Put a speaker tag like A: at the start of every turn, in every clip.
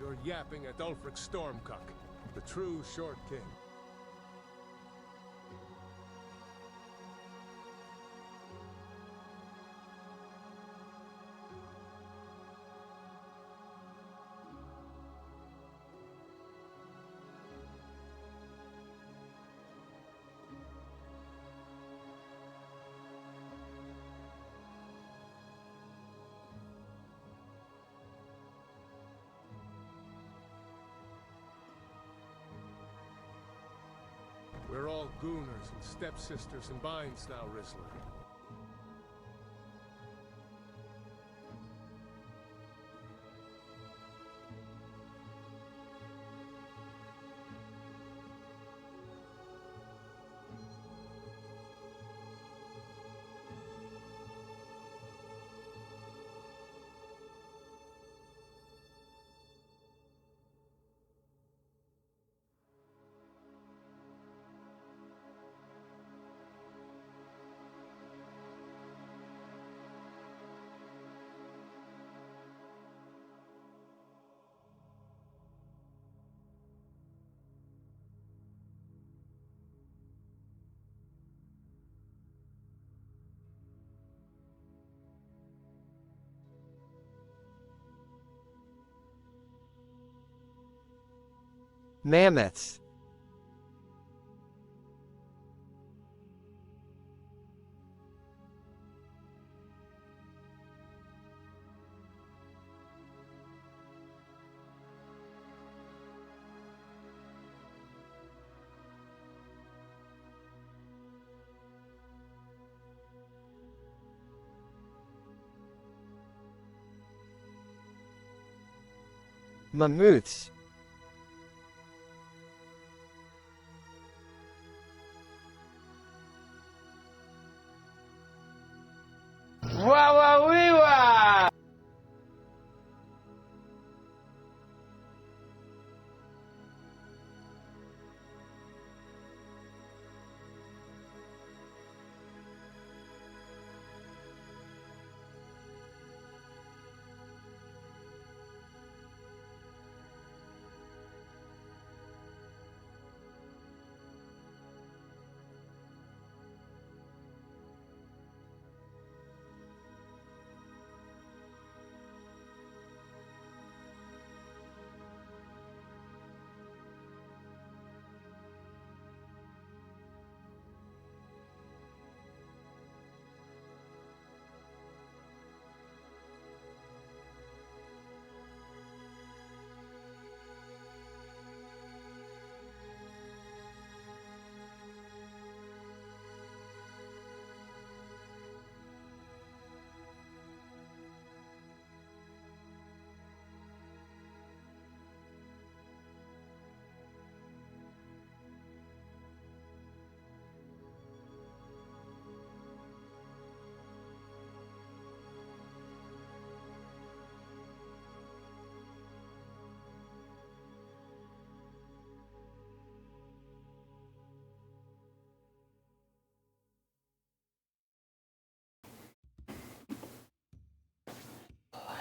A: You're yapping at Ulfric Stormcock, the true Short King. We're all gooners and stepsisters and binds now, Rizzler.
B: Mammoths. Mammoths.
C: Wawawiwa!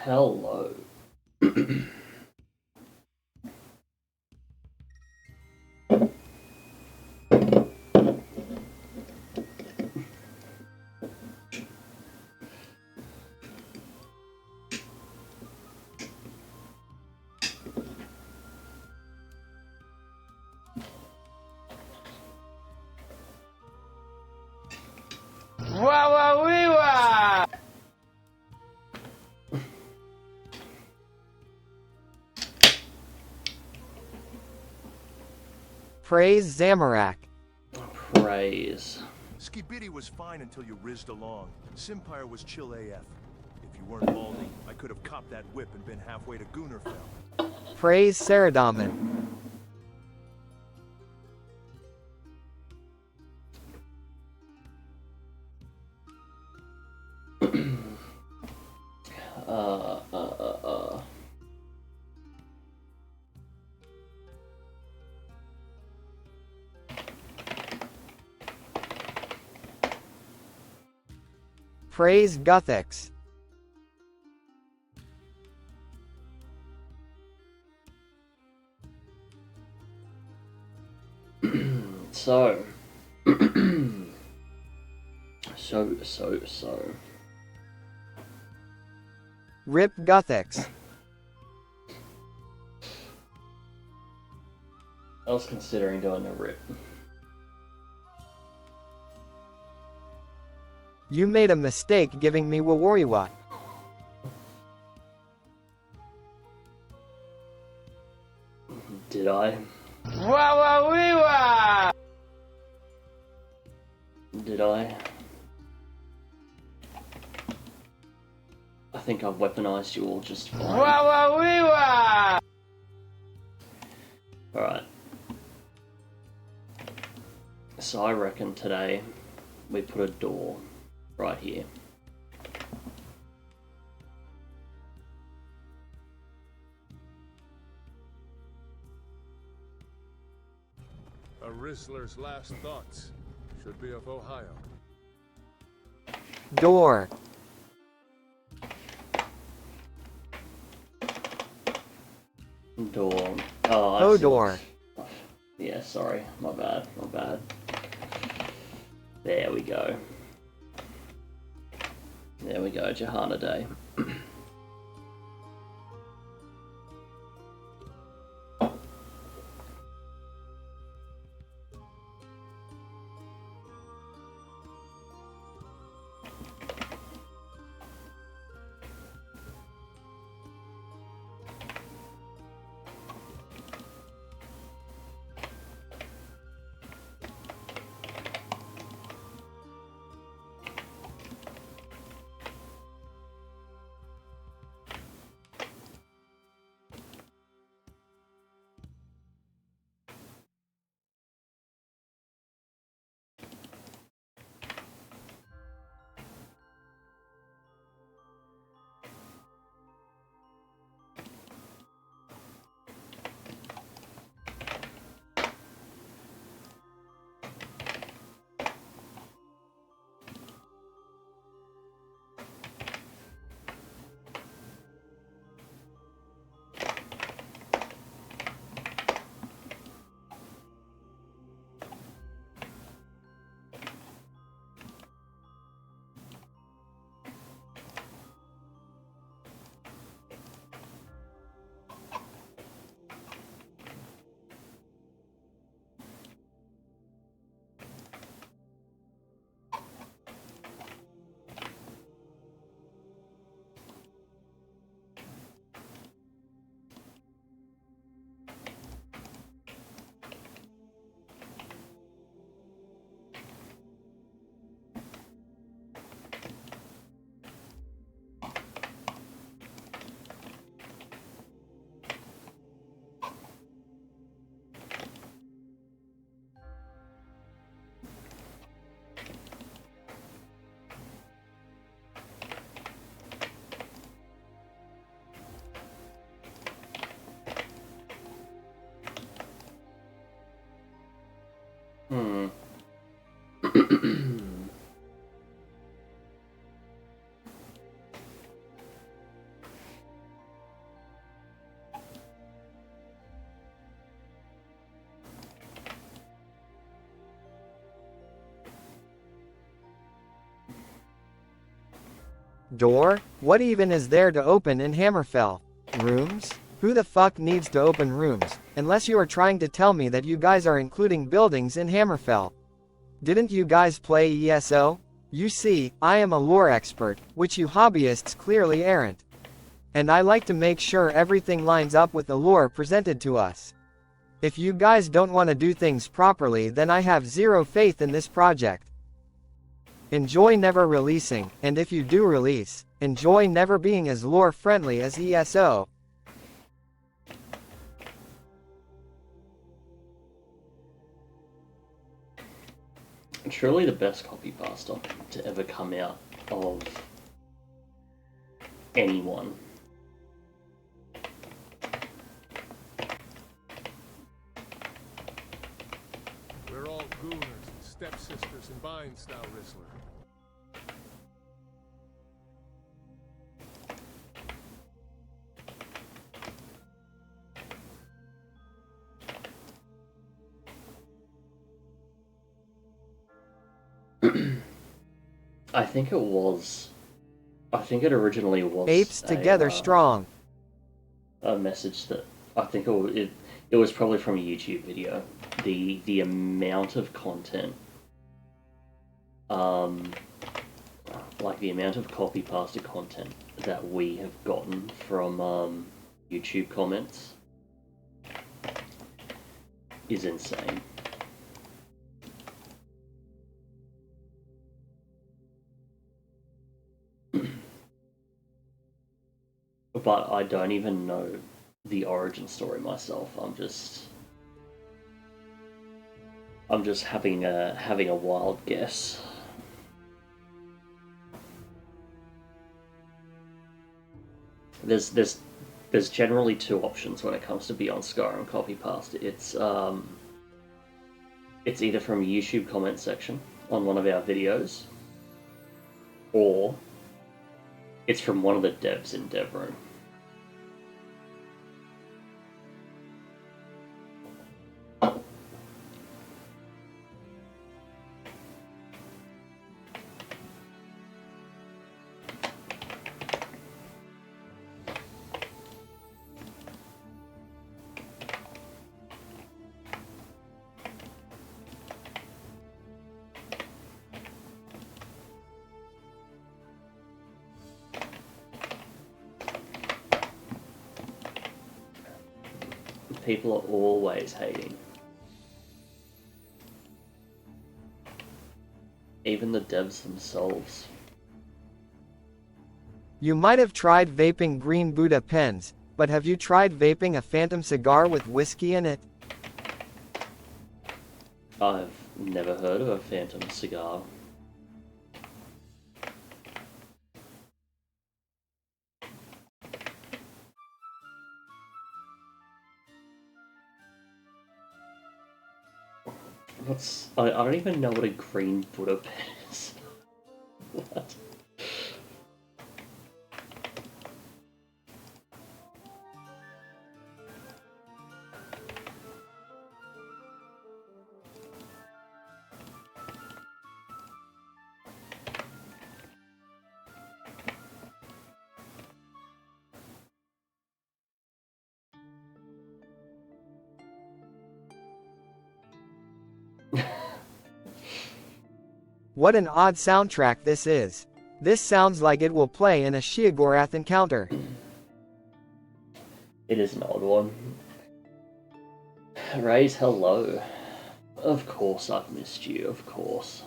D: Hello.
C: Wawawiwa!
B: Praise Zamorak.
D: Praise.
A: Skibidi was fine until you rizzed along. Simpire was chill AF. If you weren't balding, I could have copped that whip and been halfway to Goonerfell.
B: Praise Saradomin.
D: uh, uh, uh, uh.
B: Praise Guthix.
D: So. So.
B: Rip Gothics.
D: I was considering doing a rip.
B: You made a mistake giving me Wawariwa.
D: Did I?
B: Wawariwa!
D: Did I? I think I've weaponized you all just fine.
B: Wawariwa!
D: Alright. So I reckon today we put a door right here.
A: A Rizzler's last thoughts should be of Ohio.
B: Door.
D: Door. Oh, I see.
B: Door.
D: Yeah, sorry. My bad. There we go. There we go. Jehanna Day.
B: Door? What even is there to open in Hammerfell? Rooms? Who the fuck needs to open rooms, unless you are trying to tell me that you guys are including buildings in Hammerfell? Didn't you guys play ESO? You see, I am a lore expert, which you hobbyists clearly aren't. And I like to make sure everything lines up with the lore presented to us. If you guys don't want to do things properly, then I have zero faith in this project. Enjoy never releasing, and if you do release, enjoy never being as lore friendly as ESO.
D: Truly the best copy pasta to ever come out of anyone.
A: We're all gooners and stepsisters in binds now, Rizzler.
D: I think it was. I think it originally was
B: Apes together strong.
D: a message that I think it was probably from a YouTube video. The amount of content, like the amount of copy pasted content that we have gotten from YouTube comments is insane. But I don't even know the origin story myself. I'm just having a wild guess. There's generally two options when it comes to Beyond Skyrim copy past. It's either from a YouTube comment section on one of our videos, or it's from one of the devs in Dev Room. People are always hating. Even the devs themselves.
B: You might have tried vaping green Buddha pens, but have you tried vaping a phantom cigar with whiskey in it?
D: I've never heard of a phantom cigar. I don't even know what a green Buddha pen is. What?
B: What an odd soundtrack this is. This sounds like it will play in a Sheogorath encounter.
D: It is an odd one. Raise, hello. Of course I've missed you, of course.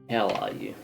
D: How are you?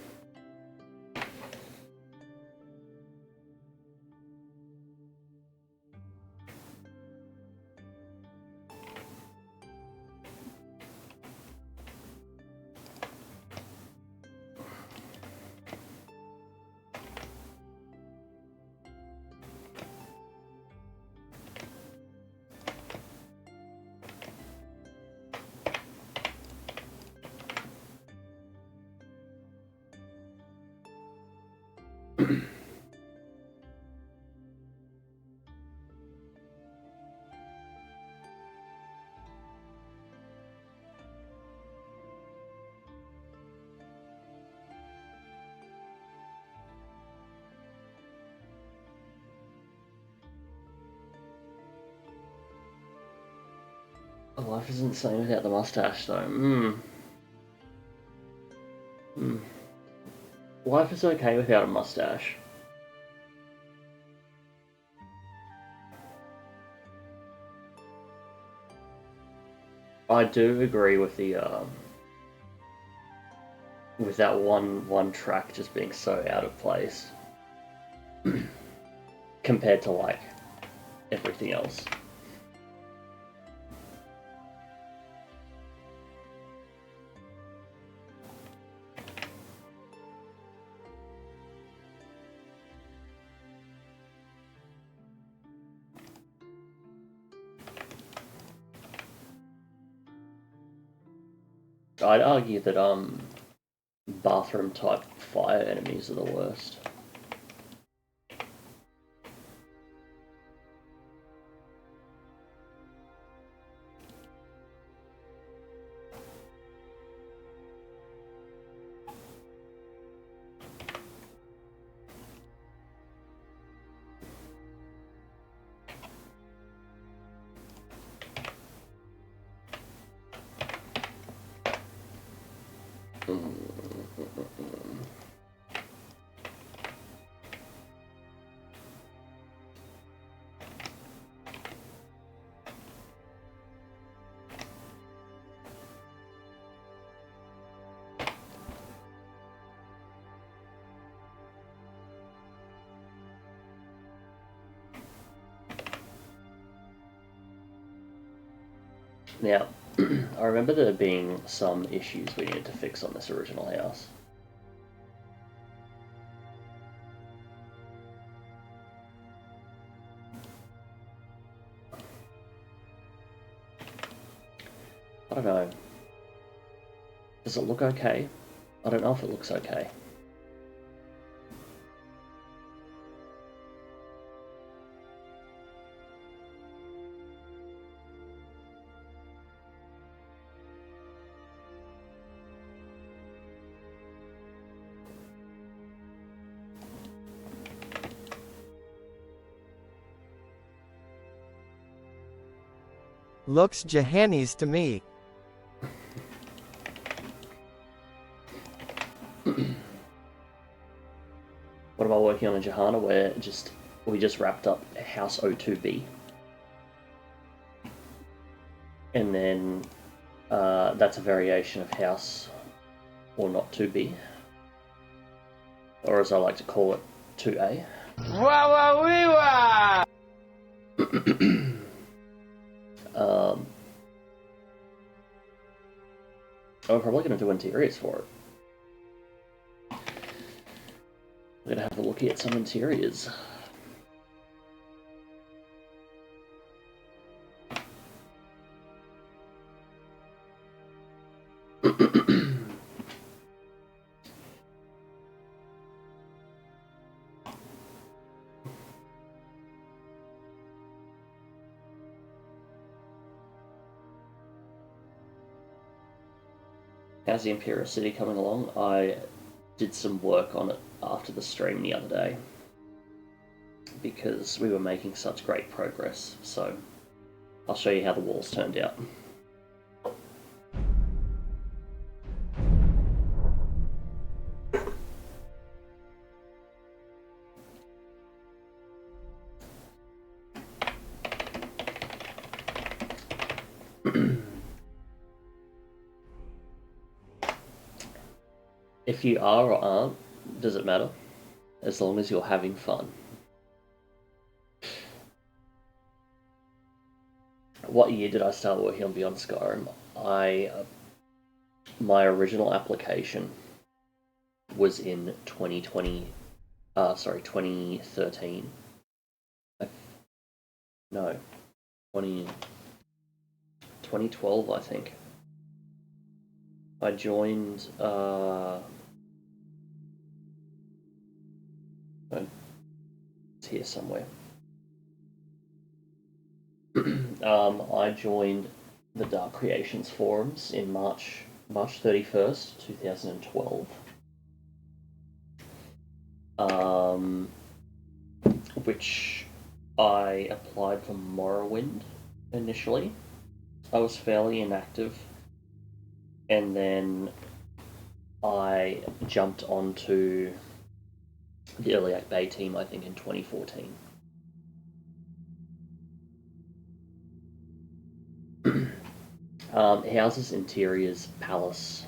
D: Life isn't the same without the mustache, though. Life is okay without a mustache. I do agree with the with that one track just being so out of place compared to like everything else. I'd argue that bathroom type fire enemies are the worst. Now, I remember there being some issues we needed to fix on this original house. I don't know. Does it look okay? I don't know if it looks okay.
B: Looks Jehanna's to me.
D: What am I working on in Jehanna? Where we just wrapped up House O2B. And then that's a variation of House or not 2B. Or as I like to call it, 2A. I'm probably going to do interiors for it. We're going to have a look at some interiors. How's the Imperial City coming along? I did some work on it after the stream the other day because we were making such great progress, so I'll show you how the walls turned out. If you are or aren't, does it matter? As long as you're having fun. What year did I start working on Beyond Skyrim? My original application was in 2013. No, 2012, I think. I joined, it's here somewhere. I joined the Dark Creations forums in March 31st, 2012. Which I applied for Morrowind initially. I was fairly inactive, and then I jumped onto the Iliac Bay team, I think, in 2014. Houses, interiors, palace.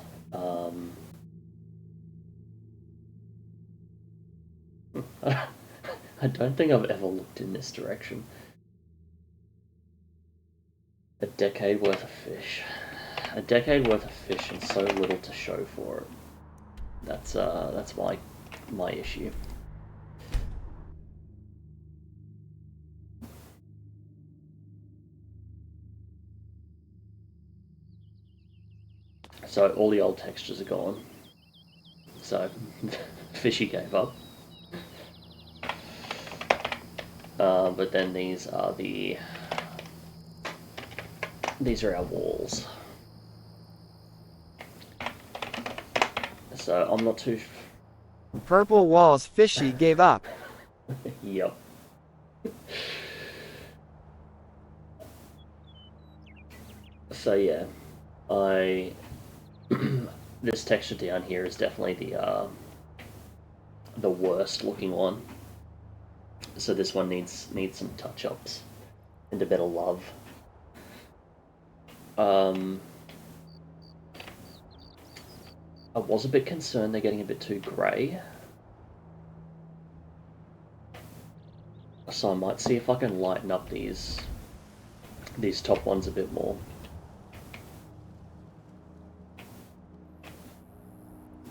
D: I don't think I've ever looked in this direction. A decade worth of fish. A decade worth of fish and so little to show for it. That's my issue. So all the old textures are gone. So fishy gave up. But then these are our walls. So I'm not too...
B: Purple walls fishy gave up.
D: Yep. So yeah, this texture down here is definitely the worst looking one. So this one needs some touch-ups and a bit of love. I was a bit concerned they're getting a bit too grey. So I might see if I can lighten up these top ones a bit more.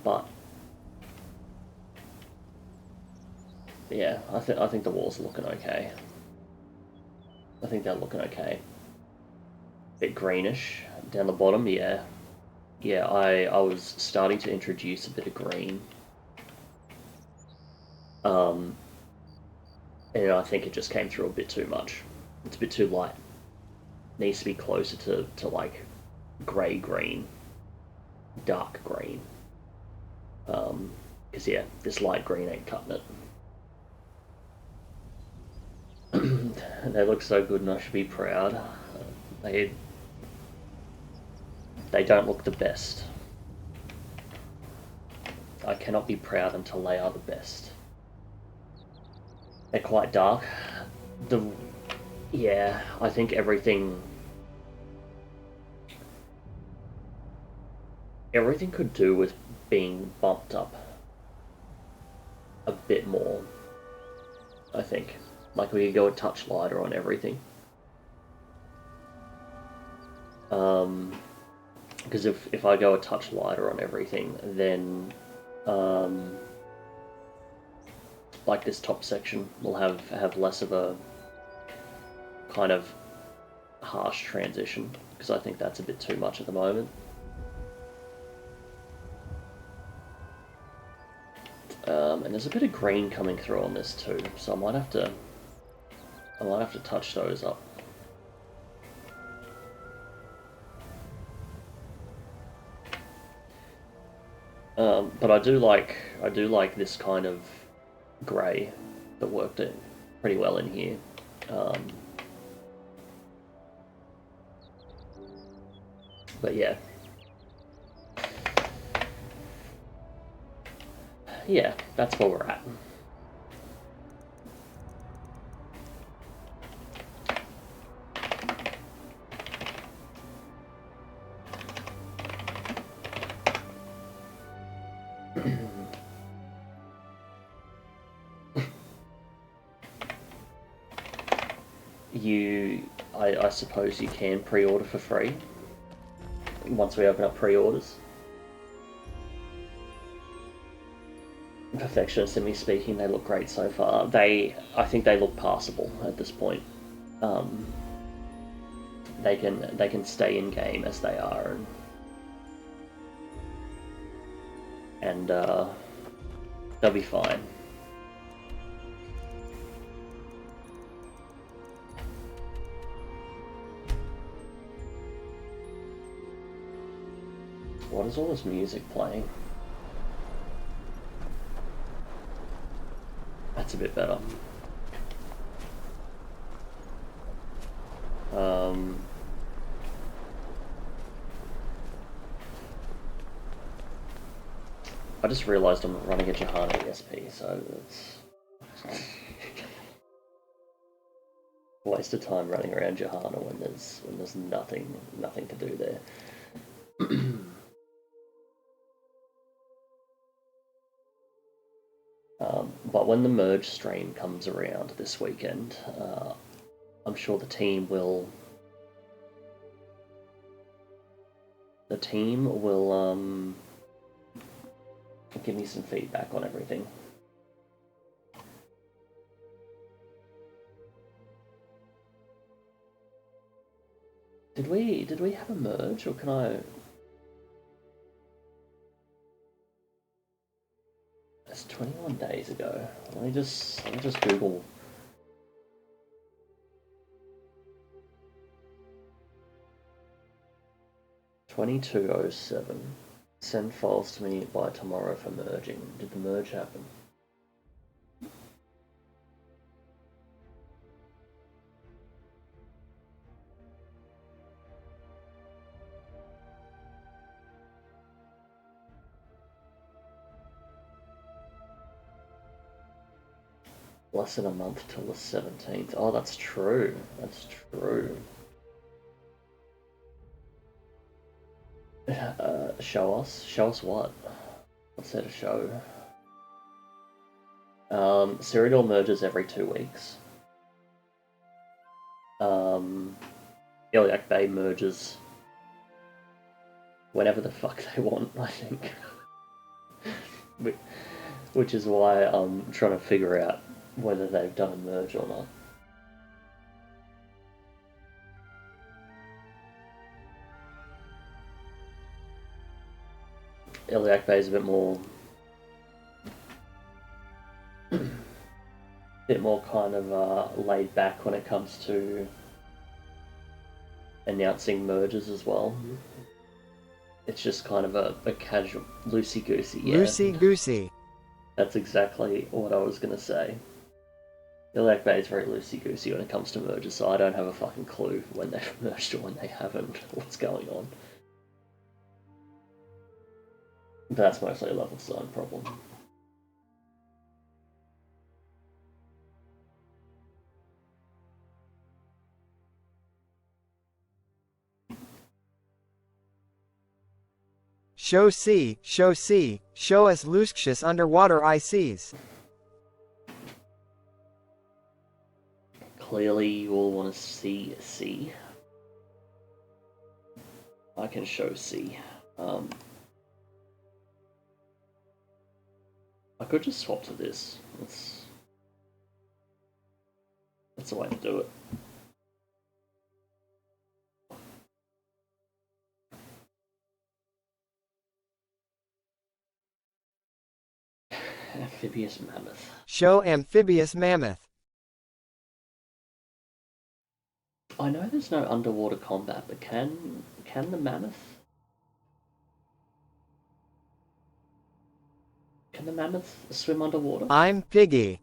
D: But yeah, I think the walls are looking okay. I think they're looking okay. Bit greenish down the bottom, yeah. Yeah, I was starting to introduce a bit of green. And I think it just came through a bit too much. It's a bit too light. Needs to be closer to like grey-green, dark green. Because yeah, this light green ain't cutting it. They look so good and I should be proud. They don't look the best. I cannot be proud until they are the best. They're quite dark. Yeah, I think everything could do with being bumped up a bit more. I think, like we could go a touch lighter on everything. Because if I go a touch lighter on everything, then like this top section will have less of a kind of harsh transition, because I think that's a bit too much at the moment. And there's a bit of green coming through on this too, so I might have to touch those up. But I do like this kind of grey that worked it pretty well in here. But yeah. Yeah, that's where we're at. I suppose you can pre-order for free once we open up pre-orders. Perfectionist in me speaking, they look great so far. I think they look passable at this point. They can stay in game as they are, and they'll be fine. What is all this music playing? That's a bit better. I just realised I'm running a Jehanna ESP, so it's a waste of time running around Jehanna when there's nothing to do there. But when the merge stream comes around this weekend, I'm sure the team will give me some feedback on everything. Did we have a merge, or can I? It's 21 days ago. Let me just Google. $22.07. Send files to me by tomorrow for merging. Did the merge happen? Less than a month till the 17th. Oh, that's true. That's true. Show us? Show us what? What's there to show? Cyrodiil merges every 2 weeks. Iliac Bay merges whenever the fuck they want, I think. Which is why I'm trying to figure out whether they've done a merge or not. Iliac Bay is a bit more kind of laid back when it comes to announcing mergers as well. It's just kind of a casual, loosey-goosey. Yeah.
B: Loosey-goosey.
D: That's exactly what I was going to say. Iliac Bay is very loosey-goosey when it comes to mergers, so I don't have a fucking clue when they've merged or when they haven't, what's going on. But that's mostly a level design problem.
B: Show C, show us Luskshus underwater ICs.
D: Clearly you all want to see C. I can show C. I could just swap to this. That's the way to do it. Amphibious mammoth.
B: Show amphibious mammoth.
D: I know there's no underwater combat, but can the mammoth? Can the mammoth swim underwater?
B: I'm Piggy.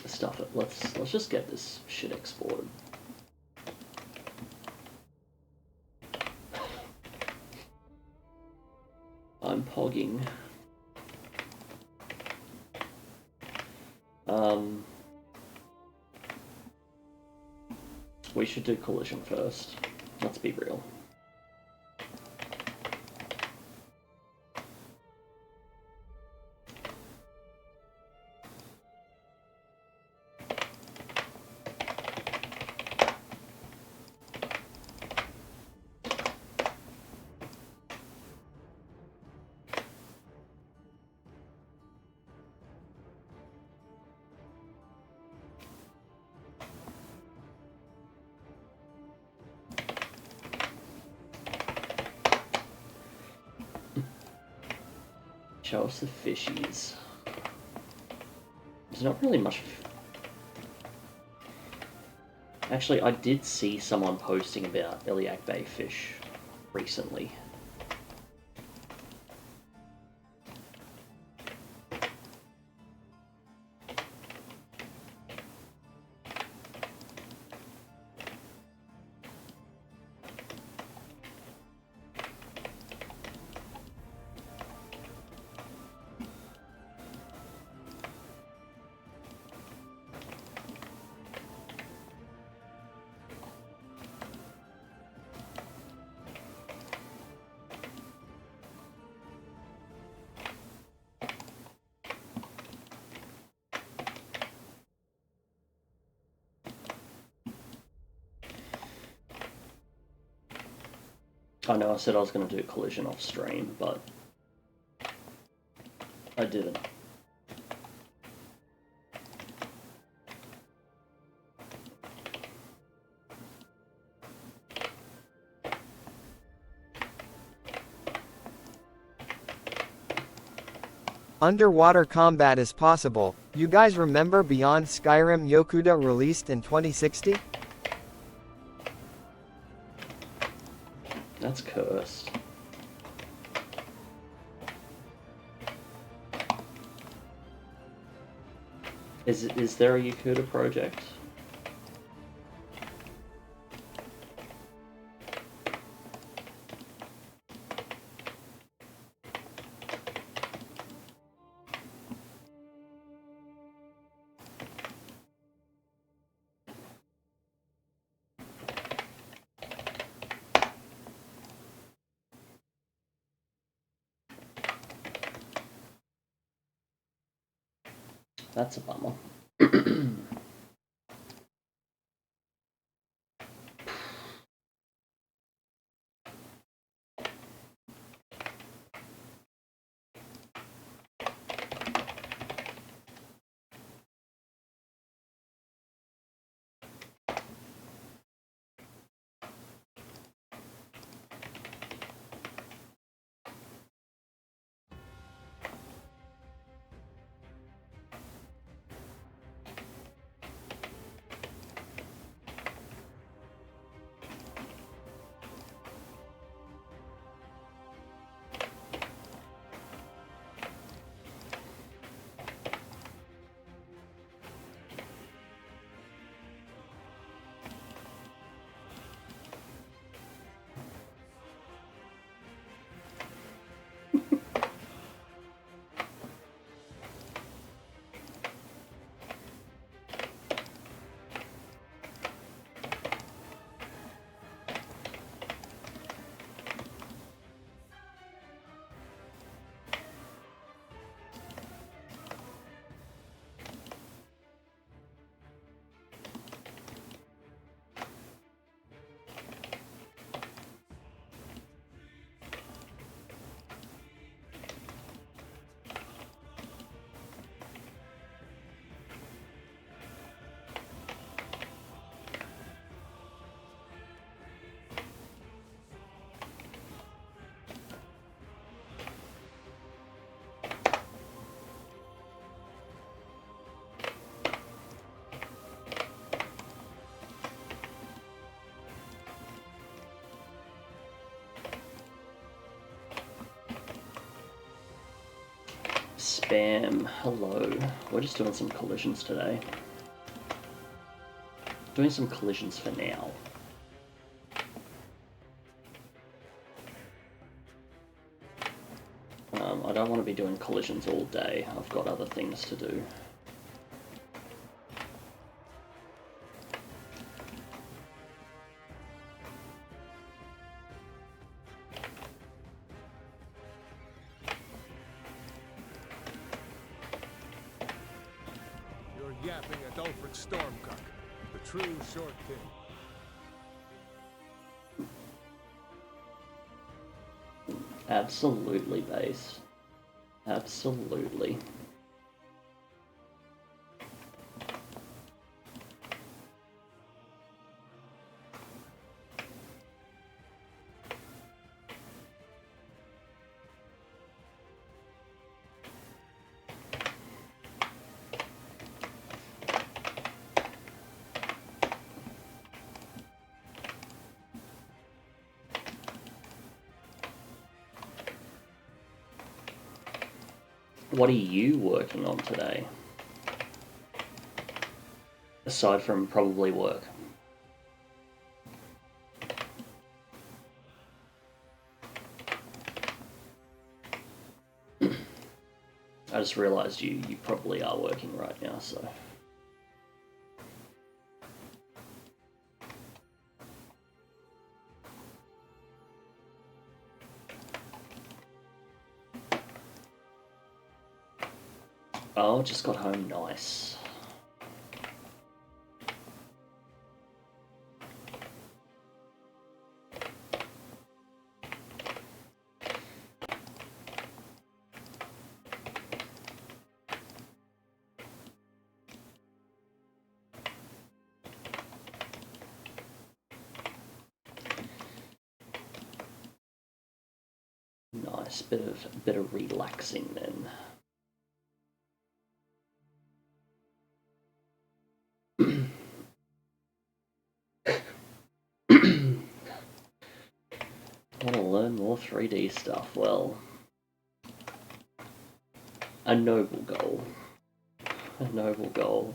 D: Stuff it. Let's just get this shit exported. I'm pogging. We should do collision first. Let's be real. Show us the fishies. There's not really much. Actually, I did see someone posting about Iliac Bay fish recently. I know I said I was going to do collision off stream, but I didn't.
B: Underwater combat is possible. You guys remember Beyond Skyrim Yokuda released in 2060?
D: That's cursed. Is there a Yokuda project? That's a bummer. Spam, hello. We're just doing some collisions today. Doing some collisions for now. I don't want to be doing collisions all day. I've got other things to do.
A: You're yapping at Ulfric Stormcock, the true short king.
D: Absolutely, base. Absolutely. What are you working on today? Aside from probably work. I just realized you probably are working right now, so. Oh, just got home, nice. Nice, bit of relaxing then. Want to learn more 3D stuff? Well, a noble goal. A noble goal.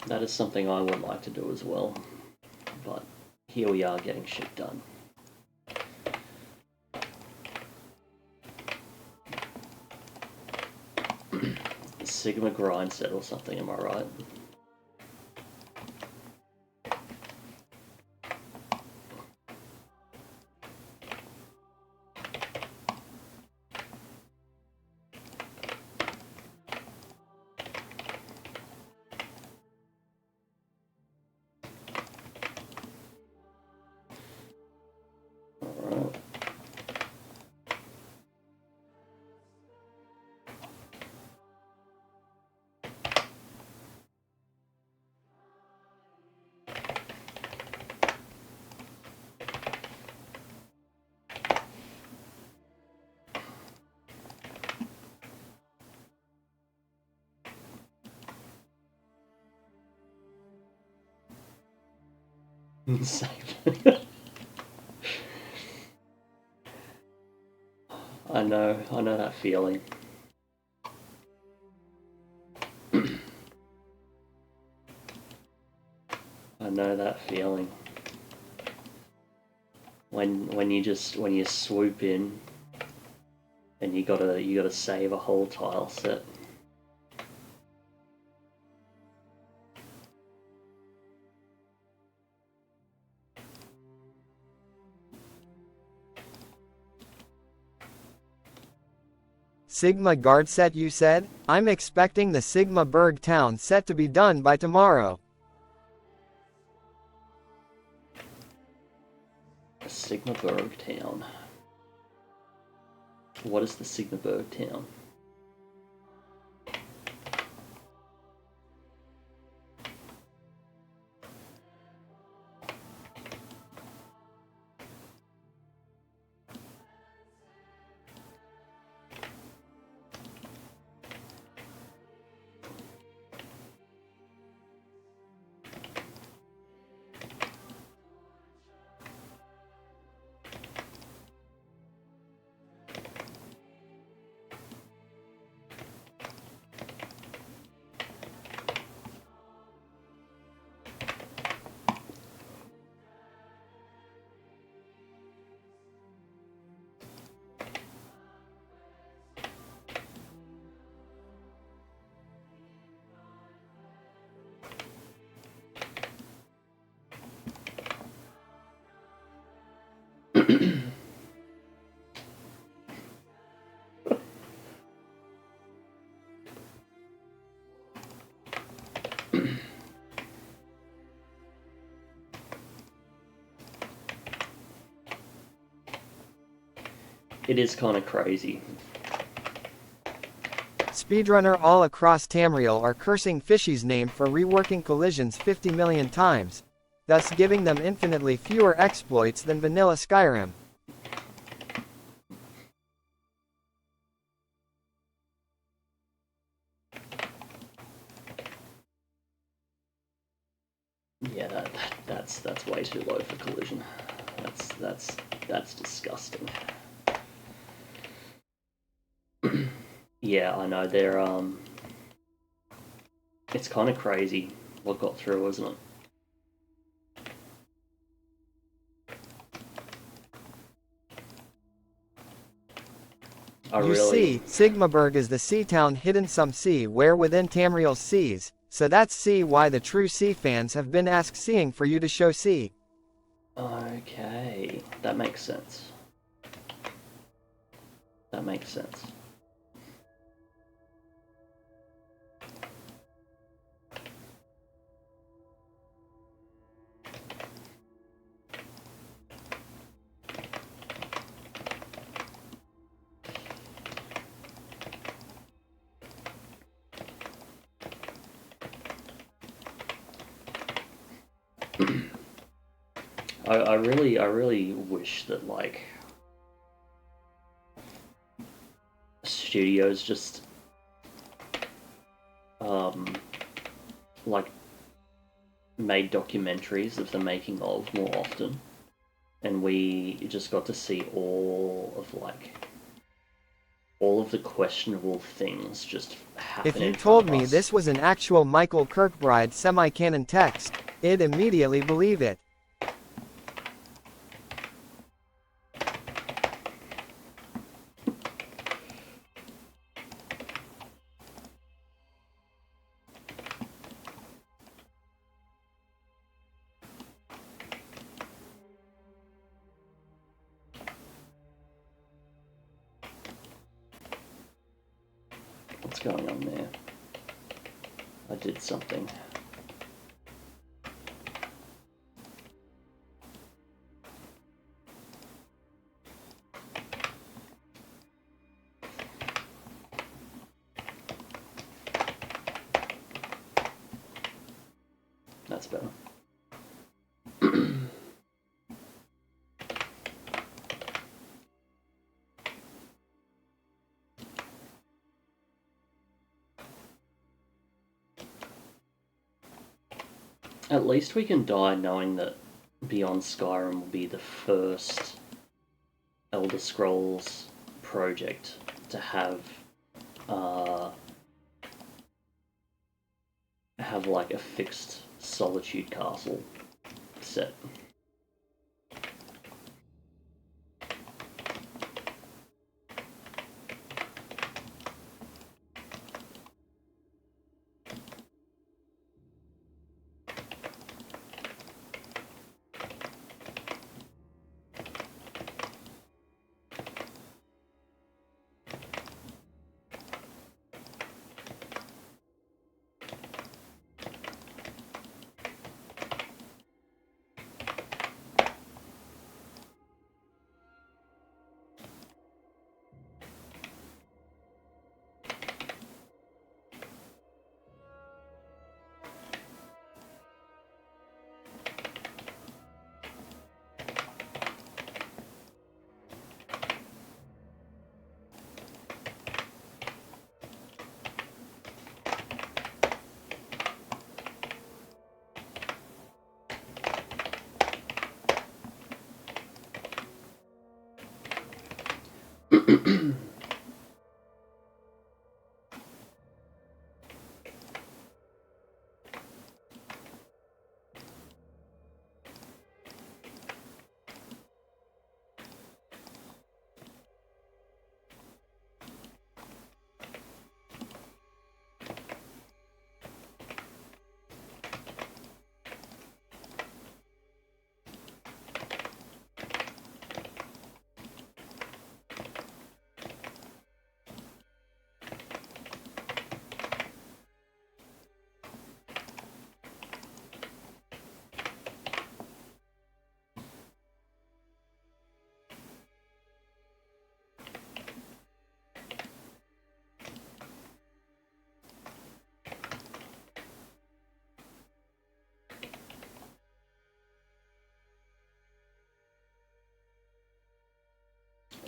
D: That is something I would like to do as well, but here we are getting shit done. Sigma grind set or something, am I right? Alright. Same. I know that feeling. I know that feeling. When you swoop in and you gotta save a whole tile set.
B: Sigma guard set you said? I'm expecting the Sigma Berg town set to be done by tomorrow.
D: Sigmaberg town. What is the Sigmaberg town? It is kind of crazy.
B: Speedrunner all across Tamriel are cursing Fishy's name for reworking collisions 50 million times, thus giving them infinitely fewer exploits than vanilla Skyrim.
D: Yeah, that's way too low for collision. That's disgusting. Yeah, I know they're it's kind of crazy what got through, isn't it?
B: You see, Sigmaberg is the sea town hidden some sea where within Tamriel's seas, so that's see why the true sea fans have been asked seeing for you to show sea.
D: Okay, that makes sense. That makes sense. I really wish that, like, studios just like made documentaries of the making of more often, and we just got to see all of the questionable things just happen.
B: If you told me this was an actual Michael Kirkbride semi-canon text, I'd immediately believe it.
D: going on there? I did something. That's better. At least we can die knowing that Beyond Skyrim will be the first Elder Scrolls project to have like a fixed Solitude Castle set.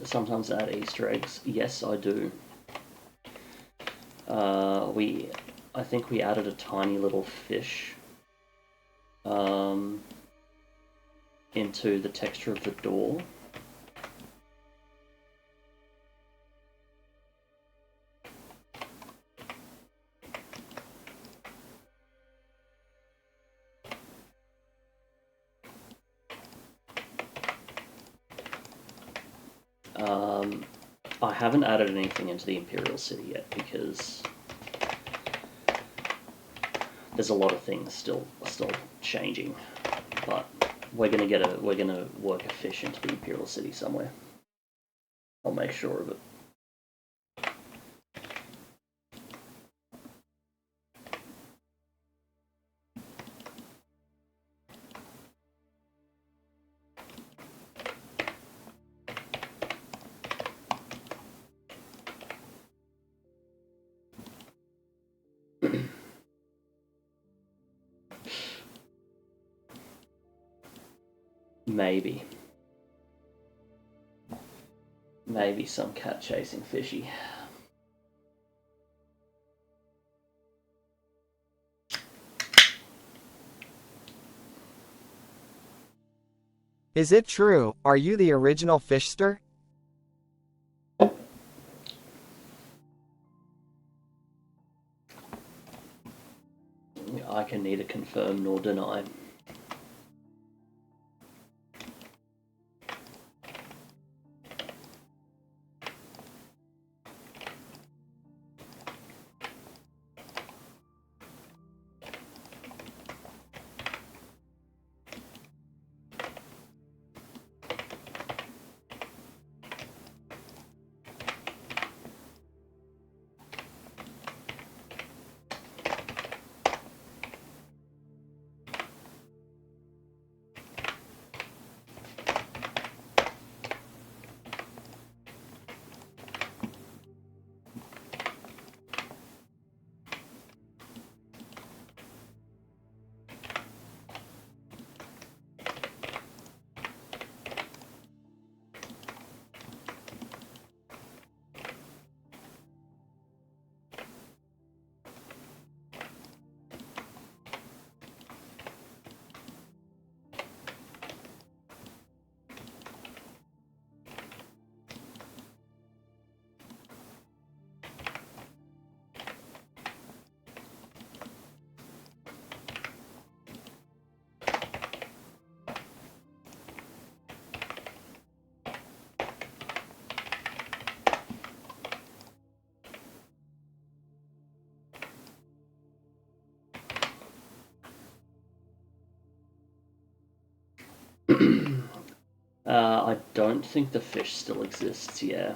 D: Sometimes add Easter eggs. Yes, I do. I think we added a tiny little fish into the texture of the door. I haven't added anything into the Imperial City yet because there's a lot of things still changing, but we're gonna work a fish into the Imperial City somewhere. I'll make sure of it. Maybe some cat chasing fishy.
B: Is it true? Are you the original fishster?
D: I can neither confirm nor deny. I don't think the fish still exists, yeah.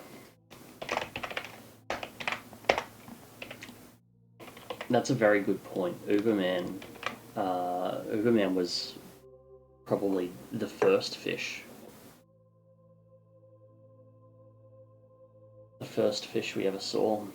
D: That's a very good point. Uberman was probably the first fish. The first fish we ever saw.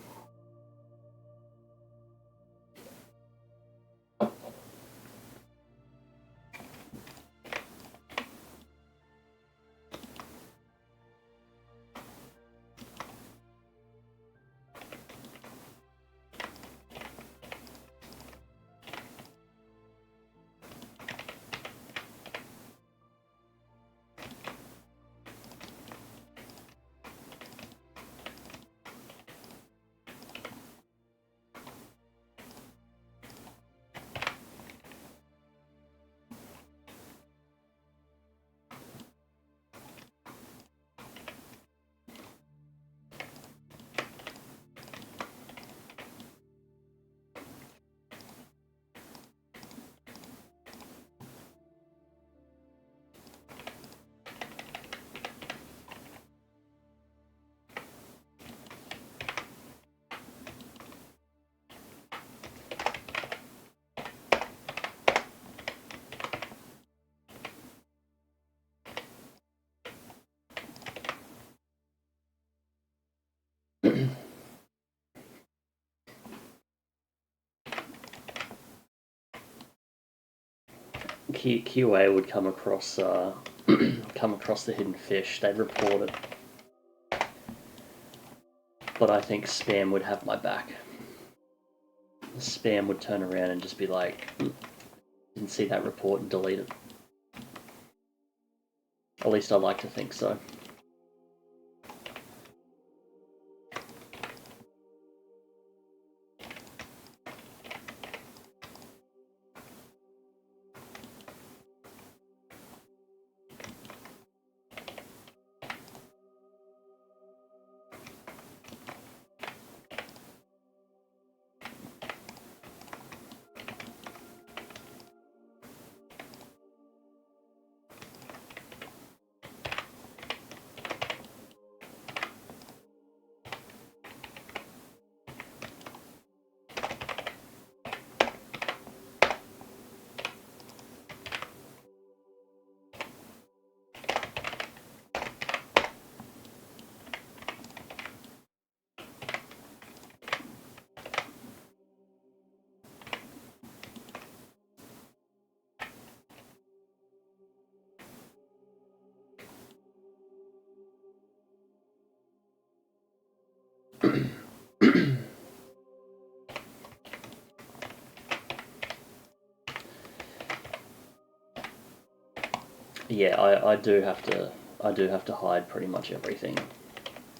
D: QA would come across come across the hidden fish. They'd report it, but I think spam would have my back. Spam would turn around and just be like, "Didn't see that report," and delete it. At least I like to think so. Yeah, I do have to hide pretty much everything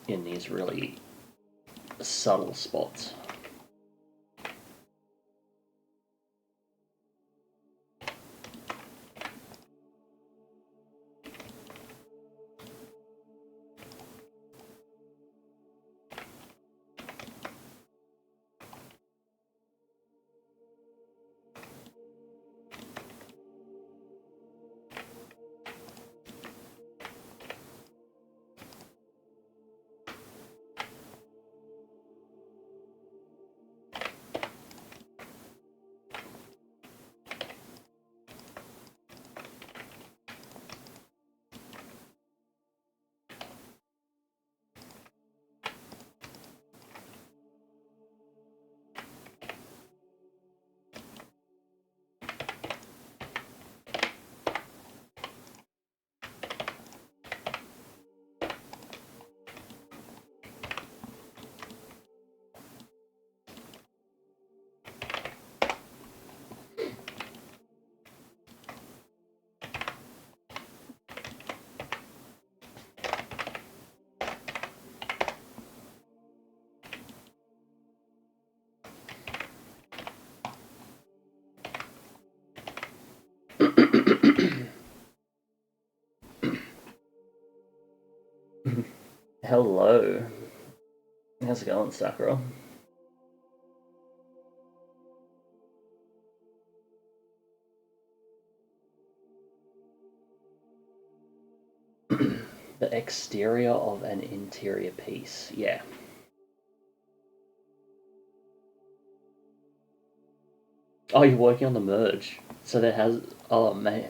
D: in these really subtle spots. Hello. How's it going, Sakura? The exterior of an interior piece. Yeah. Oh, you're working on the merge. So there has... Oh, man.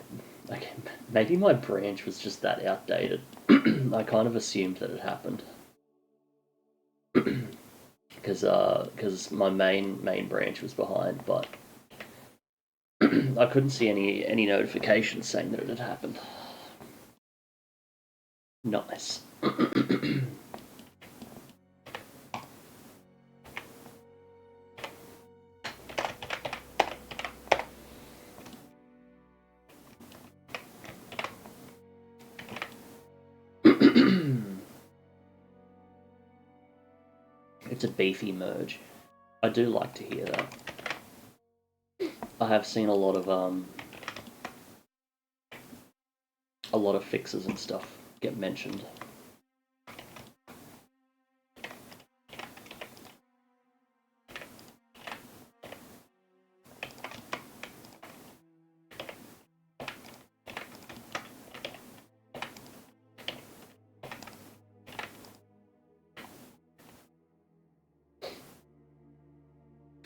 D: Okay, maybe my branch was just that outdated. I kind of assumed that it happened. Because my main branch was behind, but I couldn't see any notifications saying that it had happened. Nice. It's a beefy merge. I do like to hear that. I have seen a lot of fixes and stuff get mentioned.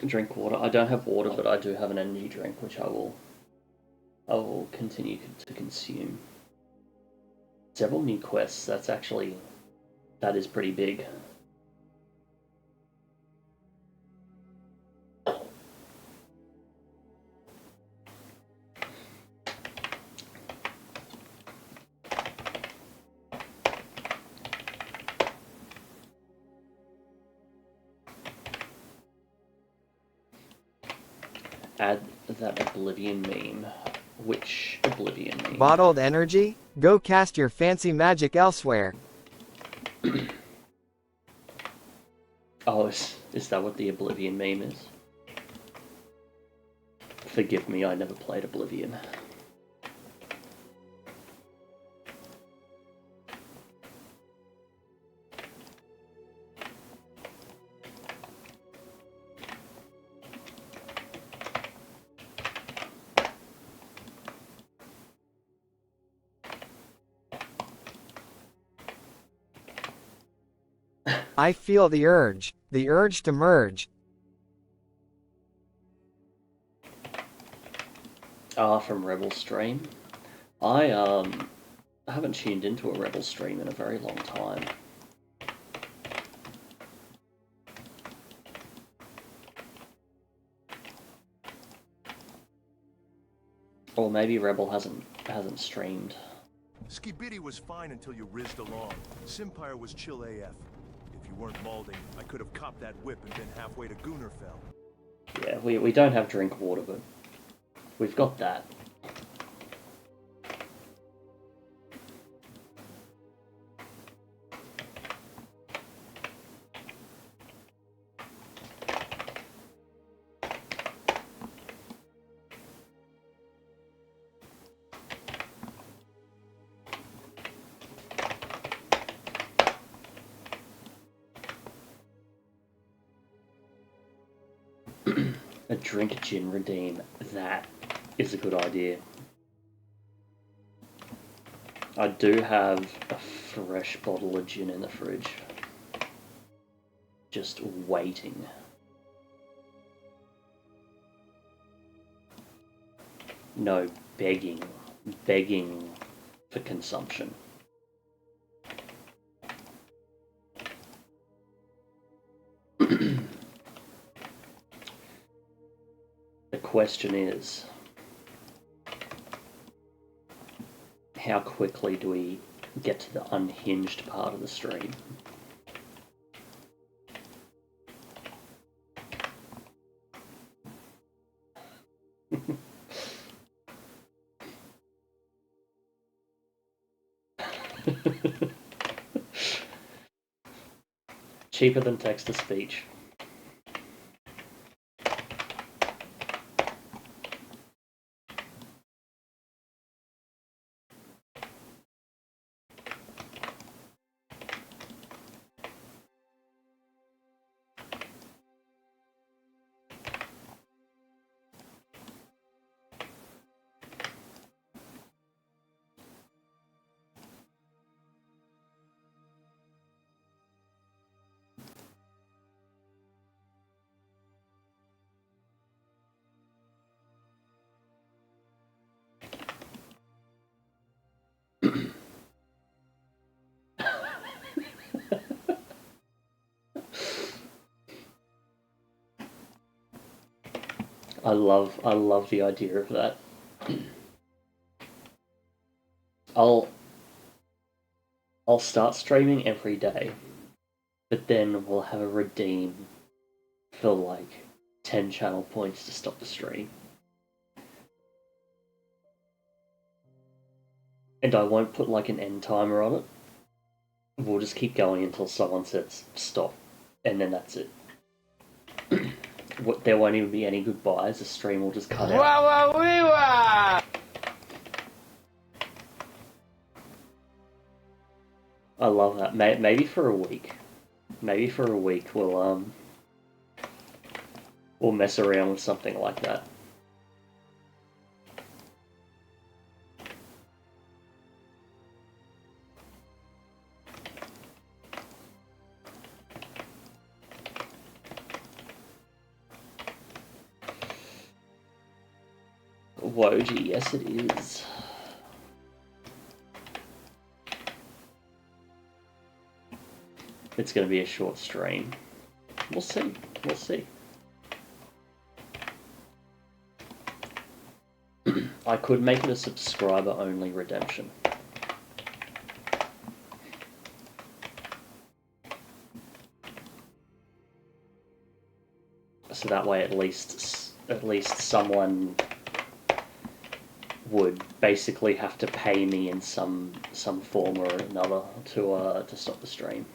D: Drink water. I don't have water, but I do have an energy drink, which I will continue to consume. Several new quests. That is pretty big. Add that Oblivion meme. Which Oblivion meme?
B: Bottled energy? Go cast your fancy magic elsewhere.
D: Oh, is that what the Oblivion meme is? Forgive me, I never played Oblivion.
B: I feel the urge to merge.
D: From Rebel Stream. I haven't tuned into a Rebel Stream in a very long time. Or maybe Rebel hasn't streamed.
A: Skibidi was fine until you rizzed along. Simpire was chill AF. If you weren't malding, I could have copped that whip and been halfway to Gunnerfell.
D: Yeah, we don't have drink water, but we've got that. A drink gin redeem. That is a good idea. I do have a fresh bottle of gin in the fridge. Just waiting. No, begging. Begging for consumption. The question is, how quickly do we get to the unhinged part of the stream? Cheaper than text-to-speech. I love the idea of that. I'll I'll start streaming every day, but then we'll have a redeem for like 10 channel points to stop the stream. And I won't put like an end timer on it. We'll just keep going until someone says stop, and then that's it. There won't even be any goodbyes, the stream will just cut out. I love that. Maybe for a week. Maybe for a week we'll mess around with something like that. Woji, yes it is. It's going to be a short stream. We'll see. We'll see. I could make it a subscriber-only redemption. So that way, at least someone would basically have to pay me in some form or another to stop the stream.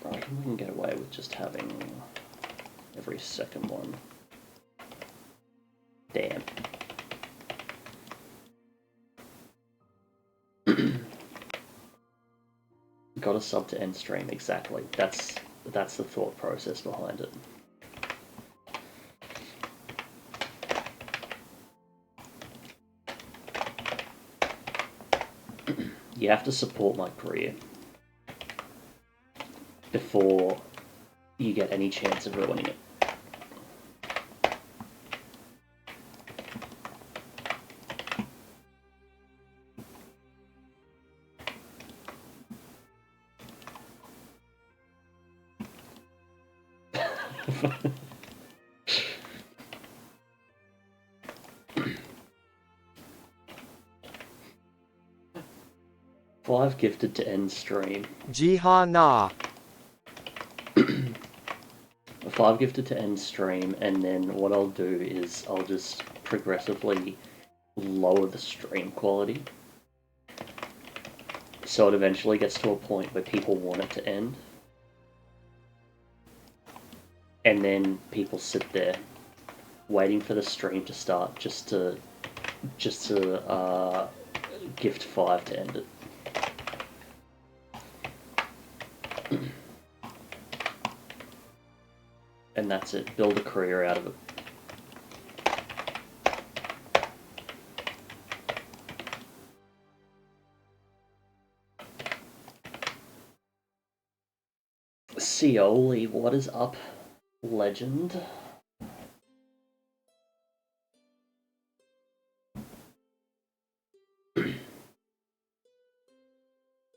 D: I reckon we can get away with just having every second one. Damn. Got a sub to end stream, exactly. That's the thought process behind it. You have to support my career before you get any chance of ruining it. Five gifted to end stream.
B: Jehanna.
D: 5 gifted to end stream, and then what I'll do is I'll just progressively lower the stream quality. So it eventually gets to a point where people want it to end. And then people sit there waiting for the stream to start just to gift 5 to end it. And that's it. Build a career out of it. Cioli, what is up, legend?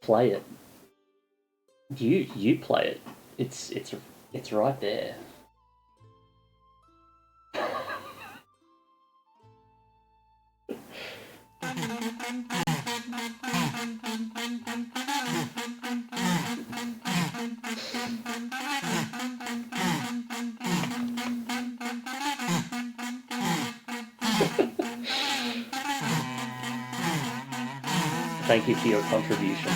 D: Play it. You play it. It's right there. Thank you for your contribution.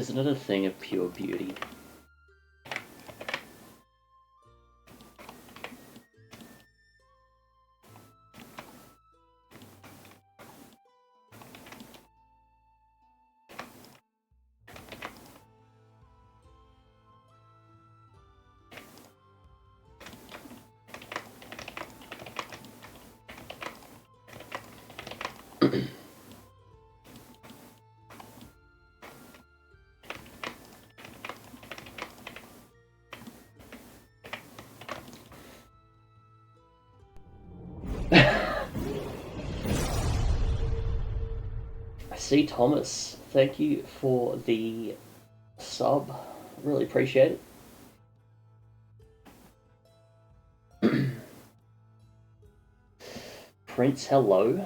D: Isn't it a thing of pure beauty? C. Thomas, thank you for the sub. Really appreciate it. Prince, hello.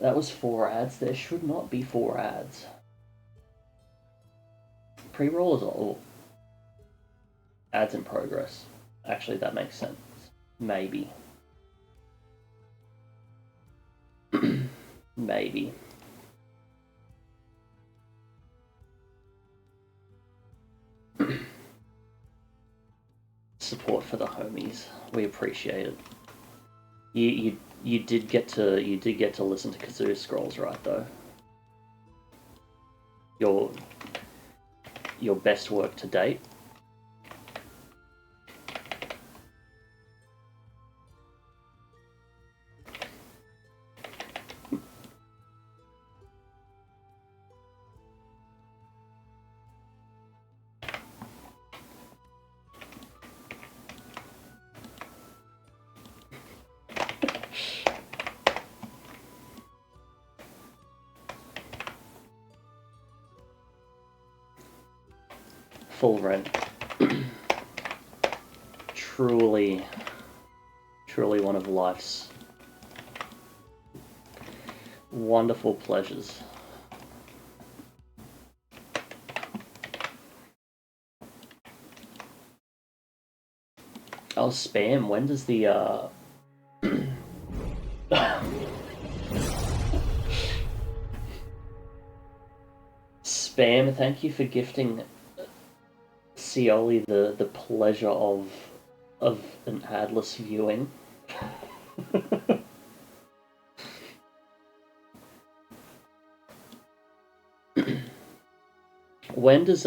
D: That was 4 ads. There should not be 4 ads. Pre-roll is all ads in progress. Actually, that makes sense. Maybe. Maybe. Support for the homies. We appreciate it. You did get to listen to Kazoo Scrolls, right? Though your best work to date. Full rent. Truly one of life's wonderful pleasures. Oh, spam. When does the Spam, thank you for gifting Cioli the pleasure of an adless viewing. When does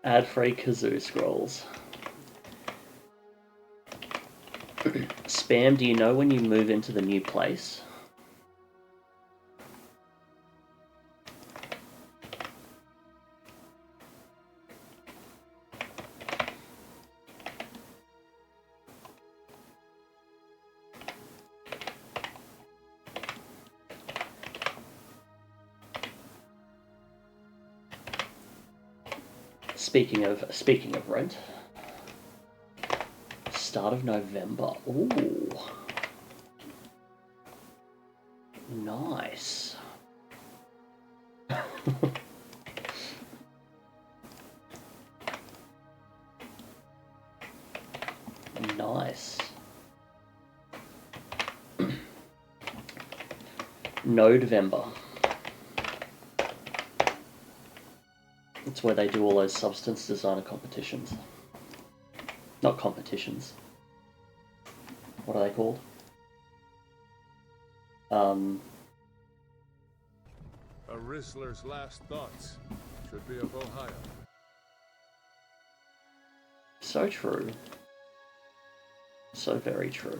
D: ad-free Kazoo Scrolls. Spam, do you know when you move into the new place? Speaking of rent, start of November. Ooh, nice. Nice. November. It's where they do all those substance designer competitions. Not competitions. What are they called?
A: A Rizzler's last thoughts should be of Ohio.
D: So true. So very true.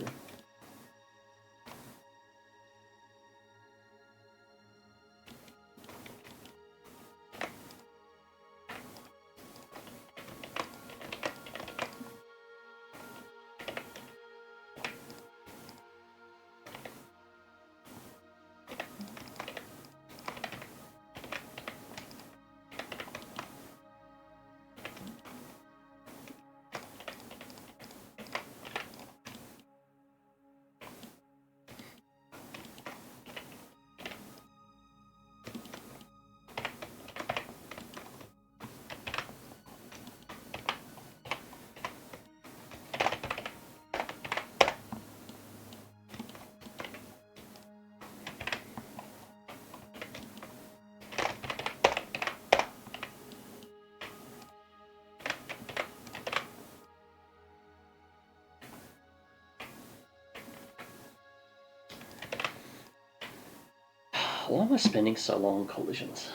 D: Why am I spending so long on collisions?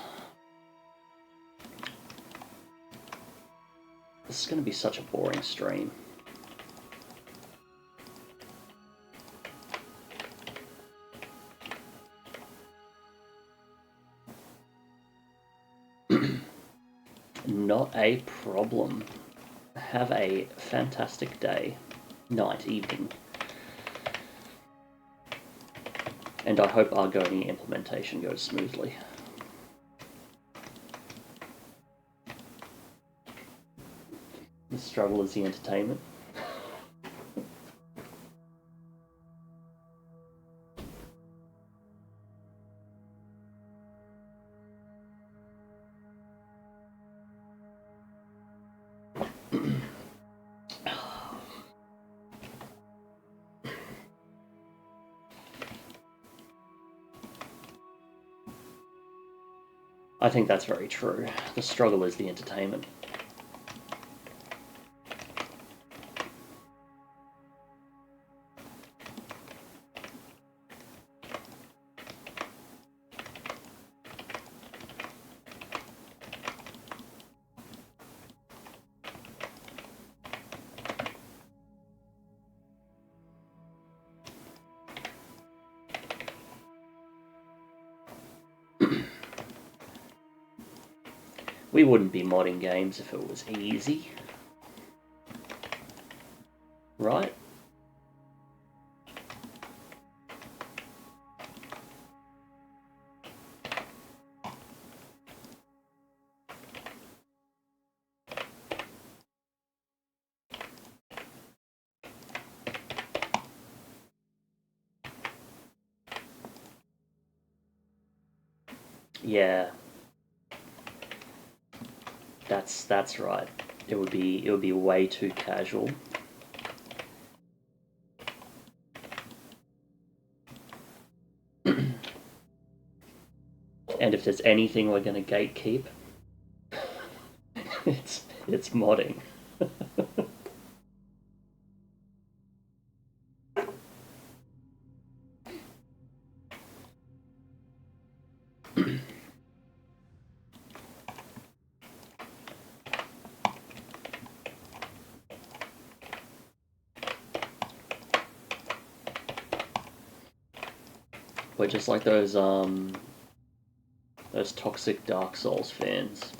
D: This is going to be such a boring stream. Not a problem. Have a fantastic day, night, evening. And I hope Argonian implementation goes smoothly. The struggle is the entertainment. I think that's very true. The struggle is the entertainment. We wouldn't be modding games if it was easy. Right? Yeah. That's right. It would be way too casual. And if there's anything we're gonna gatekeep, it's modding. We're just like those toxic Dark Souls fans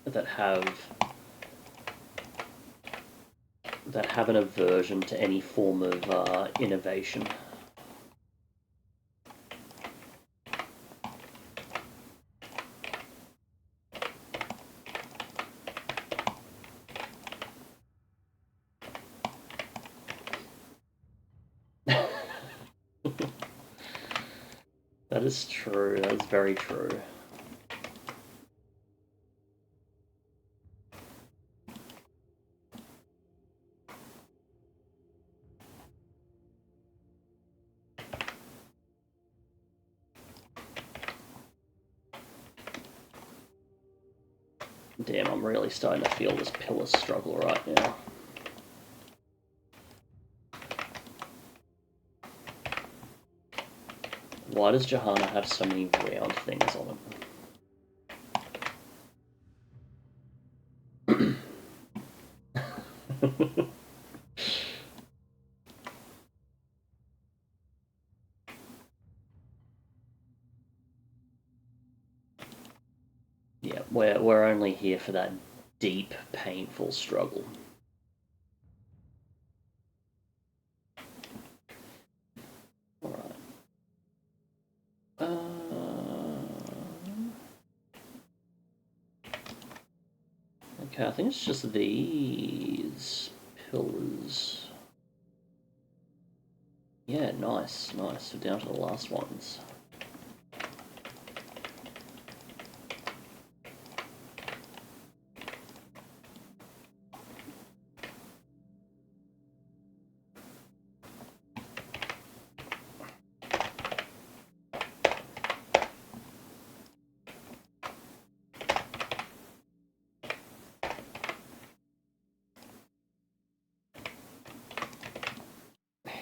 D: that have an aversion to any form of innovation. That is true. That is very true. Damn, I'm really starting to feel this pillar struggle right now. Why does Jehanna have so many round things on him? Yeah, we're only here for that deep, painful struggle. Alright. Okay, I think it's just these pillars. Yeah, nice, nice. We're down to the last ones.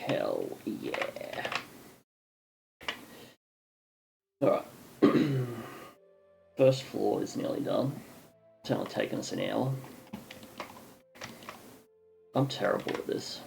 D: Hell yeah. Alright. First floor is nearly done. It's only taken us an hour. I'm terrible at this.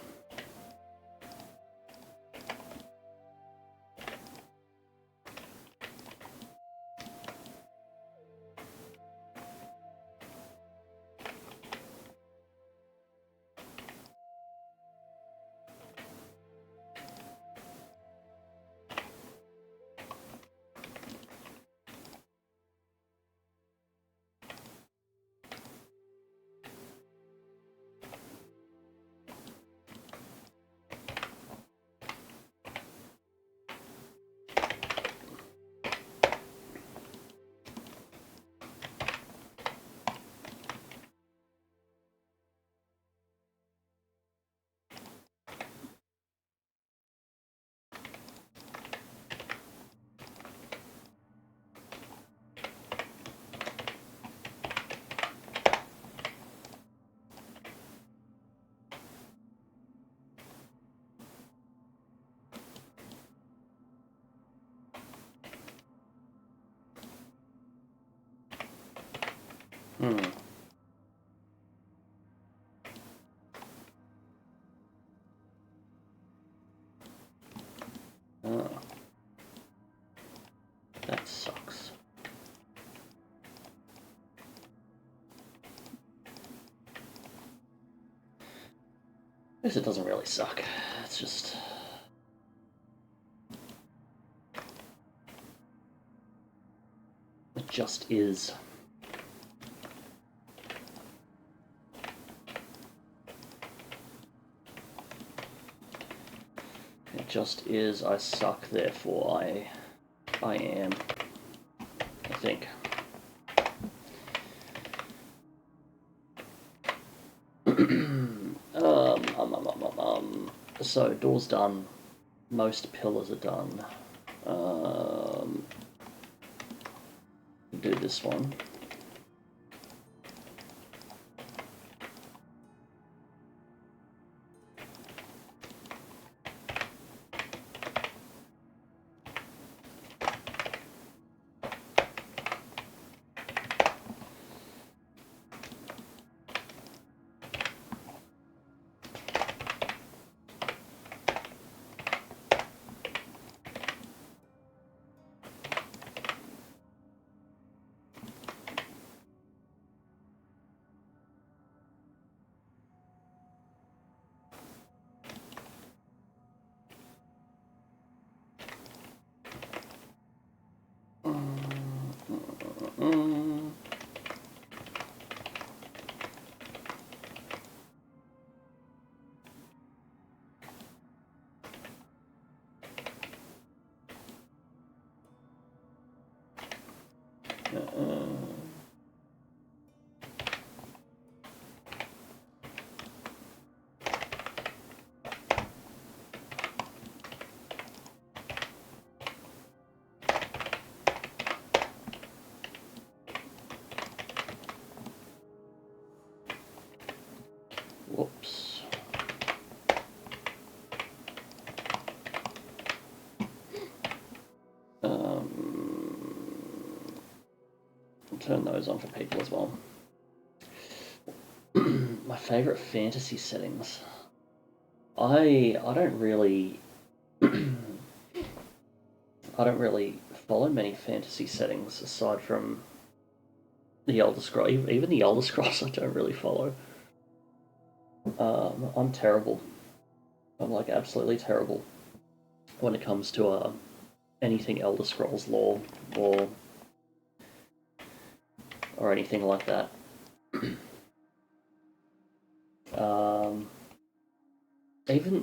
D: Oh. That sucks. I guess it doesn't really suck. It's just... It just is. It just is. I suck, therefore I am. I think. So doors done. Most pillars are done. Do this one. Whoops. I'll turn those on for people as well. My favorite fantasy settings. I don't really I don't really follow many fantasy settings aside from the Elder Scrolls. Even the Elder Scrolls I don't really follow. I'm terrible. I'm like absolutely terrible when it comes to anything Elder Scrolls lore or anything like that.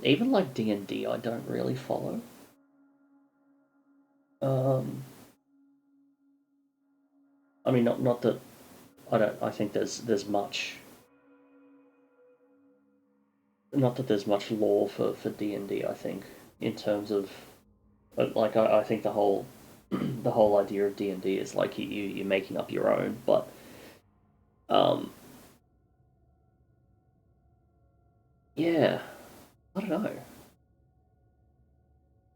D: Even like D&D I don't really follow. I mean, not that I think there's much. Not that there's much lore for D&D. I think in terms of, like I think the whole the whole idea of D&D is like you're making up your own, but yeah, I don't know.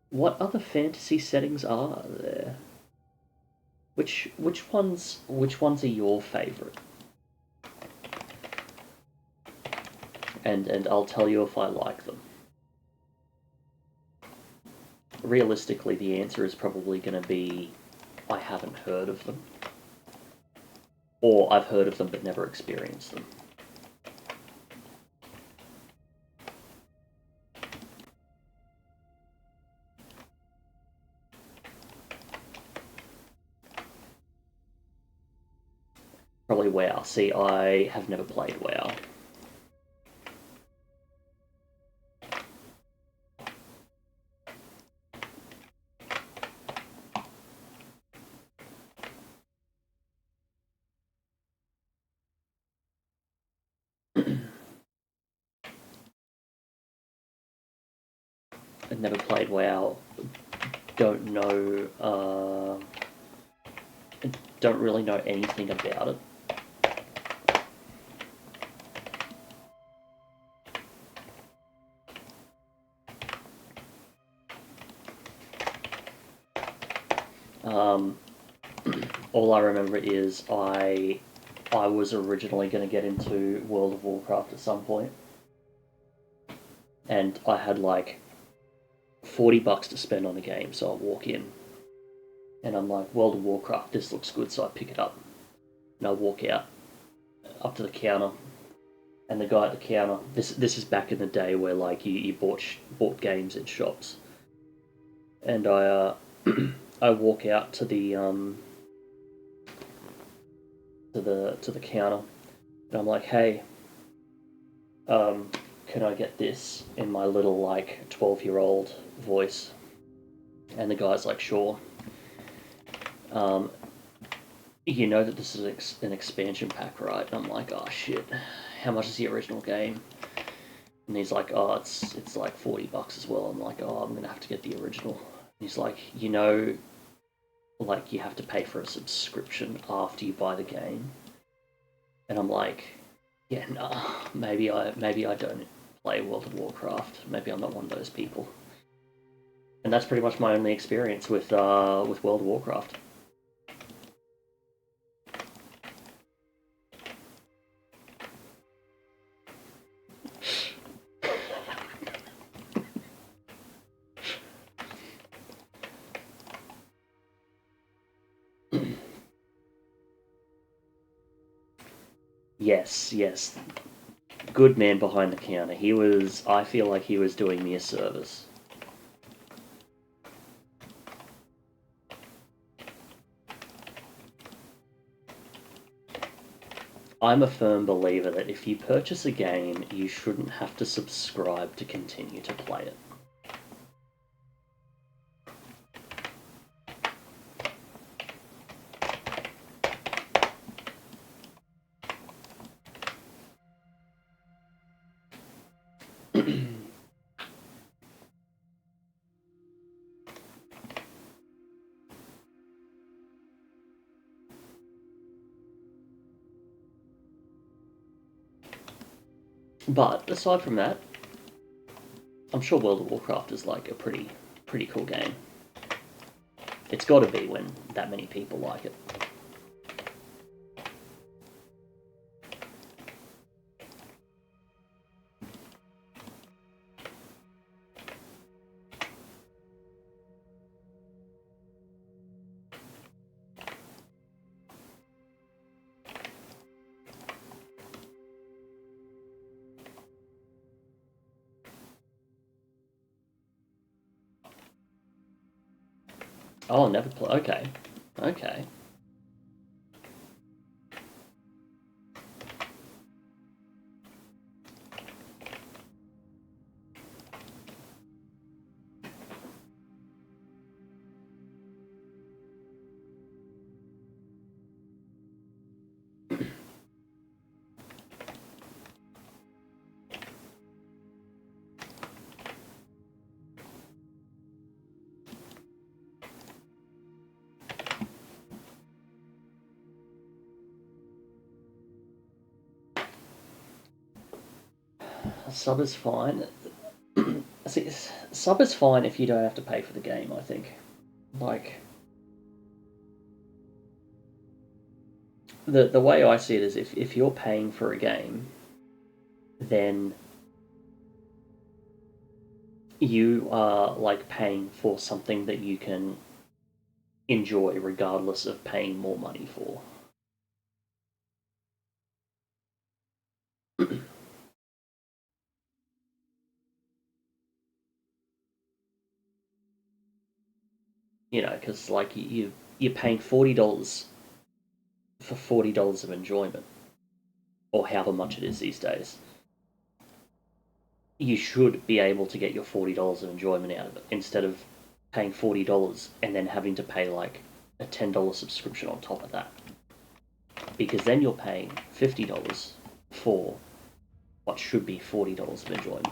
D: What other fantasy settings are there? Which ones are your favourite? And I'll tell you if I like them. Realistically, the answer is probably going to be I haven't heard of them. Or I've heard of them but never experienced them. Probably WoW. See, I have never played WoW. I've never played WoW. Don't know. Don't really know anything about it. All I remember is I was originally going to get into World of Warcraft at some point, and I had like $40 to spend on a game, so I walk in, and I'm like, World of Warcraft, this looks good, so I pick it up, and I walk out up to the counter, and the guy at the counter, this is back in the day where like you bought games in shops, and I I walk out to the to the counter, and I'm like, hey, can I get this, in my little like 12-year-old voice? And the guy's like, sure. You know that this is an expansion pack, right? And I'm like, oh shit, how much is the original game? And he's like, oh, it's like $40 as well. I'm like, oh, I'm gonna have to get the original. And he's like, you know, like you have to pay for a subscription after you buy the game. And I'm like, yeah, nah, maybe I don't play World of Warcraft. Maybe I'm not one of those people. And that's pretty much my only experience with World of Warcraft. Yes. Good man behind the counter. I feel like he was doing me a service. I'm a firm believer that if you purchase a game, you shouldn't have to subscribe to continue to play it. But aside from that, I'm sure World of Warcraft is like a pretty cool game. It's got to be when that many people like it. Oh, never play. Okay. A sub is fine. See, sub is fine if you don't have to pay for the game, I think. Like, the way I see it is if you're paying for a game, then you are like paying for something that you can enjoy regardless of paying more money for. You know, because like you're paying $40 for $40 of enjoyment, or however much it is these days. You should be able to get your $40 of enjoyment out of it instead of paying $40 and then having to pay like a $10 subscription on top of that. Because then you're paying $50 for what should be $40 of enjoyment.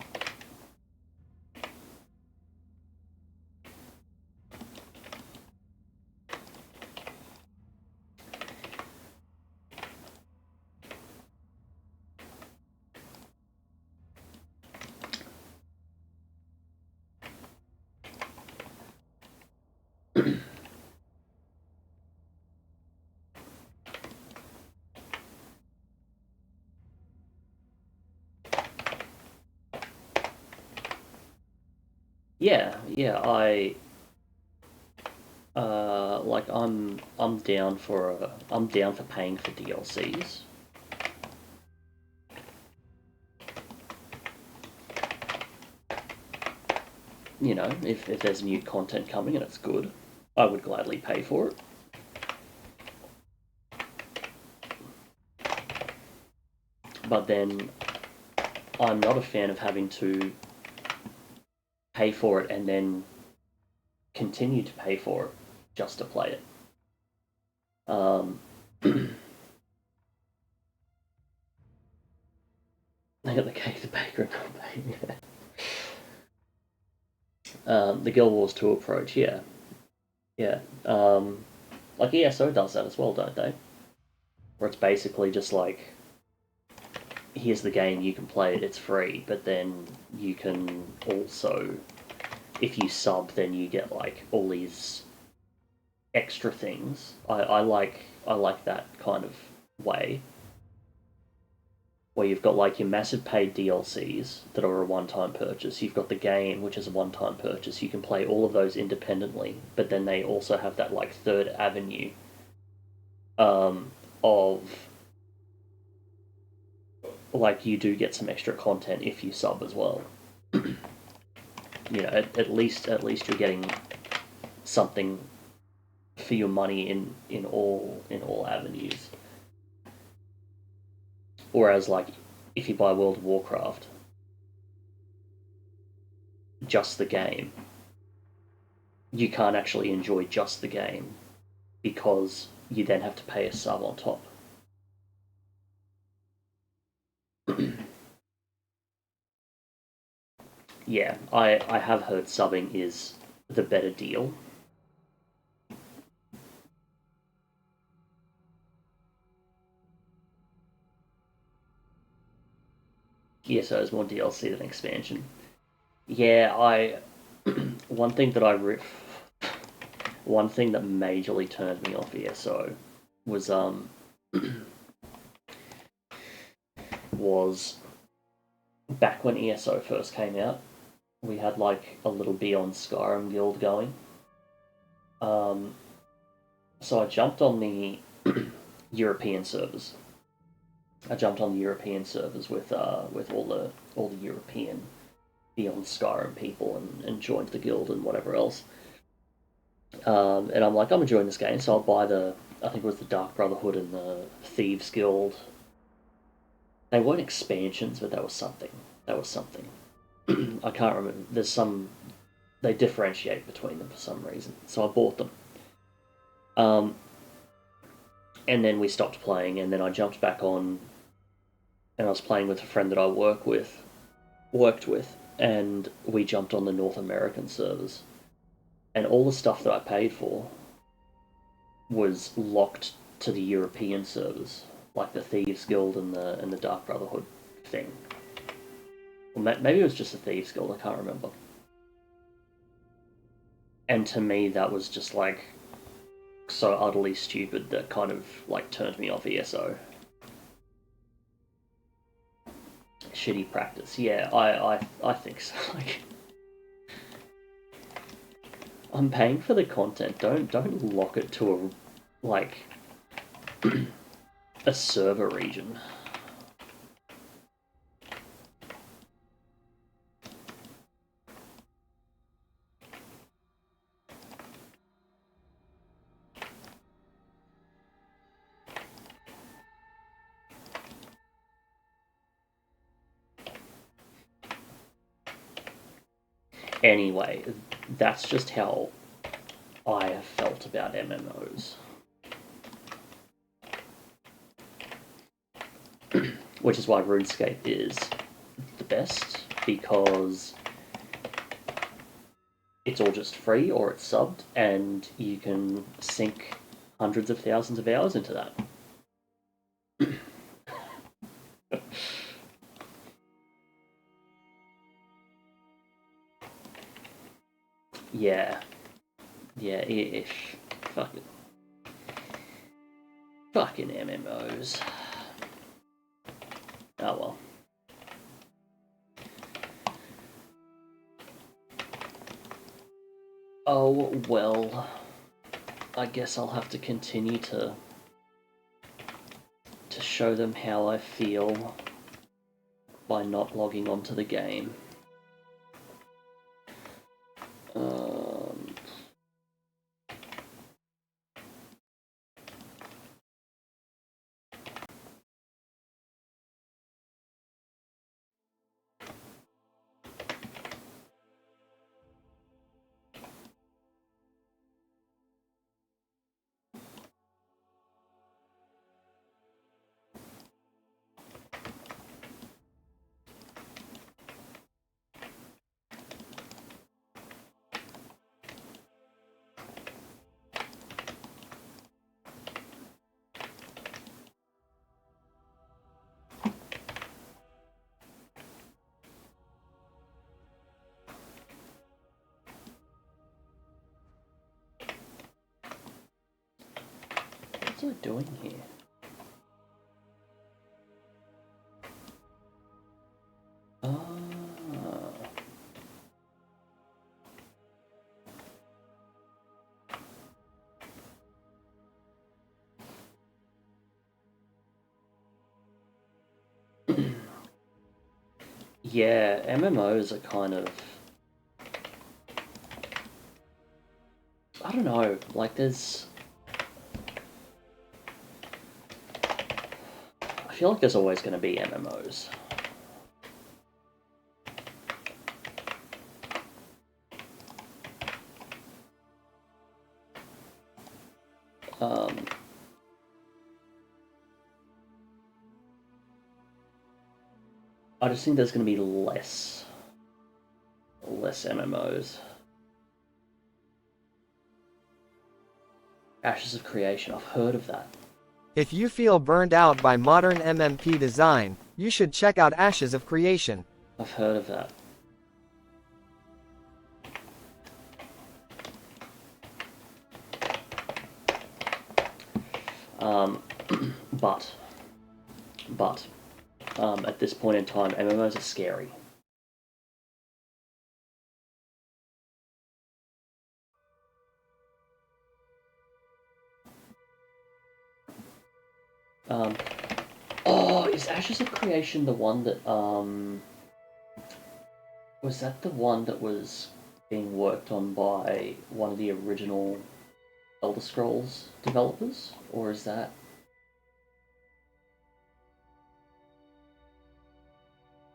D: Yeah, like I'm down for paying for DLCs. You know, if there's new content coming and it's good, I would gladly pay for it. But then I'm not a fan of having to pay for it and then continue to pay for it just to play it. They got the cake, the baker, and not paying. The Guild Wars 2 approach, yeah. Yeah. Like ESO does that as well, don't they? Where it's basically just like, here's the game, you can play it, it's free, but then you can also, if you sub, then you get like all these extra things. I like that kind of way, where you've got like your massive paid DLCs that are a one-time purchase. You've got the game, which is a one-time purchase. You can play all of those independently, but then they also have that like third avenue of like you do get some extra content if you sub as well. You know, at least you're getting something for your money in all avenues. Whereas like if you buy World of Warcraft, just the game, you can't actually enjoy just the game because you then have to pay a sub on top. Yeah, I have heard subbing is the better deal. Yeah, so it's more DLC than expansion. Yeah, one thing that one thing that majorly turned me off ESO was was back when ESO first came out. We had like a little Beyond Skyrim guild going. So I jumped on the European servers. I jumped on the European servers with all the European Beyond Skyrim people and joined the guild and whatever else. And I'm like, I'm enjoying this game, so I'll buy I think it was the Dark Brotherhood and the Thieves Guild. They weren't expansions, but that was something. I can't remember. They differentiate between them for some reason, so I bought them. And then we stopped playing, and then I jumped back on, and I was playing with a friend that I worked with, and we jumped on the North American servers. And all the stuff that I paid for was locked to the European servers, like the Thieves Guild and the Dark Brotherhood thing. Well, maybe it was just the Thieves Guild, I can't remember. And to me, that was just like, so utterly stupid that kind of like turned me off ESO. Shitty practice. Yeah, I think so. Like, I'm paying for the content. Don't lock it to a like a server region. Anyway, that's just how I have felt about MMOs. Which is why RuneScape is the best, because it's all just free or it's subbed, and you can sink hundreds of thousands of hours into that. Yeah. Yeah, ish. Fucking MMOs. Oh well. Oh well. I guess I'll have to continue to show them how I feel by not logging onto the game. What's it doing here? Yeah, MMOs are kind of... I don't know, like there's... I feel like there's always going to be MMOs. I just think there's going to be less MMOs. Ashes of Creation, I've heard of that.
B: If you feel burned out by modern MMP design, you should check out Ashes of Creation.
D: I've heard of that. But at this point in time, MMOs are scary. Oh, is Ashes of Creation the one that, was that the one that was being worked on by one of the original Elder Scrolls developers? Or is that...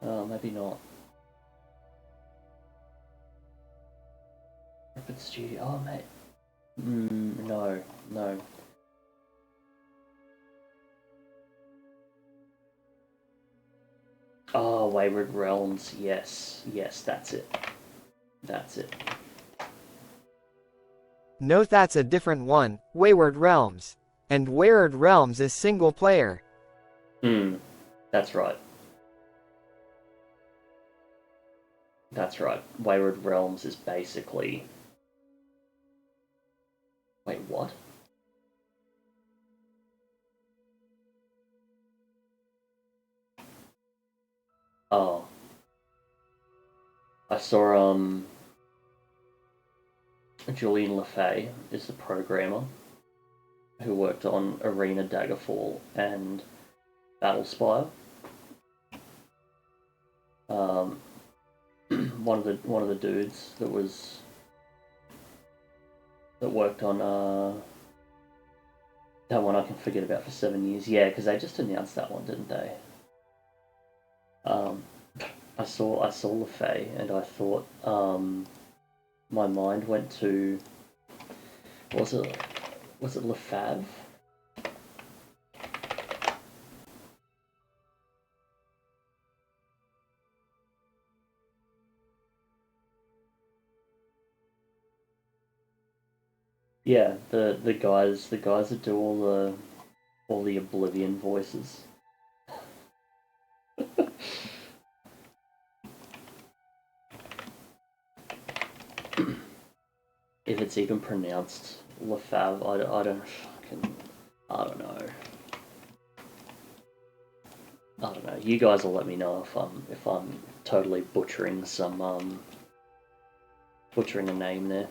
D: Oh, maybe not. Rapid Studio, oh mate. No. Oh, Wayward Realms, yes, that's it.
B: No, that's a different one, Wayward Realms. And Wayward Realms is single player.
D: That's right. Wayward Realms is basically... Wait, what? Oh, I saw Julian LaFay is the programmer who worked on Arena, Daggerfall, and Battlespire. One of the dudes that worked on that one I can forget about for 7 years. Yeah, because they just announced that one, didn't they? I saw LaFay and I thought my mind went to was it LaFave? Yeah, the guys that do all the Oblivion voices. If it's even pronounced LaFave, I don't know. I don't know. You guys will let me know if I'm totally butchering butchering a name there.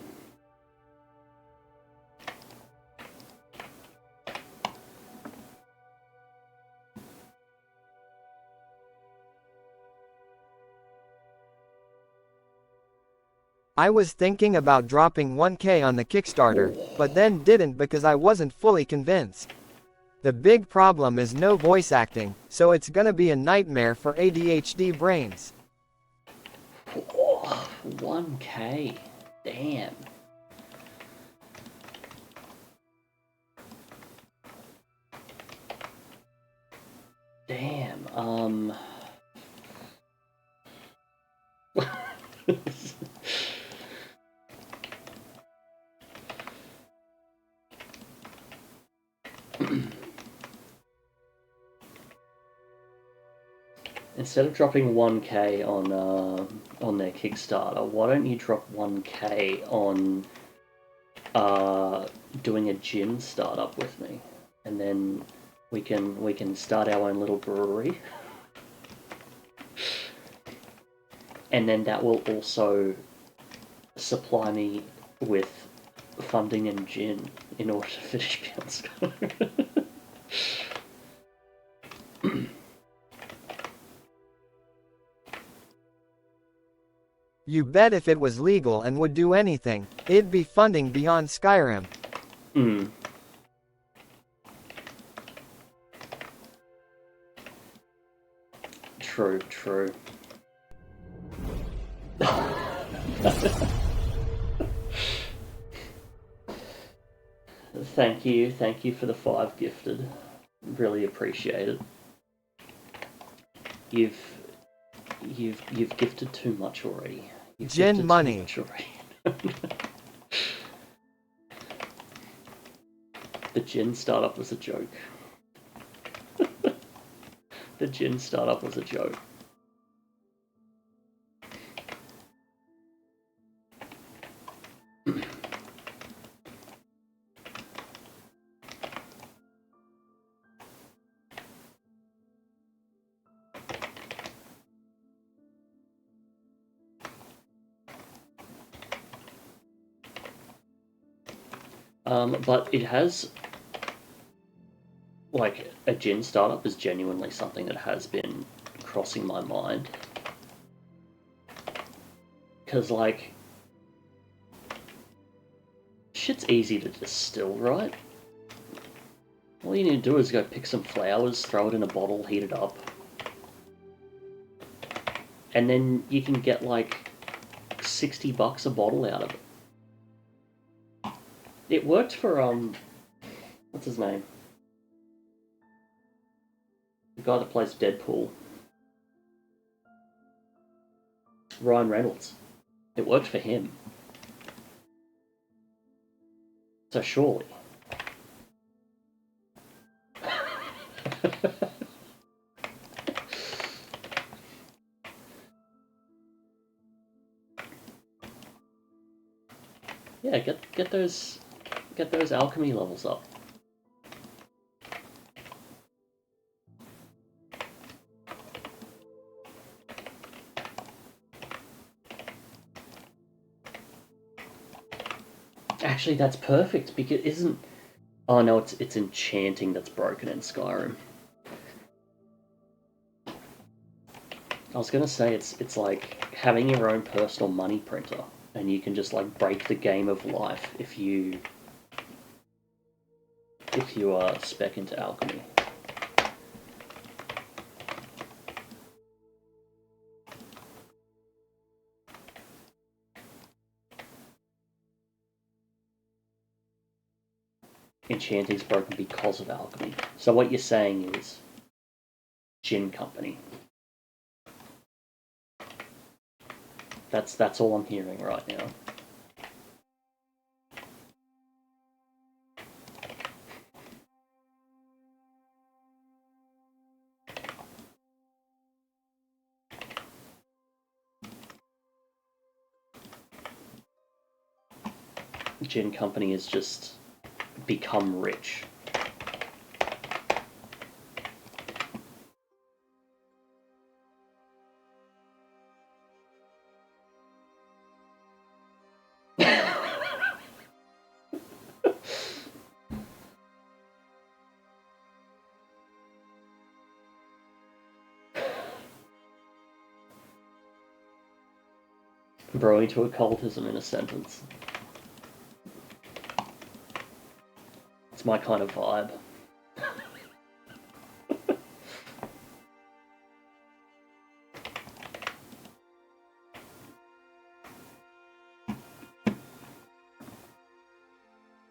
B: I was thinking about dropping 1K on the Kickstarter, but then didn't because I wasn't fully convinced. The big problem is no voice acting, so it's gonna be a nightmare for ADHD brains.
D: Oh, 1K. Damn. Damn. Instead of dropping 1K on their Kickstarter, why don't you drop 1K on doing a gin startup with me, and then we can start our own little brewery, and then that will also supply me with funding and gin in order to finish Beyond Skyrim.
B: You bet if it was legal and would do anything, it'd be funding Beyond Skyrim.
D: True. Thank you for the 5 gifted. Really appreciate it. You've gifted too much already.
B: Gin money.
D: The gin startup was a joke. The gin startup was a joke. But it has, like, a gin startup is genuinely something that has been crossing my mind. Because, like, shit's easy to distill, right? All you need to do is go pick some flowers, throw it in a bottle, heat it up. And then you can get, like, $60 a bottle out of it. It worked for, what's his name? The guy that plays Deadpool. Ryan Reynolds. It worked for him. So surely. Yeah, get those alchemy levels up. Actually, that's perfect, because isn't... Oh no, it's enchanting that's broken in Skyrim. I was gonna say it's like having your own personal money printer, and you can just like break the game of life if you spec into alchemy. Enchanting's broken because of alchemy. So what you're saying is gin company. That's all I'm hearing right now. Gin company has just become rich. Growing to occultism in a sentence. It's my kind of vibe.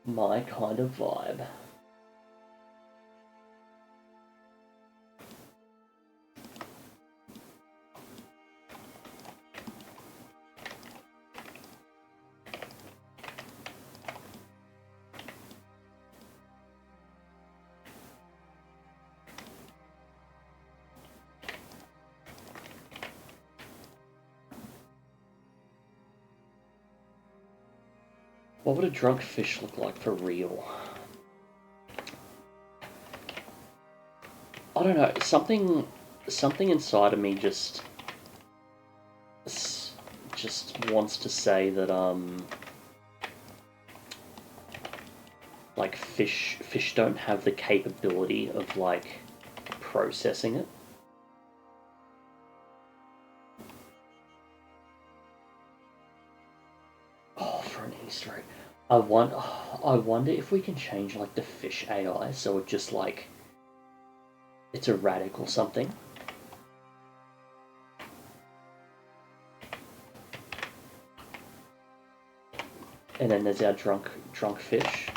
D: My kind of vibe. What would a drunk fish look like for real? I don't know. Something inside of me just wants to say that like fish don't have the capability of like processing it. Oh, for an Easter egg. I wonder if we can change like the fish AI so it just like it's erratic or something. And then there's our drunk fish.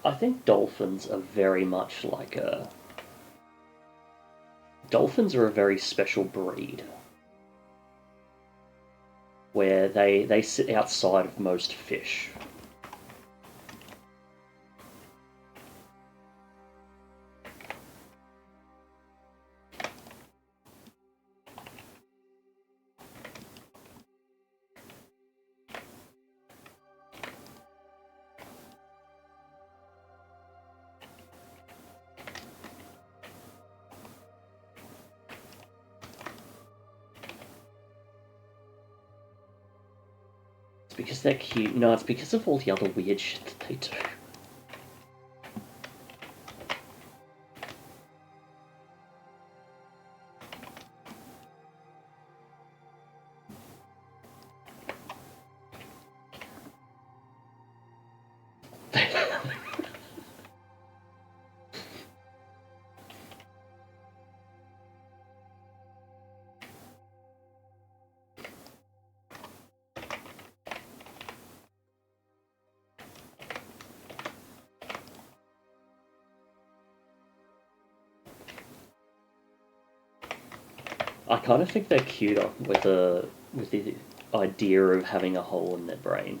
D: I think dolphins are very much like a... Dolphins are a very special breed, where they sit outside of most fish. Because they're cute. No, it's because of all the other weird shit that they do. I kind of think they're cuter with the idea of having a hole in their brain.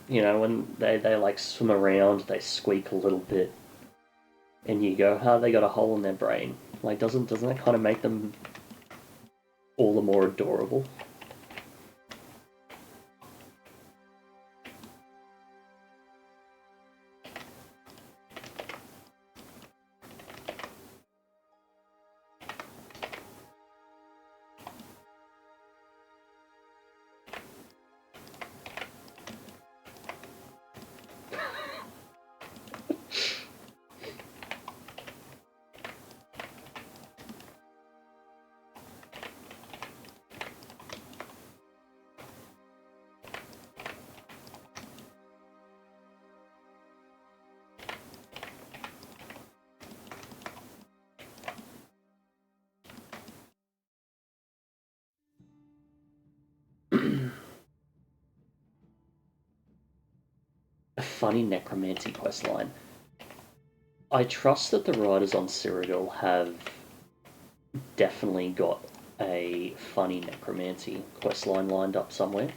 D: You know, when they like swim around, they squeak a little bit, and you go, "Huh, they got a hole in their brain." Like, doesn't that kind of make them all the more adorable. A funny necromancy questline. I trust that the writers on Cyrodiil have definitely got a funny necromancy questline lined up somewhere.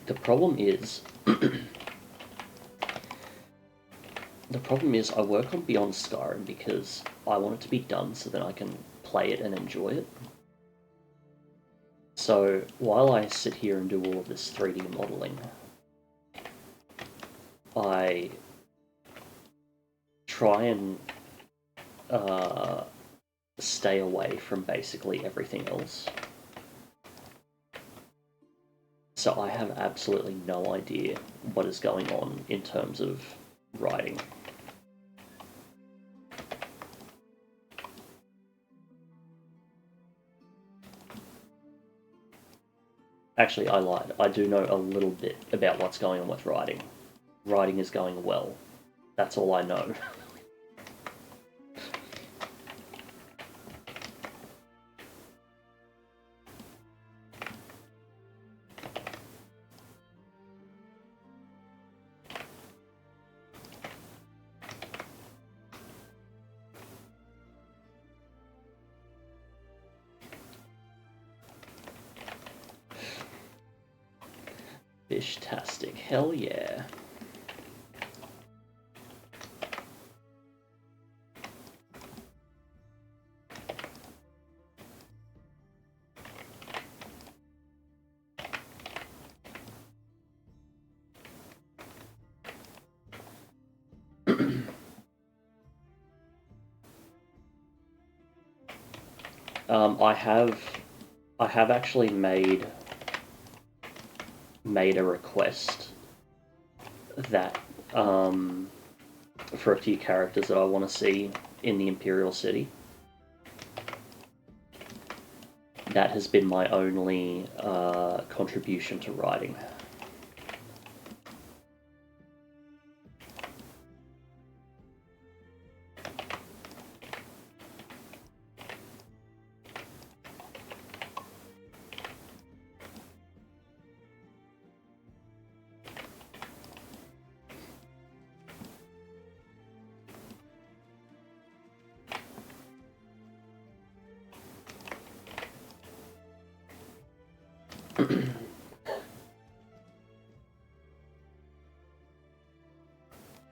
D: The problem is I work on Beyond Skyrim because I want it to be done so that I can play it and enjoy it. So while I sit here and do all of this 3D modeling, I try and stay away from basically everything else. So I have absolutely no idea what is going on in terms of writing. Actually, I lied. I do know a little bit about what's going on with writing. Writing is going well. That's all I know. Fish-tastic, hell yeah. I have actually made a request that for a few characters that I want to see in the Imperial City. That has been my only contribution to writing.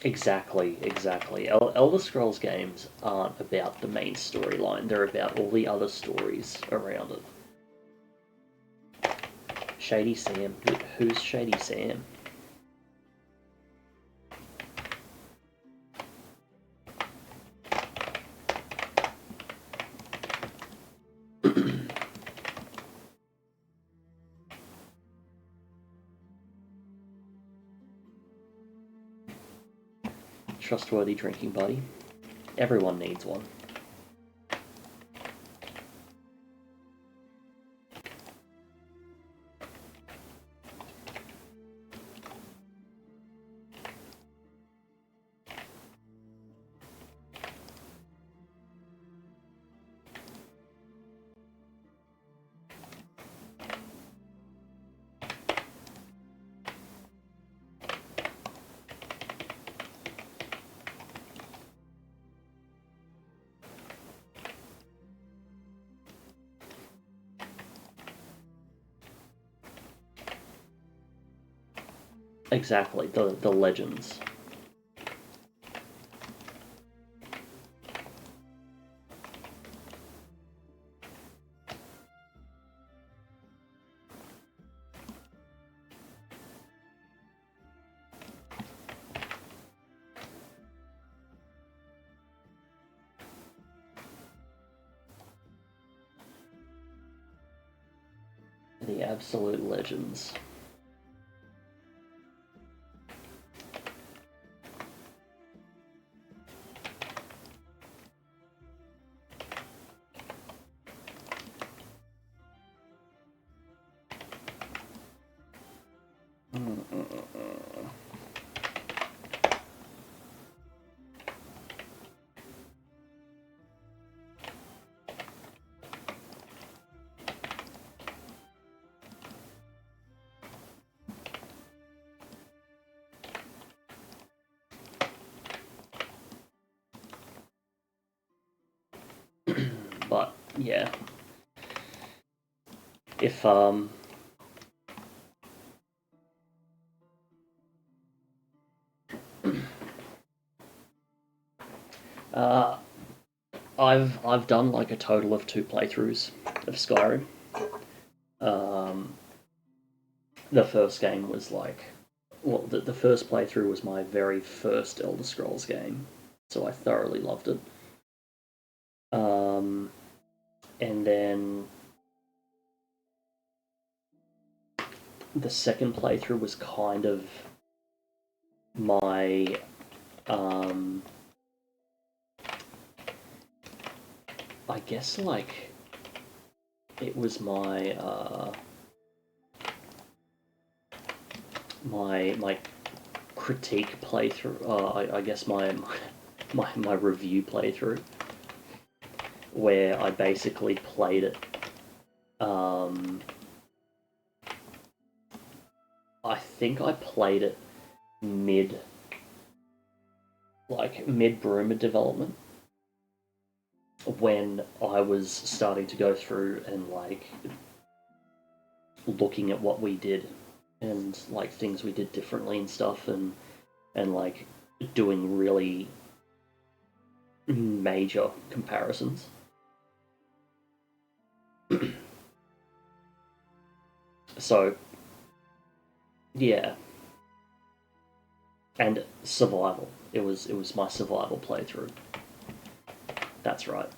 D: Exactly. Elder Scrolls games aren't about the main storyline, they're about all the other stories around it. Shady Sam. Who's Shady Sam? Trustworthy drinking buddy. Everyone needs one. Exactly, the legends. The absolute legends. But yeah, if I've done like a total of 2 playthroughs of Skyrim. The first game was like, well, the first playthrough was my very first Elder Scrolls game, so I thoroughly loved it. And then the second playthrough was kind of my I guess like it was my my critique playthrough. I guess my review playthrough, where I basically played it. I think I played it mid Bruma development, when I was starting to go through and like looking at what we did and like things we did differently and stuff, and like doing really major comparisons. So yeah, and survival. It was my survival playthrough. That's right.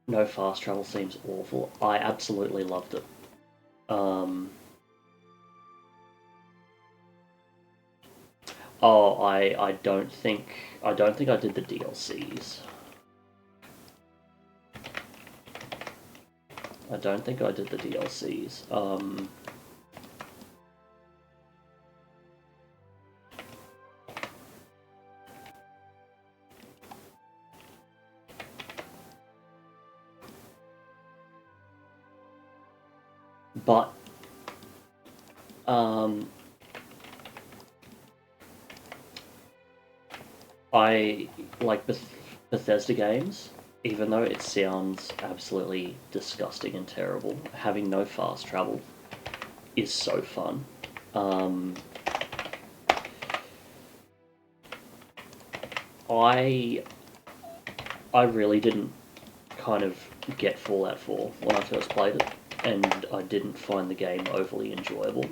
D: No fast travel seems awful. I absolutely loved it. Oh, I don't think I did the DLCs. I don't think I did the DLCs. But I like Bethesda games, even though it sounds absolutely disgusting and terrible. Having no fast travel is so fun. I really didn't kind of get Fallout 4 when I first played it, and I didn't find the game overly enjoyable.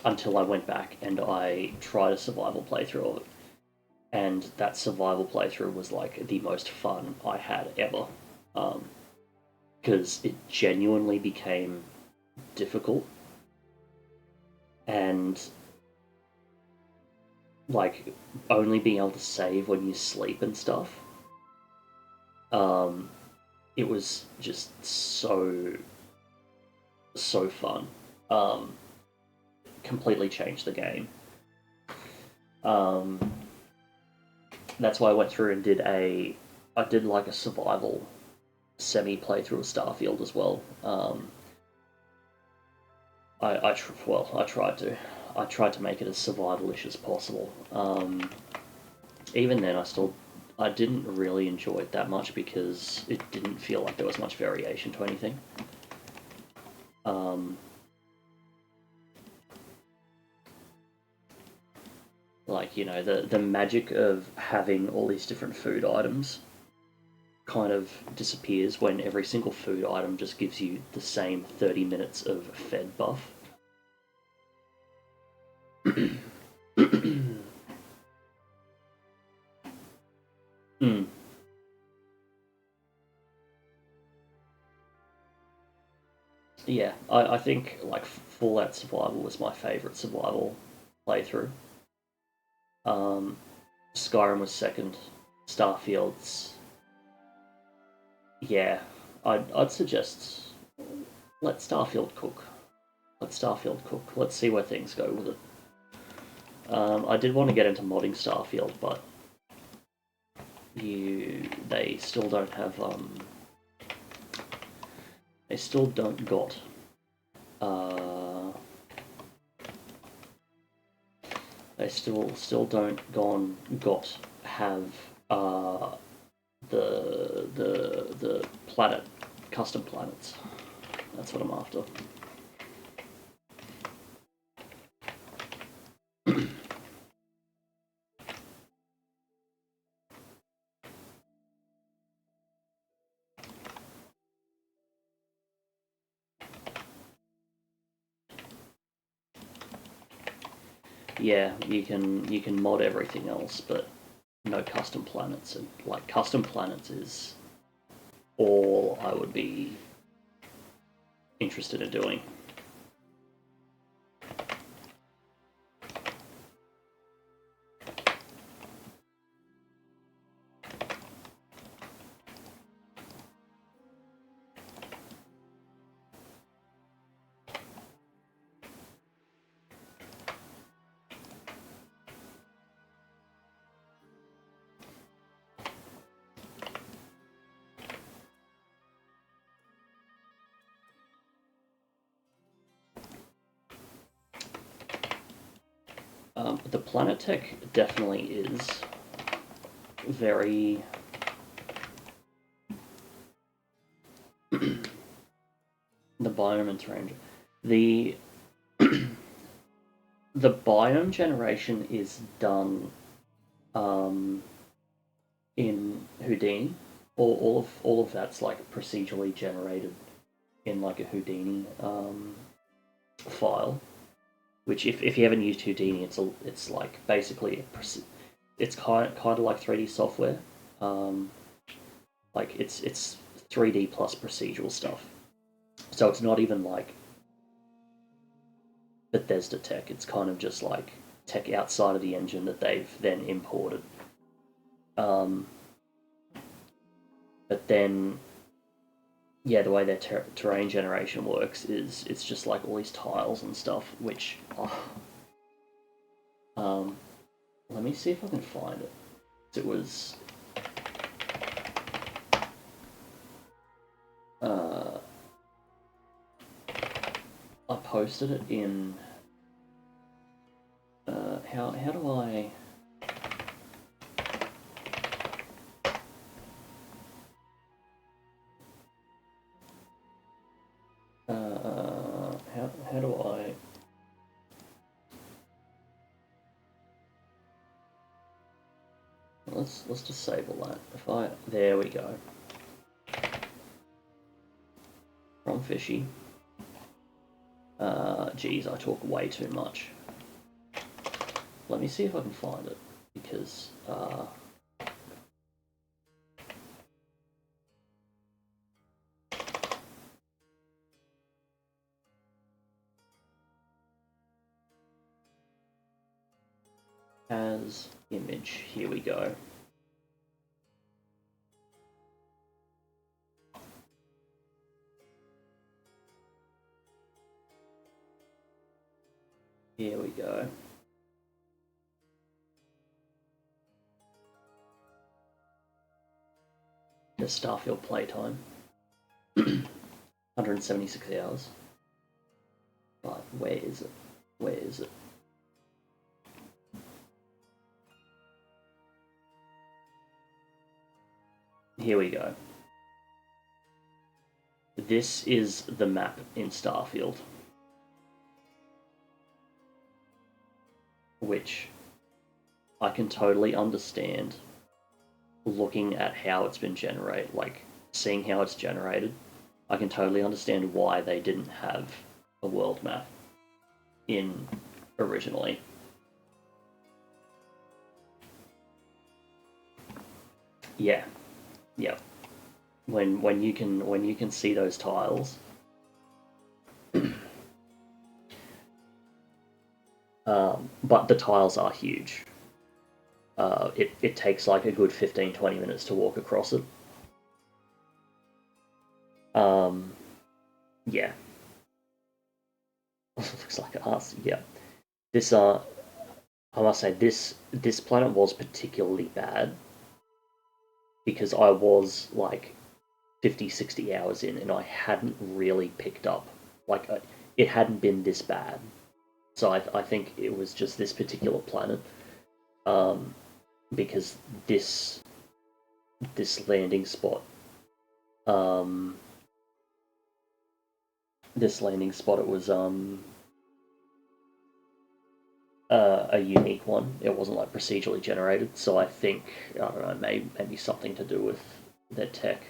D: Until I went back and I tried a survival playthrough of it. And that survival playthrough was like the most fun I had ever. Because it genuinely became difficult. And like only being able to save when you sleep and stuff. It was just so fun. Completely changed the game. That's why I went through and did a survival semi playthrough of Starfield as well. I tried to. I tried to make it as survival-ish as possible. Even then, I didn't really enjoy it that much because it didn't feel like there was much variation to anything. Like, you know, the magic of having all these different food items kind of disappears when every single food item just gives you the same 30 minutes of fed buff. Mm. Yeah, I think like Fallout Survival was my favourite survival playthrough. Skyrim was second. Starfield's, yeah, I'd suggest let Starfield cook. Let Starfield cook. Let's see where things go with it. I did want to get into modding Starfield, but they still don't have they still don't got they still don't got have the planet custom planets. That's what I'm after. Yeah, you can mod everything else, but no custom planets. And like custom planets is all I would be interested in doing. The planet tech definitely is very the biome and terrain. The the biome generation is done in Houdini. All of that's like procedurally generated in like a Houdini file. Which, if you haven't used Houdini, it's like basically it's kind of like 3D software. Like it's 3D plus procedural stuff. So it's not even like Bethesda tech. It's kind of just like tech outside of the engine that they've then imported. But then, yeah, the way their terrain generation works is it's just like all these tiles and stuff, which, let me see if I can find it. It was, I posted it in, how do I, how do I, let's disable that. There we go. From Fishy. Geez, I talk way too much. Let me see if I can find it, because, as image, here we go. Here we go. The Starfield playtime. 176 hours. But where is it? Where is it? Here we go. This is the map in Starfield. Which I can totally understand looking at how it's been generated, like seeing how it's generated, I can totally understand why they didn't have a world map in originally. Yeah, yeah. When you can see those tiles, but the tiles are huge. It takes like a good 15-20 minutes to walk across it. Yeah. Looks like us. Yeah. This I must say this planet was particularly bad because I was like 50-60 hours in and I hadn't really picked up, like it hadn't been this bad. So I think it was just this particular planet, because this landing spot, it was a unique one. It wasn't like procedurally generated, so I think, I don't know, maybe something to do with their tech.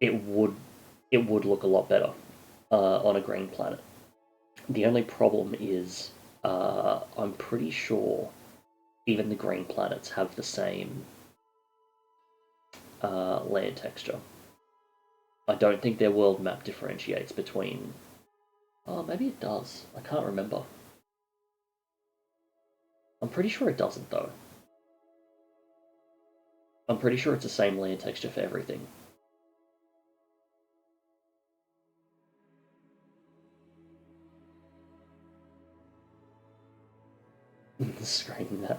D: It would look a lot better on a green planet. The only problem is, I'm pretty sure even the green planets have the same land texture. I don't think their world map differentiates between... Oh, maybe it does. I can't remember. I'm pretty sure it doesn't, though. I'm pretty sure it's the same land texture for everything. Screening that.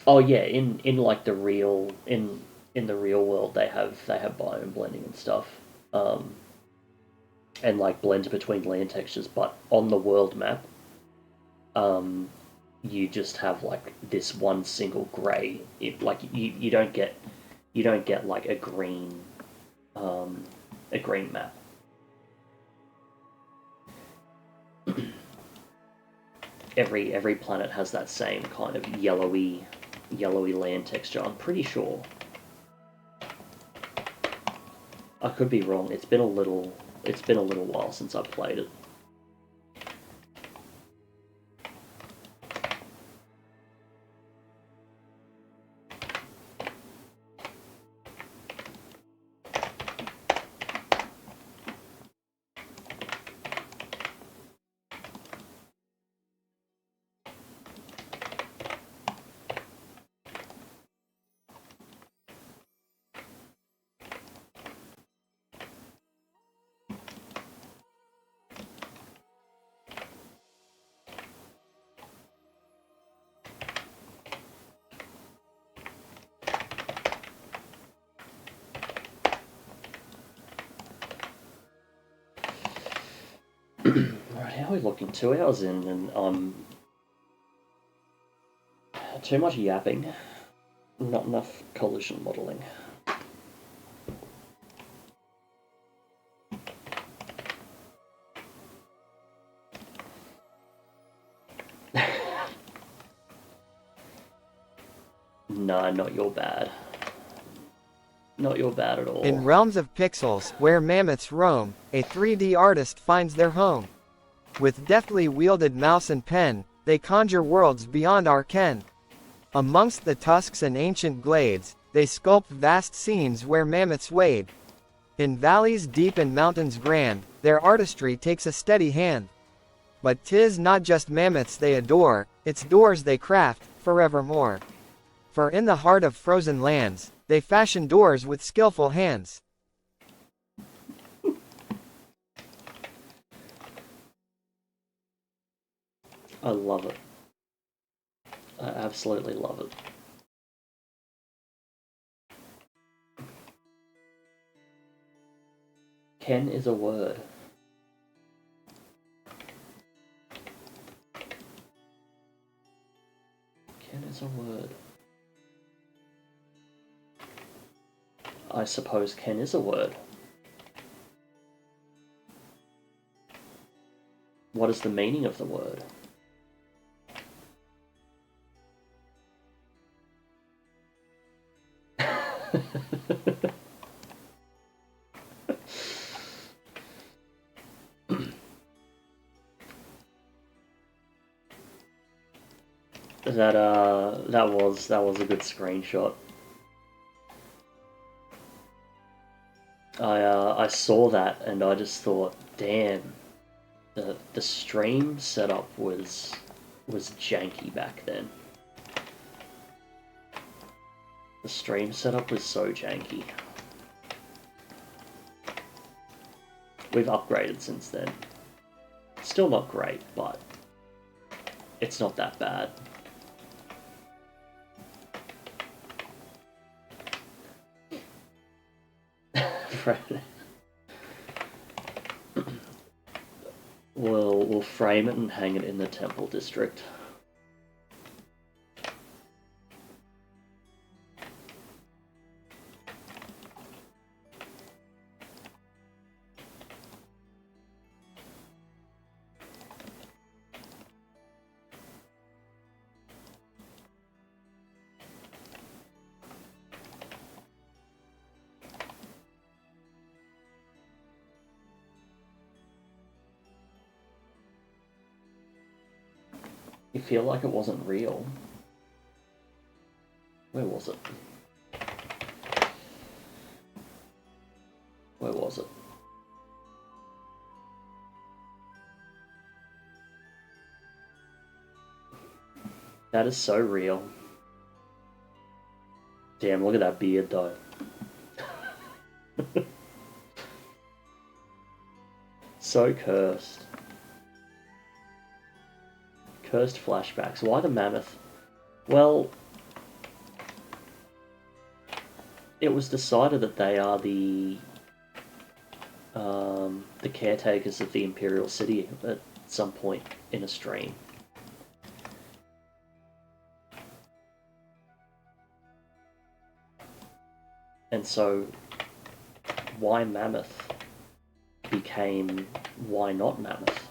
D: Oh yeah, in like the real in the real world they have biome blending and stuff, and like blends between land textures. But on the world map, you just have like this one single grey. Like you don't get like a green map. Every planet has that same kind of yellowy land texture. I'm pretty sure. I could be wrong. It's been a little while since I've played it. Right, how are we looking? 2 hours in, and too much yapping, not enough collision modelling. Nah, not your bad. Not your bad at all.
B: In realms of pixels, where mammoths roam, a 3D artist finds their home. With deftly wielded mouse and pen, they conjure worlds beyond our ken. Amongst the tusks and ancient glades, they sculpt vast scenes where mammoths wade. In valleys deep and mountains grand, their artistry takes a steady hand. But 'tis not just mammoths they adore, it's doors they craft, forevermore. For in the heart of frozen lands, they fashion doors with skillful hands.
D: I love it. I absolutely love it. Ken is a word. Ken is a word. I suppose Ken is a word. What is the meaning of the word? That was a good screenshot. I saw that and I just thought, damn, the stream setup was janky back then. The stream setup was so janky. We've upgraded since then. Still not great, but it's not that bad. We'll frame it and hang it in the temple district. You feel like it wasn't real. Where was it? Where was it? That is so real. Damn, look at that beard though. So cursed. Cursed flashbacks. Why the mammoth? Well, it was decided that they are the caretakers of the Imperial City at some point in a stream. And so, why mammoth became why not mammoth?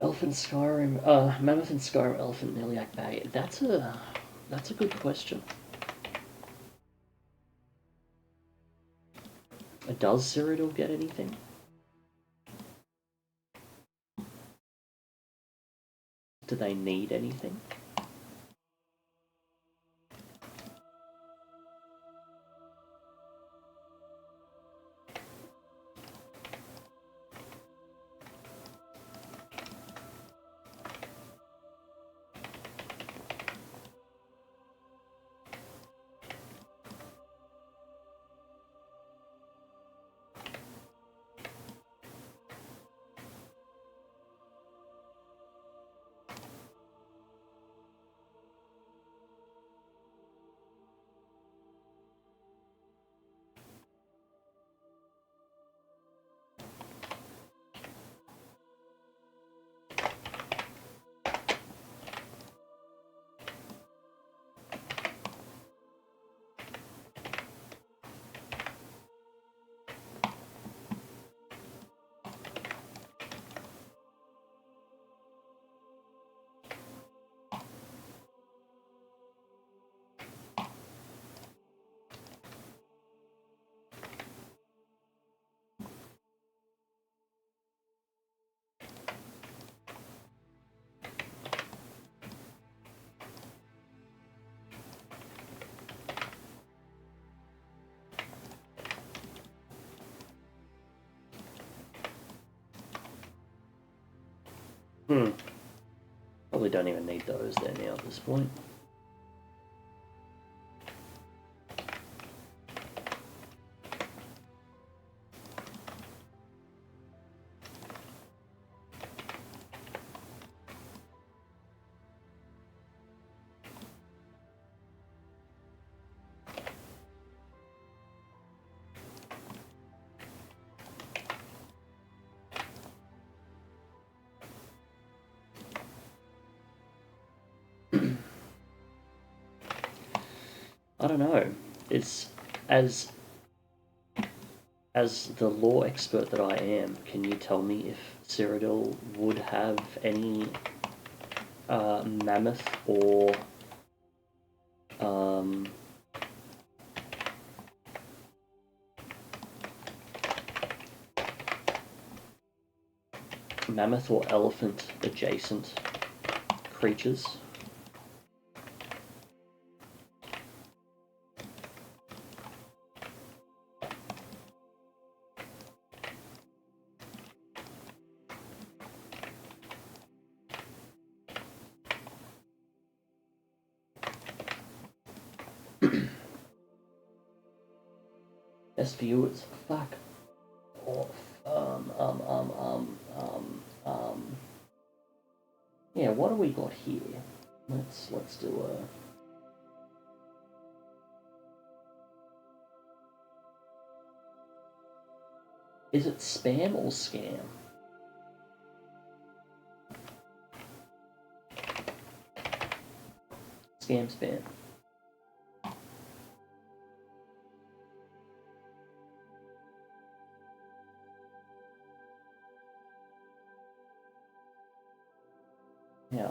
D: Elephant Skyrim, Mammoth in Skyrim, Elephant in Iliac Bay. That's a good question. Does Cyrodiil get anything? Do they need anything? Probably don't even need those there now at this point. I don't know. It's as the law expert that I am, can you tell me if Cyrodiil would have any mammoth or mammoth or elephant adjacent creatures? Best viewers, fuck off. Yeah, what do we got here? Let's do a. Is it spam or scam? Scam, spam. Yeah.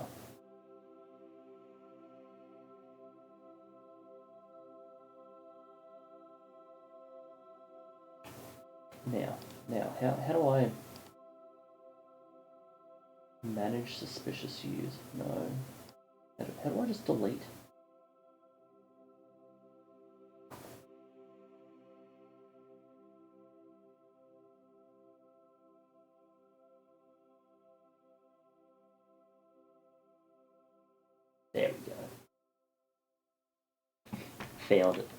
D: Now, how do I manage suspicious use? No. How do I just delete? There we go. Found it.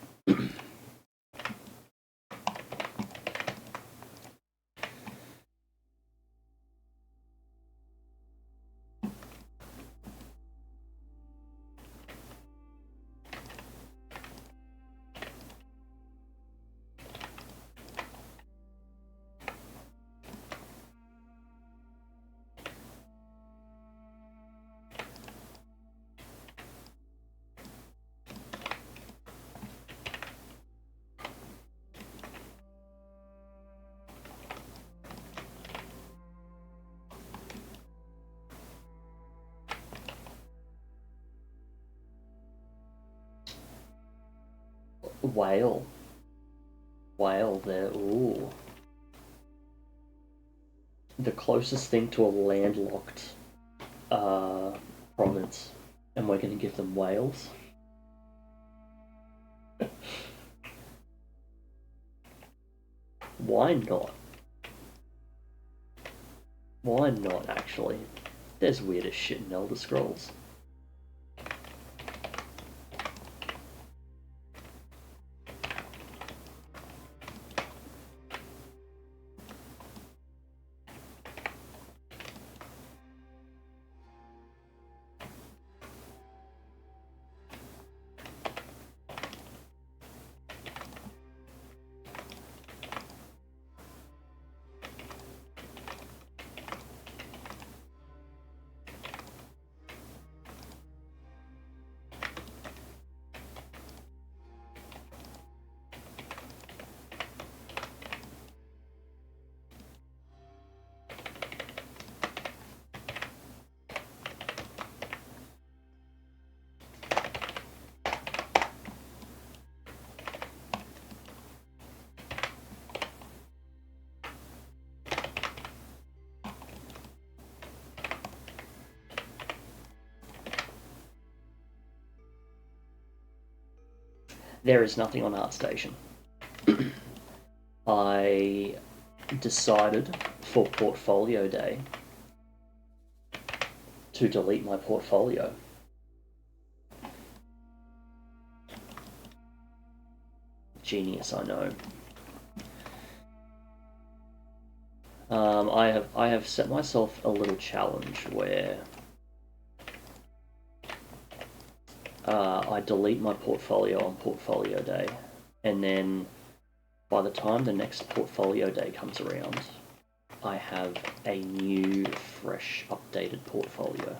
D: Whale there, ooh. The closest thing to a landlocked province, and we're going to give them whales. Why not? Why not, actually? There's weirder shit in Elder Scrolls. There is nothing on ArtStation. I decided for Portfolio Day to delete my portfolio. Genius, I know. I have set myself a little challenge where I delete my portfolio on Portfolio Day, and then by the time the next Portfolio Day comes around, I have a new, fresh, updated portfolio.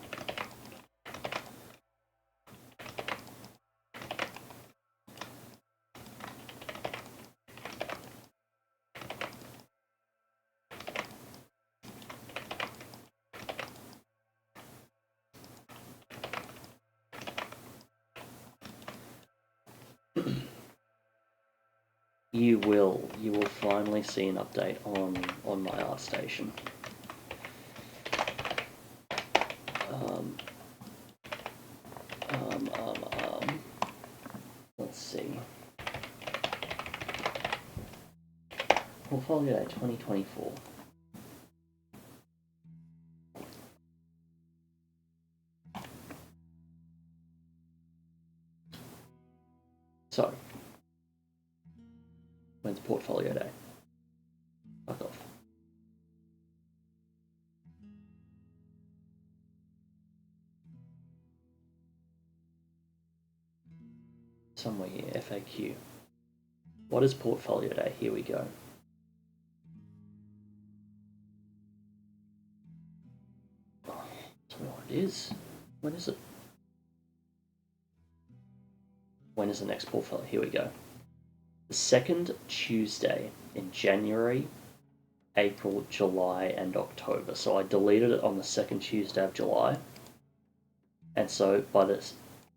D: You will finally see an update on my art station. Let's see. Portfolio Day 2024. So, when's Portfolio Day? Fuck off. Somewhere here, FAQ. What is Portfolio Day? Here we go. That's what it is. When is it? When is the next portfolio? Here we go. The second Tuesday in January, April, July, and October. So I deleted it on the second Tuesday of July. And so by the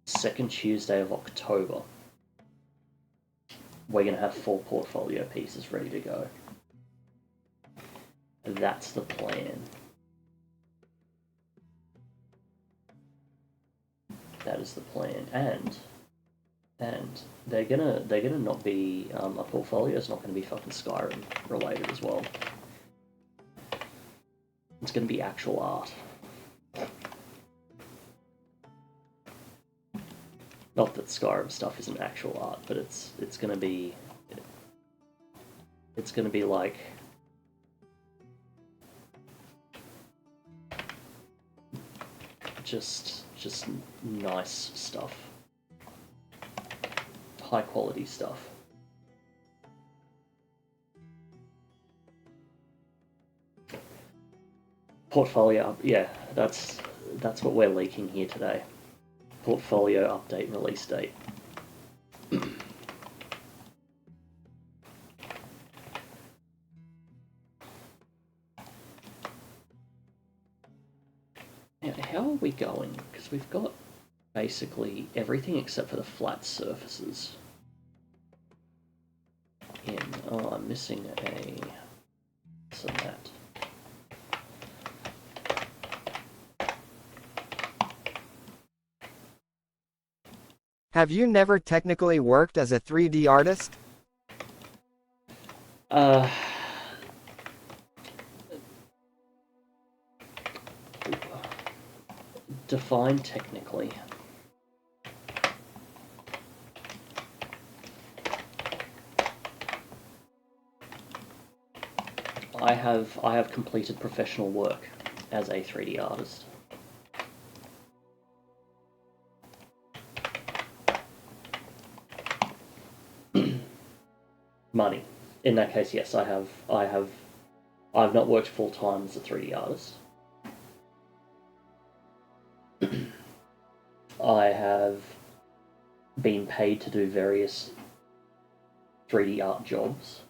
D: second Tuesday of October, we're going to have 4 portfolio pieces ready to go. That's the plan. That is the plan. And they're gonna not be a portfolio is not gonna be fucking Skyrim related as well. It's gonna be actual art. Not that Skyrim stuff isn't actual art, but it's gonna be like just nice stuff. High quality stuff. Portfolio, yeah, that's what we're leaking here today. Portfolio update release date. Now, how are we going? Because we've got basically everything except for the flat surfaces in. Oh, I'm missing a that.
B: Have you never technically worked as a 3D artist?
D: Define technically. I have completed professional work as a 3D artist. Money. In that case, yes, I've not worked full time as a 3D artist. I have been paid to do various 3D art jobs.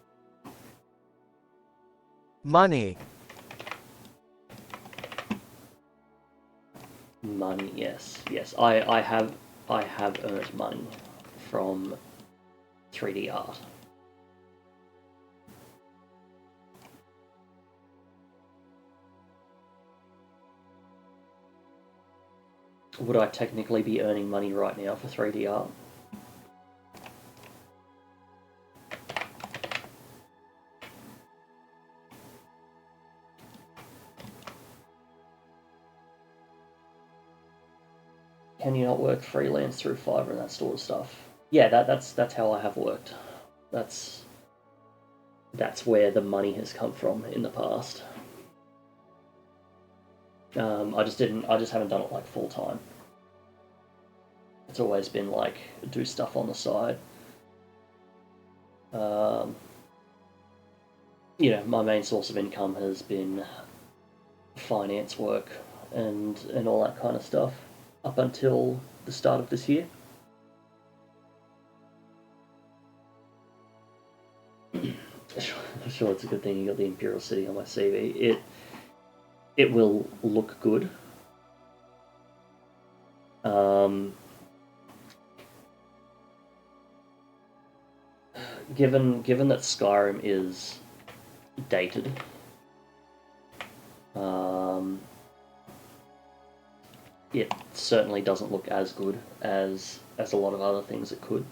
B: Money.
D: Money, yes. I have earned money from 3D art. Would I technically be earning money right now for 3D art? Can you not work freelance through Fiverr and that sort of stuff? Yeah, that's how I have worked. That's where the money has come from in the past. I just haven't done it like full time. It's always been like do stuff on the side. You know, my main source of income has been finance work and all that kind of stuff up until the start of this year. I'm sure it's a good thing you got the Imperial City on my CV. It will look good. given that Skyrim is dated, it certainly doesn't look as good as a lot of other things it could.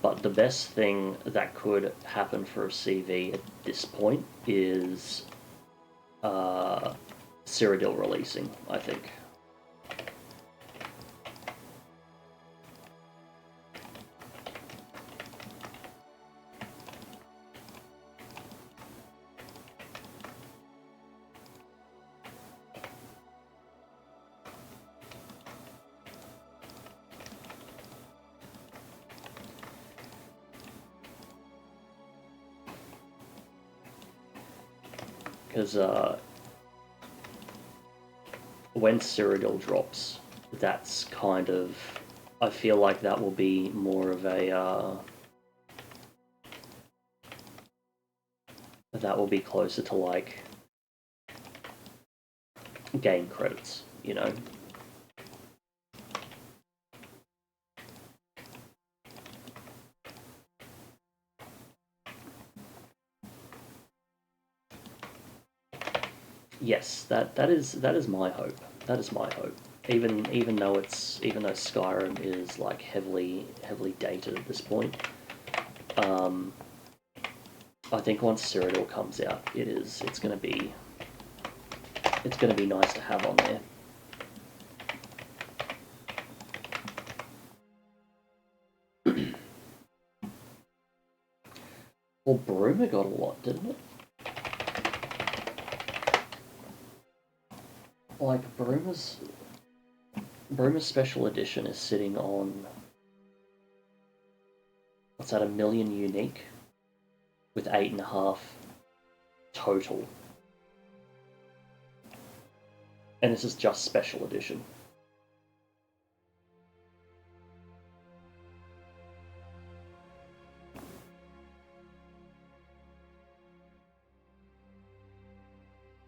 D: But the best thing that could happen for a CV at this point is Cyrodiil releasing, I think. Because when Cyrodiil drops, that's kind of... I feel like that will be more of a... that will be closer to, like, game credits, you know? Yes, that is my hope. That is my hope. Even though Skyrim is like heavily dated at this point, I think once Cyrodiil comes out, it's gonna be nice to have on there. Well, Bruma got a lot, didn't it? Like, Bruma's special edition is sitting on, what's that, 1 million unique, with 8.5 total. And this is just special edition.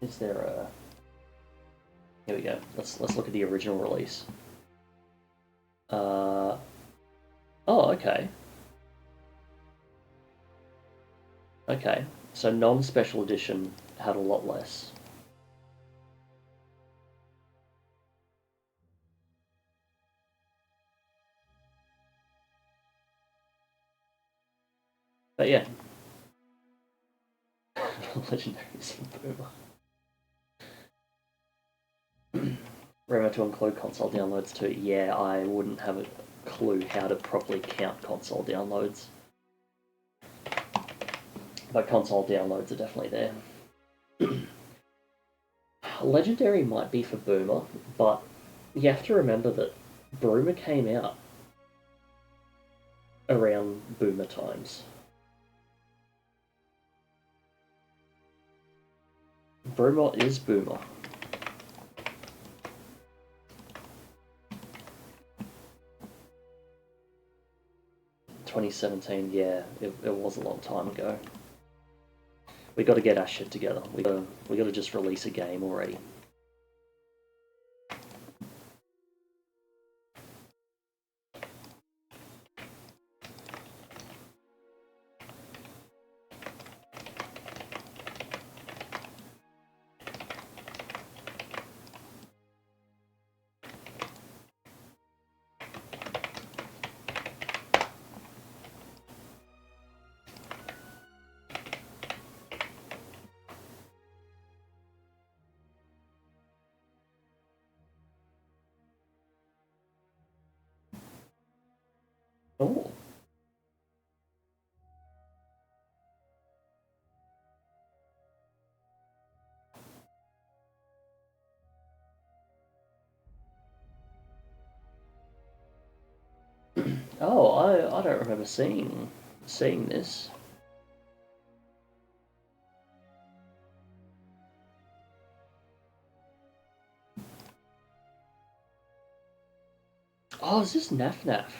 D: Is there a... Here we go. Let's look at the original release. Oh, okay. Okay, so non-special edition had a lot less. But yeah. Legendaries in Boomer. Remember to include console downloads too. Yeah, I wouldn't have a clue how to properly count console downloads. But console downloads are definitely there. Legendary might be for Boomer, but you have to remember that Boomer came out around Boomer times. Boomer is Boomer. ...2017, yeah, it was a long time ago. We got to get our shit together. We got to just release a game already. Oh. Oh, I don't remember seeing this. Oh, is this Naf Naf?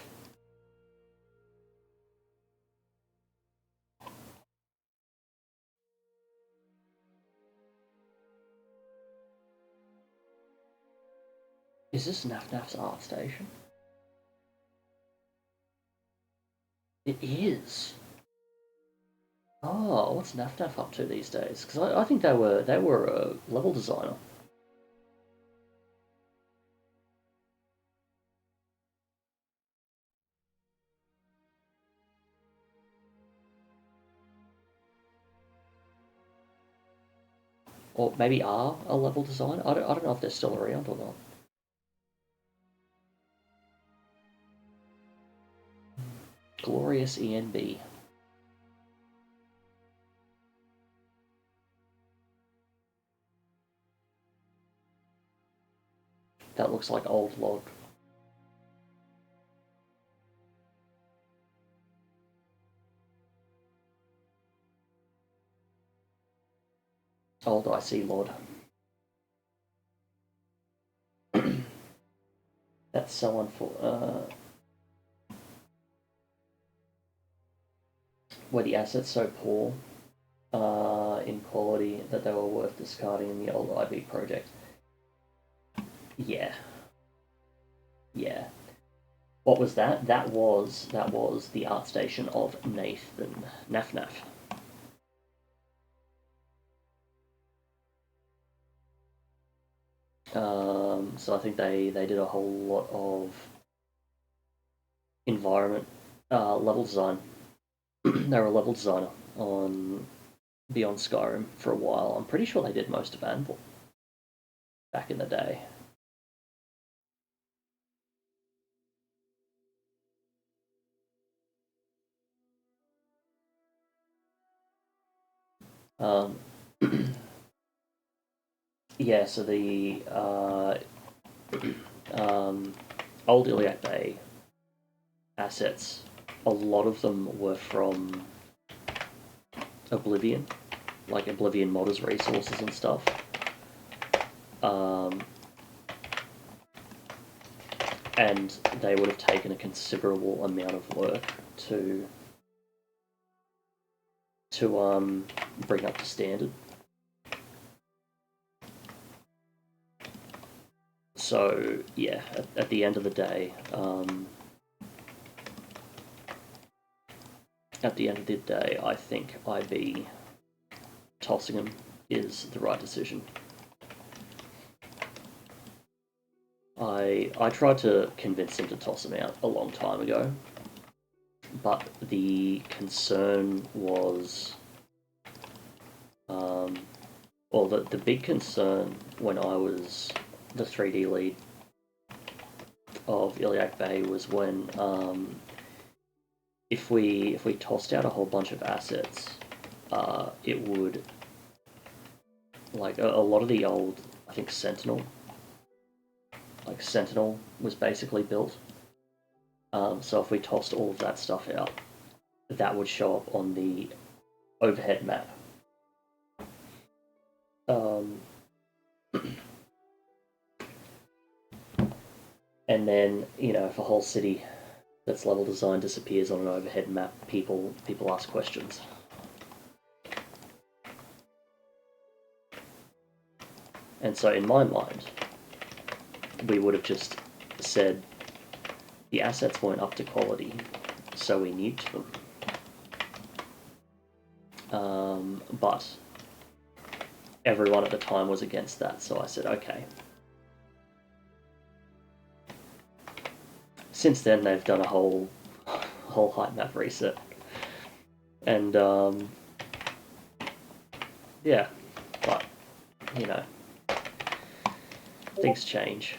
D: Is this Naf Naf's art station? It is. Oh, what's Naf up to these days? Because I think they were a level designer. Or maybe are a level designer. I don't know if they're still around or not. Glorious ENB. That looks like old log. Old IC Lord. That's so were the assets so poor in quality that they were worth discarding in the old IB project? Yeah. Yeah. What was that? That was the art station of Nathan Naf. So I think they did a whole lot of environment level design. They were a level designer on Beyond Skyrim for a while. I'm pretty sure they did most of Anvil back in the day. Yeah, so the old Iliac Bay assets, a lot of them were from Oblivion, like Oblivion modders resources and stuff. And they would have taken a considerable amount of work to bring up to standard. So yeah, at the end of the day, I think IB tossing them is the right decision. I tried to convince him to toss him out a long time ago, but the concern was, well, the big concern when I was the 3D lead of Iliac Bay was when if we tossed out a whole bunch of assets, it would, like a lot of the old, I think Sentinel was basically built. So if we tossed all of that stuff out, that would show up on the overhead map. And then, if a whole city that's level design disappears on an overhead map, people ask questions. And so in my mind, we would have just said the assets weren't up to quality, so we nuked them. But everyone at the time was against that, so I said, okay. Since then, they've done a whole height map reset, and yeah, but things change.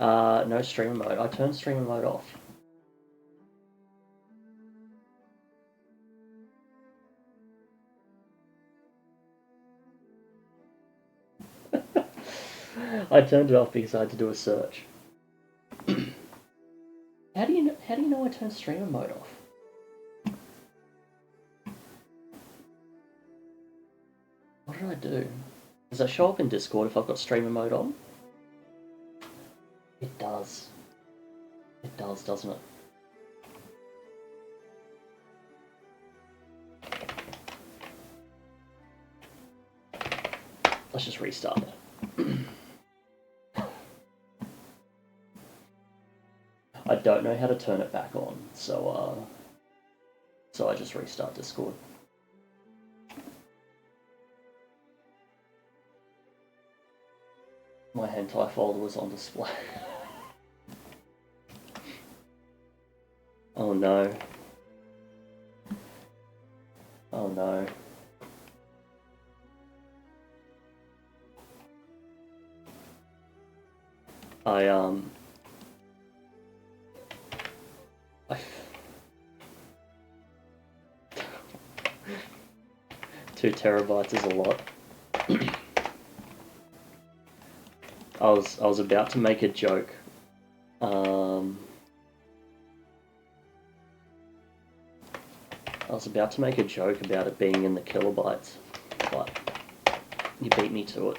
D: No streamer mode. I turned streamer mode off. I turned it off because I had to do a search. How do you know I turned streamer mode off? What did I do? Does that show up in Discord if I've got streamer mode on? It does. It does, doesn't it? Let's just restart it. don't know how to turn it back on, so I just restart Discord. My hentai folder was on display. Oh no. Oh no. I 2 terabytes is a lot. I was about to make a joke. I was about to make a joke about it being in the kilobytes, but you beat me to it.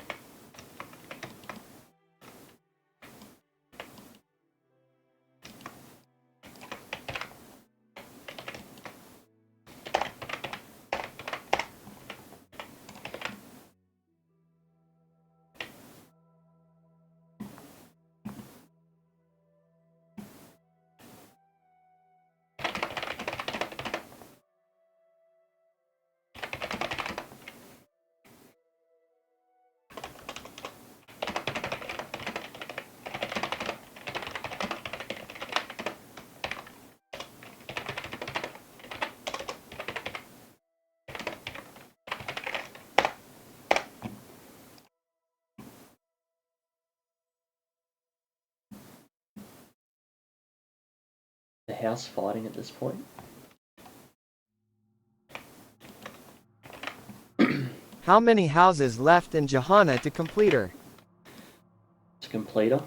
D: The house fighting at this point.
B: How many houses left in Jehanna to complete her?
D: To complete her.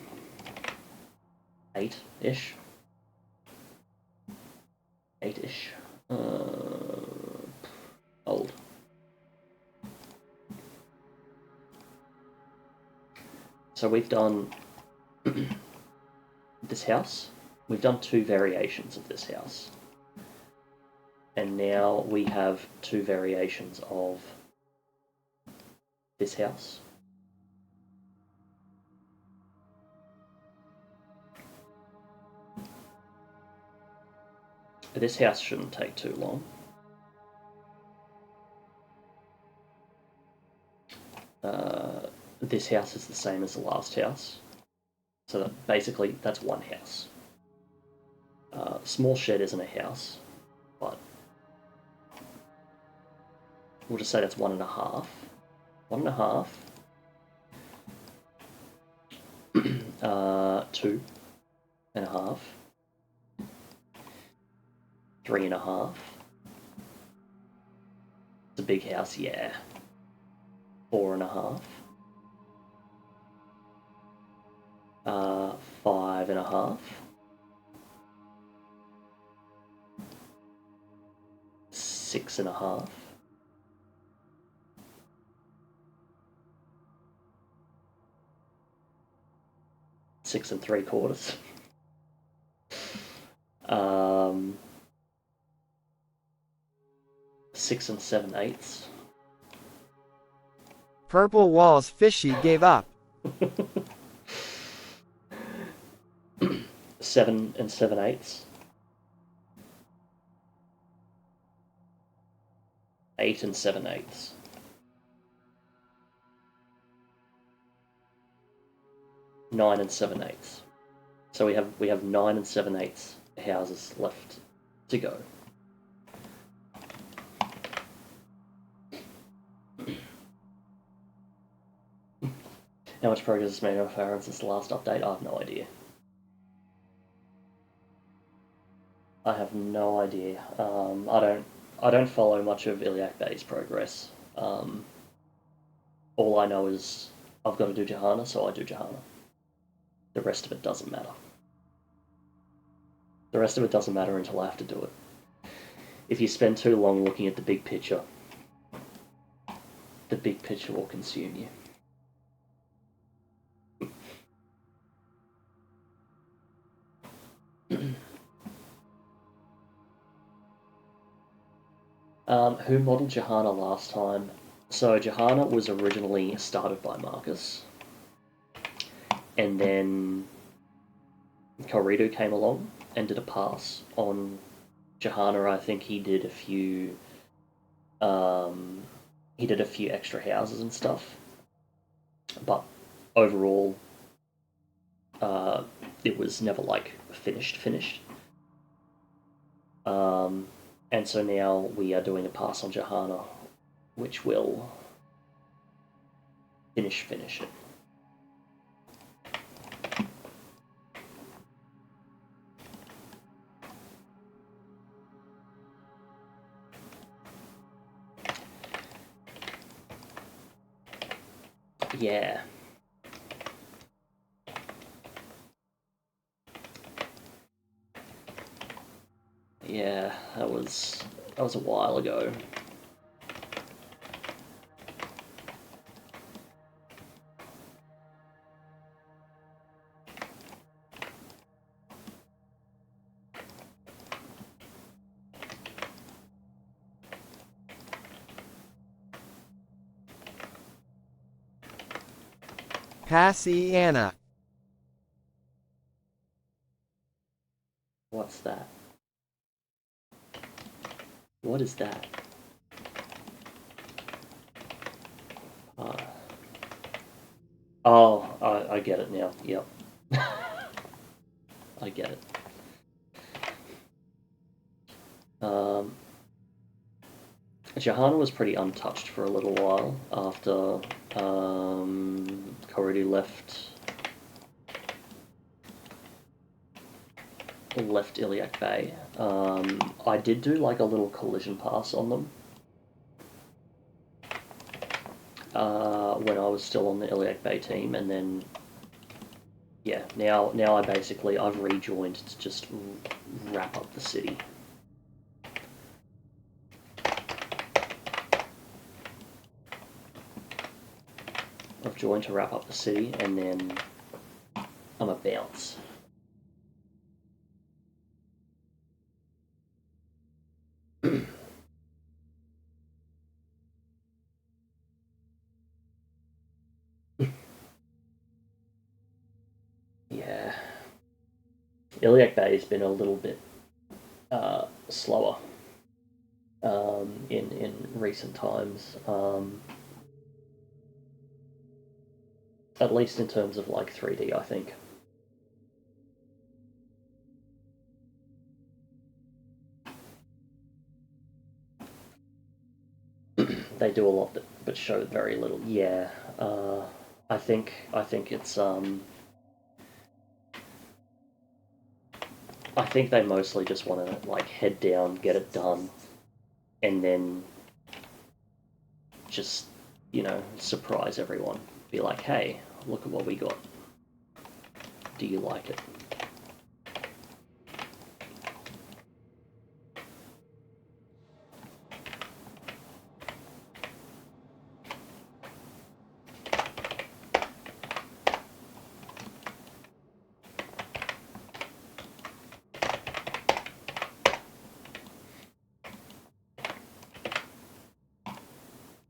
D: 8-ish. 8-ish. Old. So we've done this house. We've done 2 variations of this house. And now we have 2 variations of this house. This house shouldn't take too long. This house is the same as the last house. So that basically, that's one house. Small shed isn't a house, but we'll just say that's 1.5. 1.5. 2.5. 3.5. It's a big house, yeah. 4.5. 5.5. 6.5. 6 3/4. 6 7/8.
B: Purple Walls Fishy gave up.
D: 7 7/8. 8 7/8. 9 7/8. So we have 9 7/8 houses left to go. How much progress has made on Farron since the last update? I have no idea. I have no idea. I don't follow much of Iliac Bay's progress. All I know is I've got to do Jehanna, so I do Jehanna. The rest of it doesn't matter. The rest of it doesn't matter until I have to do it. If you spend too long looking at the big picture will consume you. Who modelled Jehanna last time? So Jehanna was originally started by Marcus, and then Koridu came along and did a pass on Jehanna. I think he did a few extra houses and stuff, but overall, it was never like finished. And so now we are doing a pass on Jehanna, which will finish it. Yeah. Yeah, that was a while ago.
B: Passiana.
D: What's that? What is that? Oh, I get it now. Yep. I get it. Jehanna was pretty untouched for a little while after Korudu left Iliac Bay. I did do like a little collision pass on them when I was still on the Iliac Bay team, and then yeah, now I've rejoined to just wrap up the city. I've joined to wrap up the city, and then I'm a bounce. Yeah. Iliac Bay has been a little bit slower in recent times, at least in terms of like 3D, I think. They do a lot but show very little. Yeah, I think it's I think they mostly just want to like head down, get it done, and then just, surprise everyone. Be like, hey, look at what we got. Do you like it?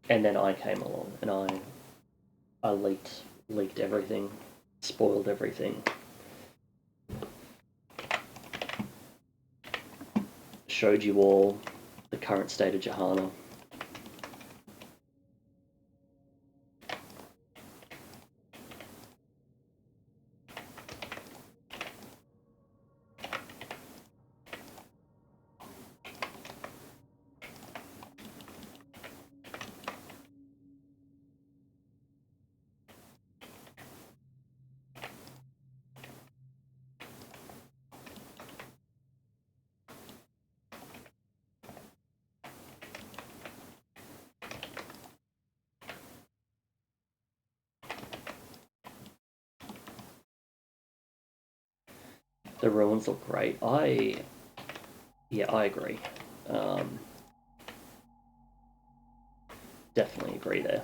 D: And then I came along and I leaked everything, spoiled everything, showed you all the current state of Jehanna. The ruins look great. I agree. Definitely agree there.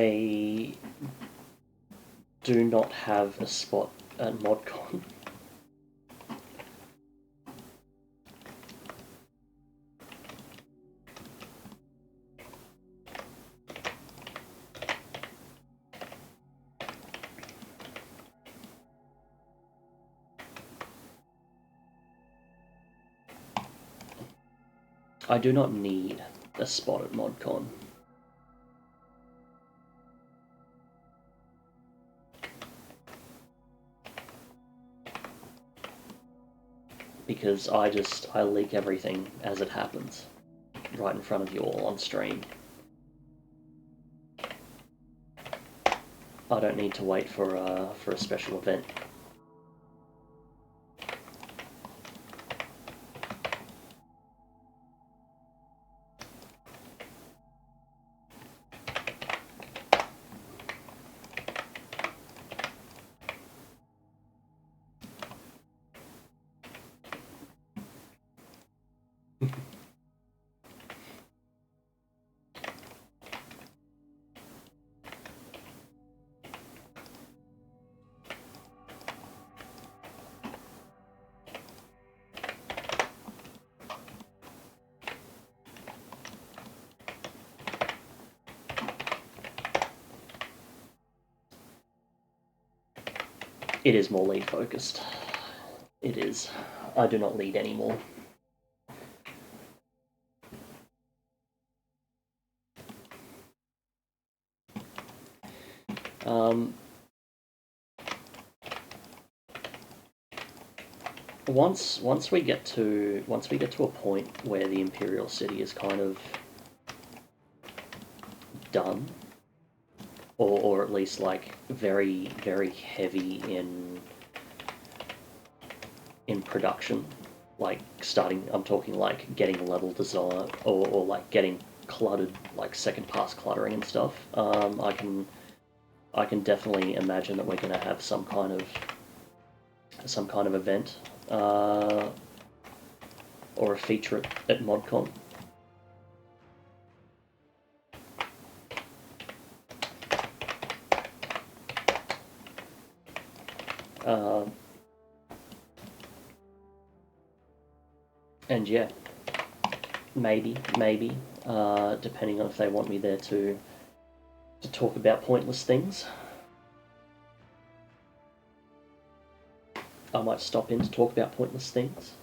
D: I do not have a spot at ModCon. I do not need a spot at ModCon. Because I leak everything as it happens, right in front of you all on stream. I don't need to wait for a special event. It is more lead focused. It is. I do not lead anymore. Once we get to a point where the Imperial City is kind of done, or at least like very, very heavy in production, like I'm talking like getting level design or like getting cluttered, like second pass cluttering and stuff. I can definitely imagine that we're going to have some kind of event or a feature at ModCon. And yeah, maybe, depending on if they want me there to talk about pointless things, I might stop in to talk about pointless things.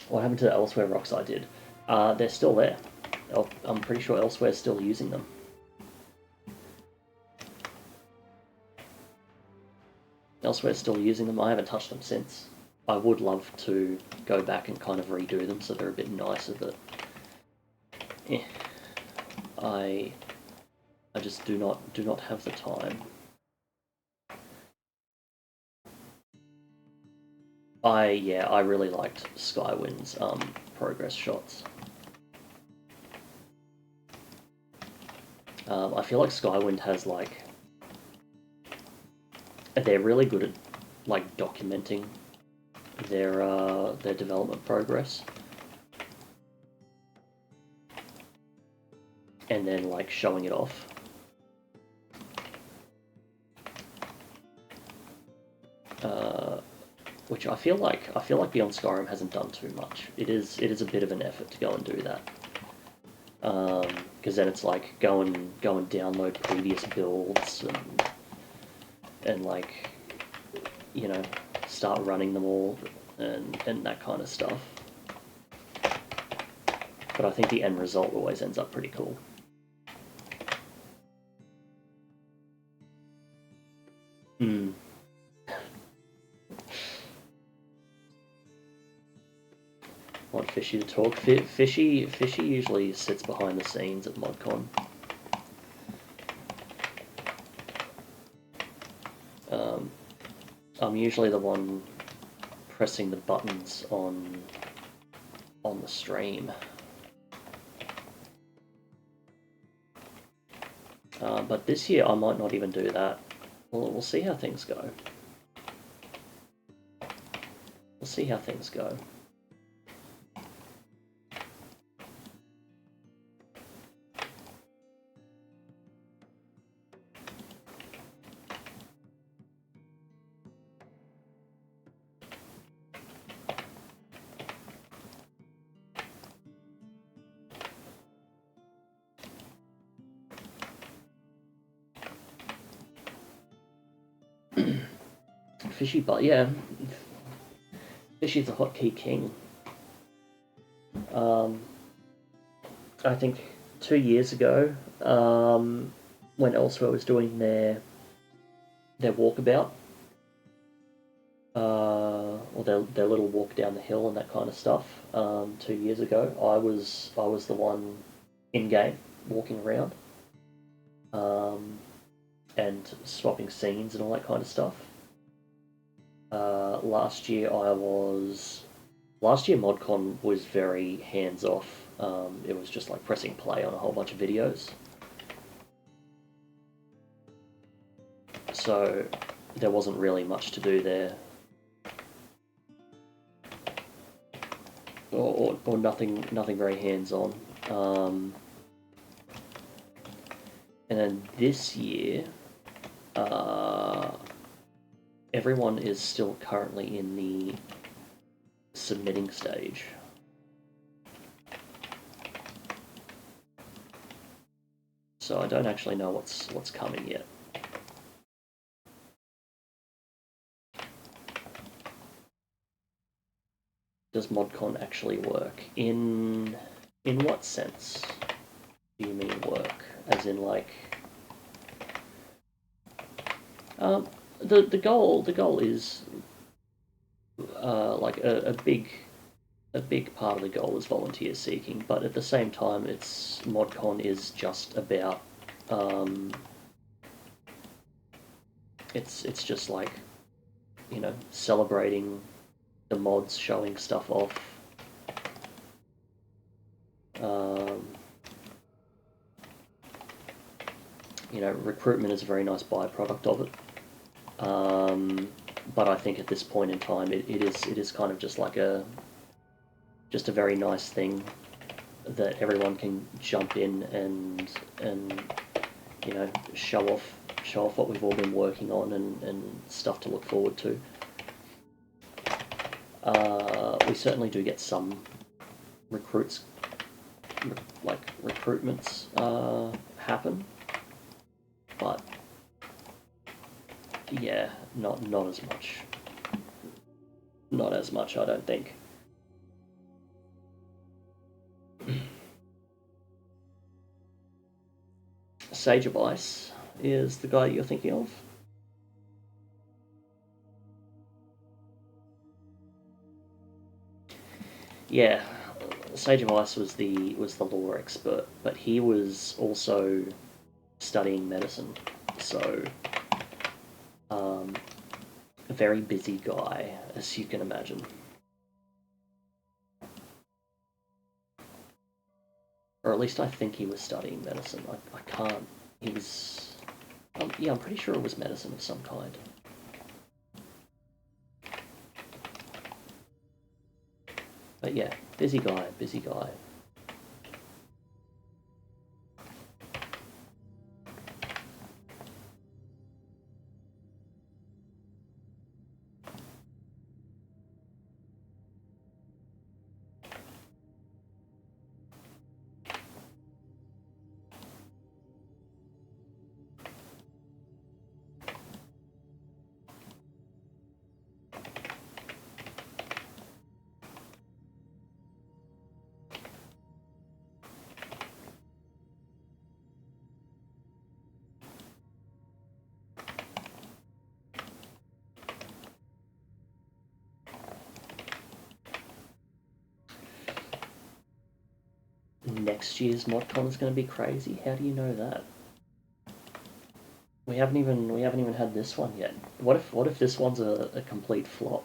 D: What happened to the Elsewhere rocks I did? They're still there. I'm pretty sure Elsewhere's still using them. Elsewhere's still using them. I haven't touched them since. I would love to go back and kind of redo them so they're a bit nicer, but I just do not have the time. I really liked Skywind's progress shots. I feel like Skywind has like, they're really good at like documenting their development progress, and then like showing it off. Which I feel like Beyond Skyrim hasn't done too much. It is a bit of an effort to go and do that. Because then it's like go and download previous builds and like, you know, start running them all and that kind of stuff. But I think the end result always ends up pretty cool. Want Fishy to talk? Fishy usually sits behind the scenes at ModCon. I'm usually the one pressing the buttons on the stream. But this year I might not even do that. We'll see how things go. We'll see how things go. Fishy, but yeah, Fishy's a hotkey king. I think 2 years ago, when Elsewhere was doing their walkabout, or their little walk down the hill and that kind of stuff, 2 years ago, I was the one in game walking around, and swapping scenes and all that kind of stuff. Last year ModCon was very hands off. It was just like pressing play on a whole bunch of videos. So there wasn't really much to do there. Or nothing very hands-on. And then this year, everyone is still currently in the submitting stage. So I don't actually know what's coming yet. Does ModCon actually work? In what sense do you mean work? As in like the goal is like a big part of the goal is volunteer seeking, but at the same time, ModCon is just about it's just like, you know, celebrating the mods, showing stuff off. You know, recruitment is a very nice byproduct of it. But I think at this point in time, it is kind of just like a very nice thing that everyone can jump in and you know, show off what we've all been working on and stuff to look forward to. We certainly do get some recruitments happen, but yeah, not as much. Not as much, I don't think. Sage of Ice is the guy you're thinking of. Yeah, Sage of Ice was the law expert, but he was also studying medicine, so a very busy guy, as you can imagine. Or at least I think he was studying medicine. I can't. He was. Yeah, I'm pretty sure it was medicine of some kind. But yeah, busy guy, busy guy. Next year's ModCon is going to be crazy. How do you know that? We haven't even had this one yet. What if this one's a complete flop?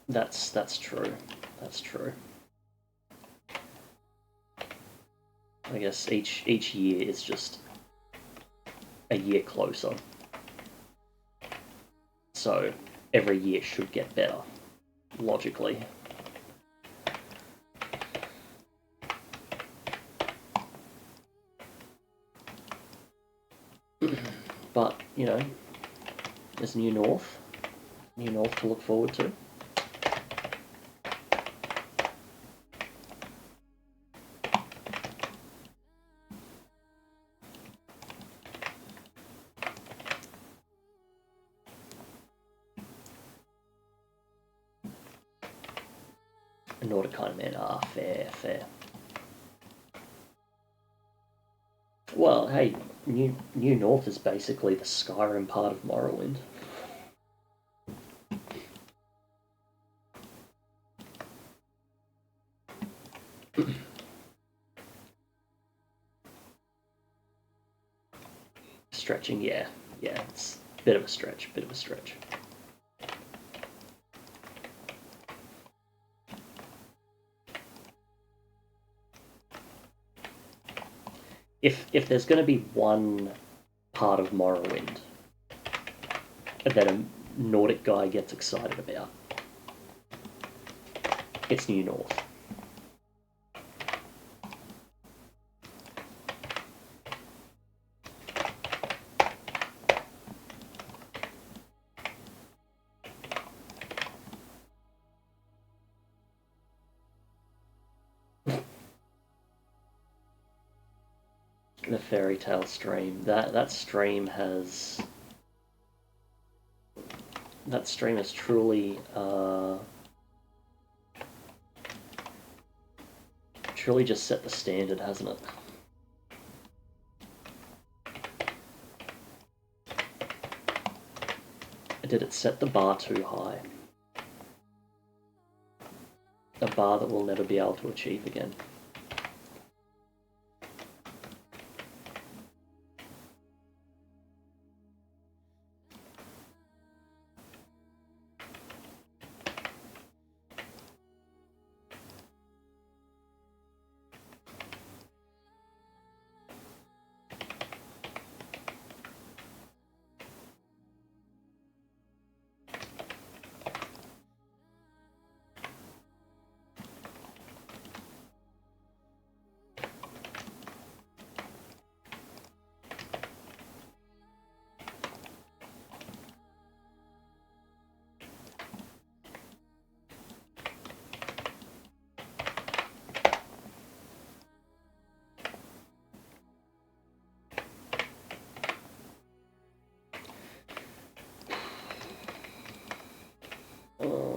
D: That's true. That's true. I guess each year is just a year closer. So every year should get better, logically. But, you know, there's New North to look forward to. Nordic kind of man, fair. Well, hey, New North is basically the Skyrim part of Morrowind. Stretching, yeah, it's a bit of a stretch. If there's going to be one part of Morrowind that a Nordic guy gets excited about, it's New North. The fairy tale stream. That stream has truly just set the standard, hasn't it? Did it set the bar too high? A bar that we'll never be able to achieve again. Yeah.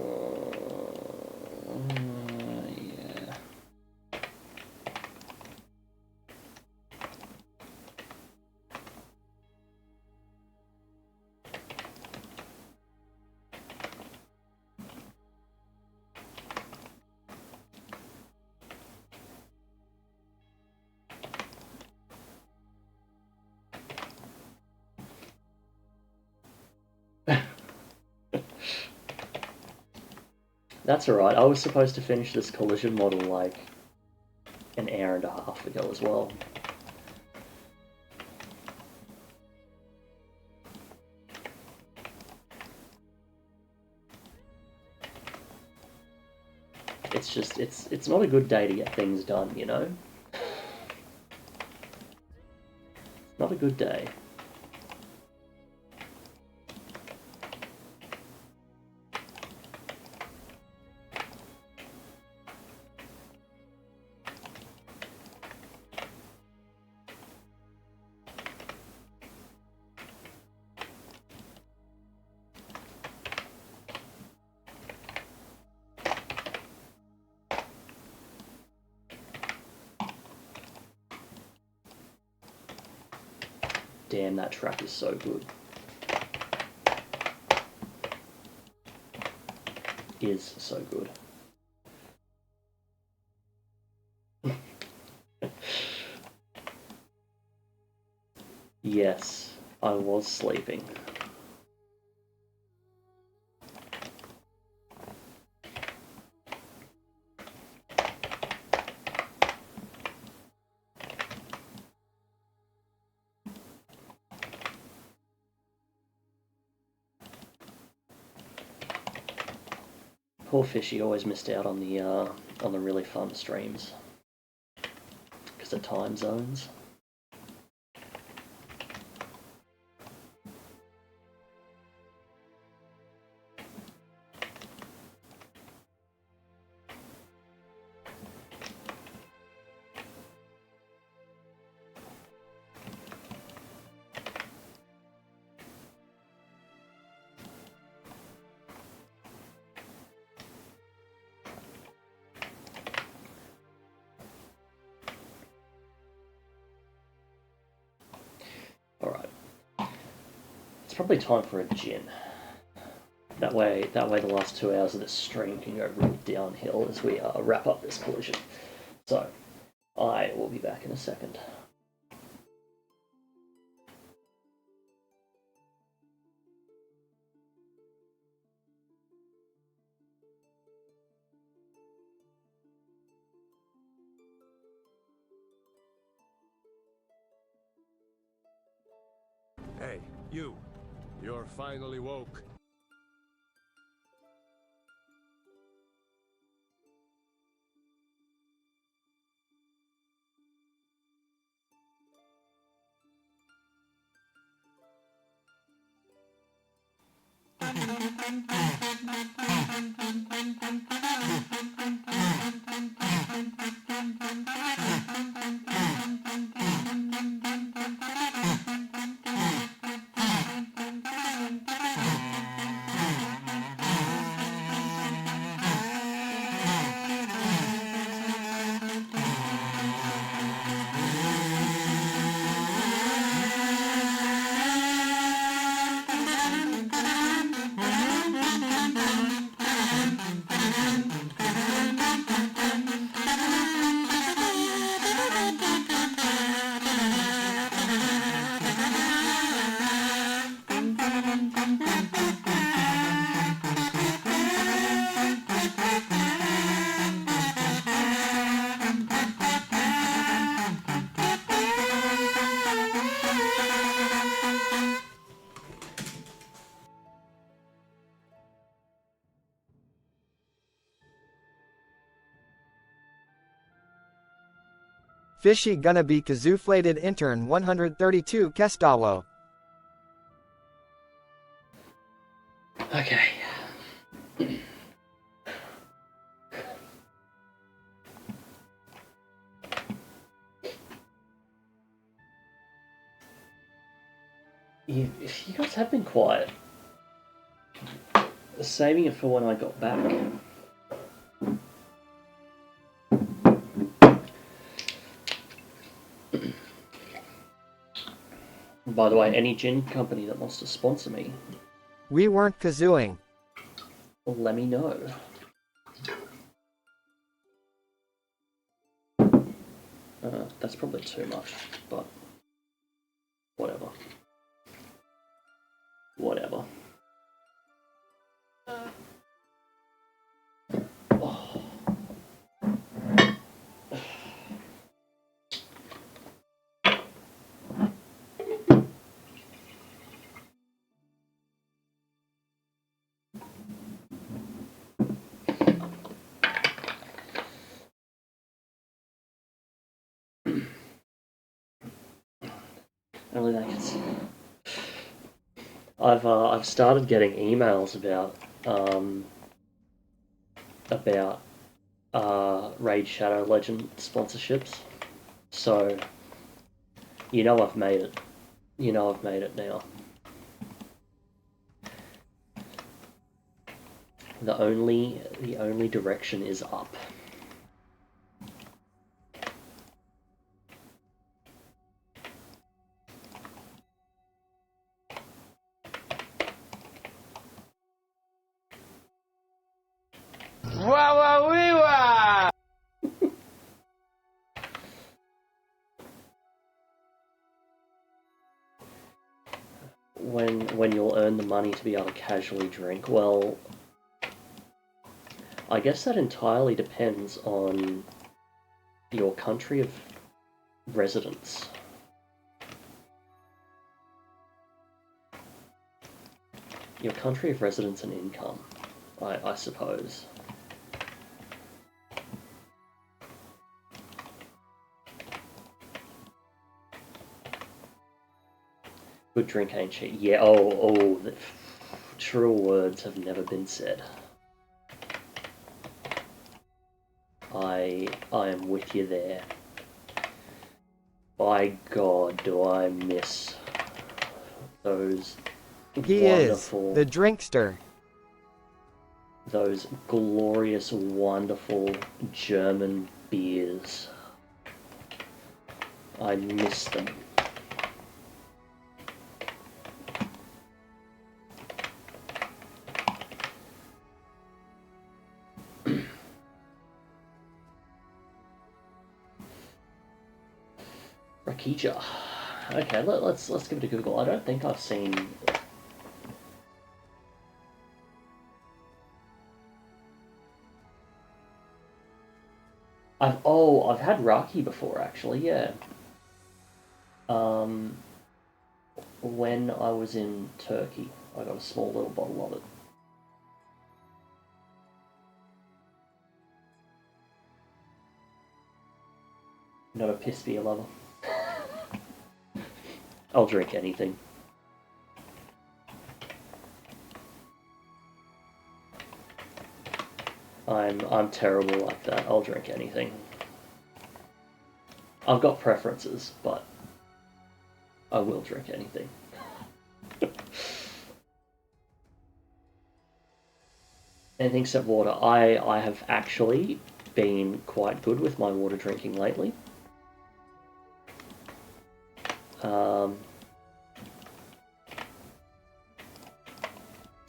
D: That's alright. I was supposed to finish this collision model like an hour and a half ago as well. It's just, it's not a good day to get things done, you know? Not a good day. Damn, that track is so good. Is so good. Yes, I was sleeping. Poor Fishy always missed out on the really fun streams because of time zones. Probably time for a gin. That way the last 2 hours of this stream can go really downhill as we wrap up this collision. So, I will be back in a second.
C: Hey, you. You're finally woke.
B: Fishy gonna be kazooflated intern 132 Kestawo.
D: Okay. You guys have been quiet. Saving it for when I got back. By the way, any gin company that wants to sponsor me,
B: We weren't kazooing.
D: let me know. That's probably too much, but whatever. Whatever. Oh. Only that gets... I've started getting emails about Raid Shadow Legend sponsorships. So you know I've made it. You know I've made it now. The only direction is up. When you'll earn the money to be able to casually drink, well, I guess that entirely depends on your country of residence. Your country of residence and income, I suppose. Good drink ain't cheap. Yeah, oh, truer words have never been said. I am with you there. By God, do I miss those
B: He
D: wonderful,
B: is the drinkster.
D: those glorious, wonderful German beers. I miss them. Rakicha. Okay, let's give it a Google. I don't think I've seen. I've had Raki before actually. Yeah. When I was in Turkey, I got a small little bottle of it. Not a piss beer lover. I'll drink anything. I'm terrible like that. I'll drink anything. I've got preferences, but I will drink anything. Anything except water. I have actually been quite good with my water drinking lately.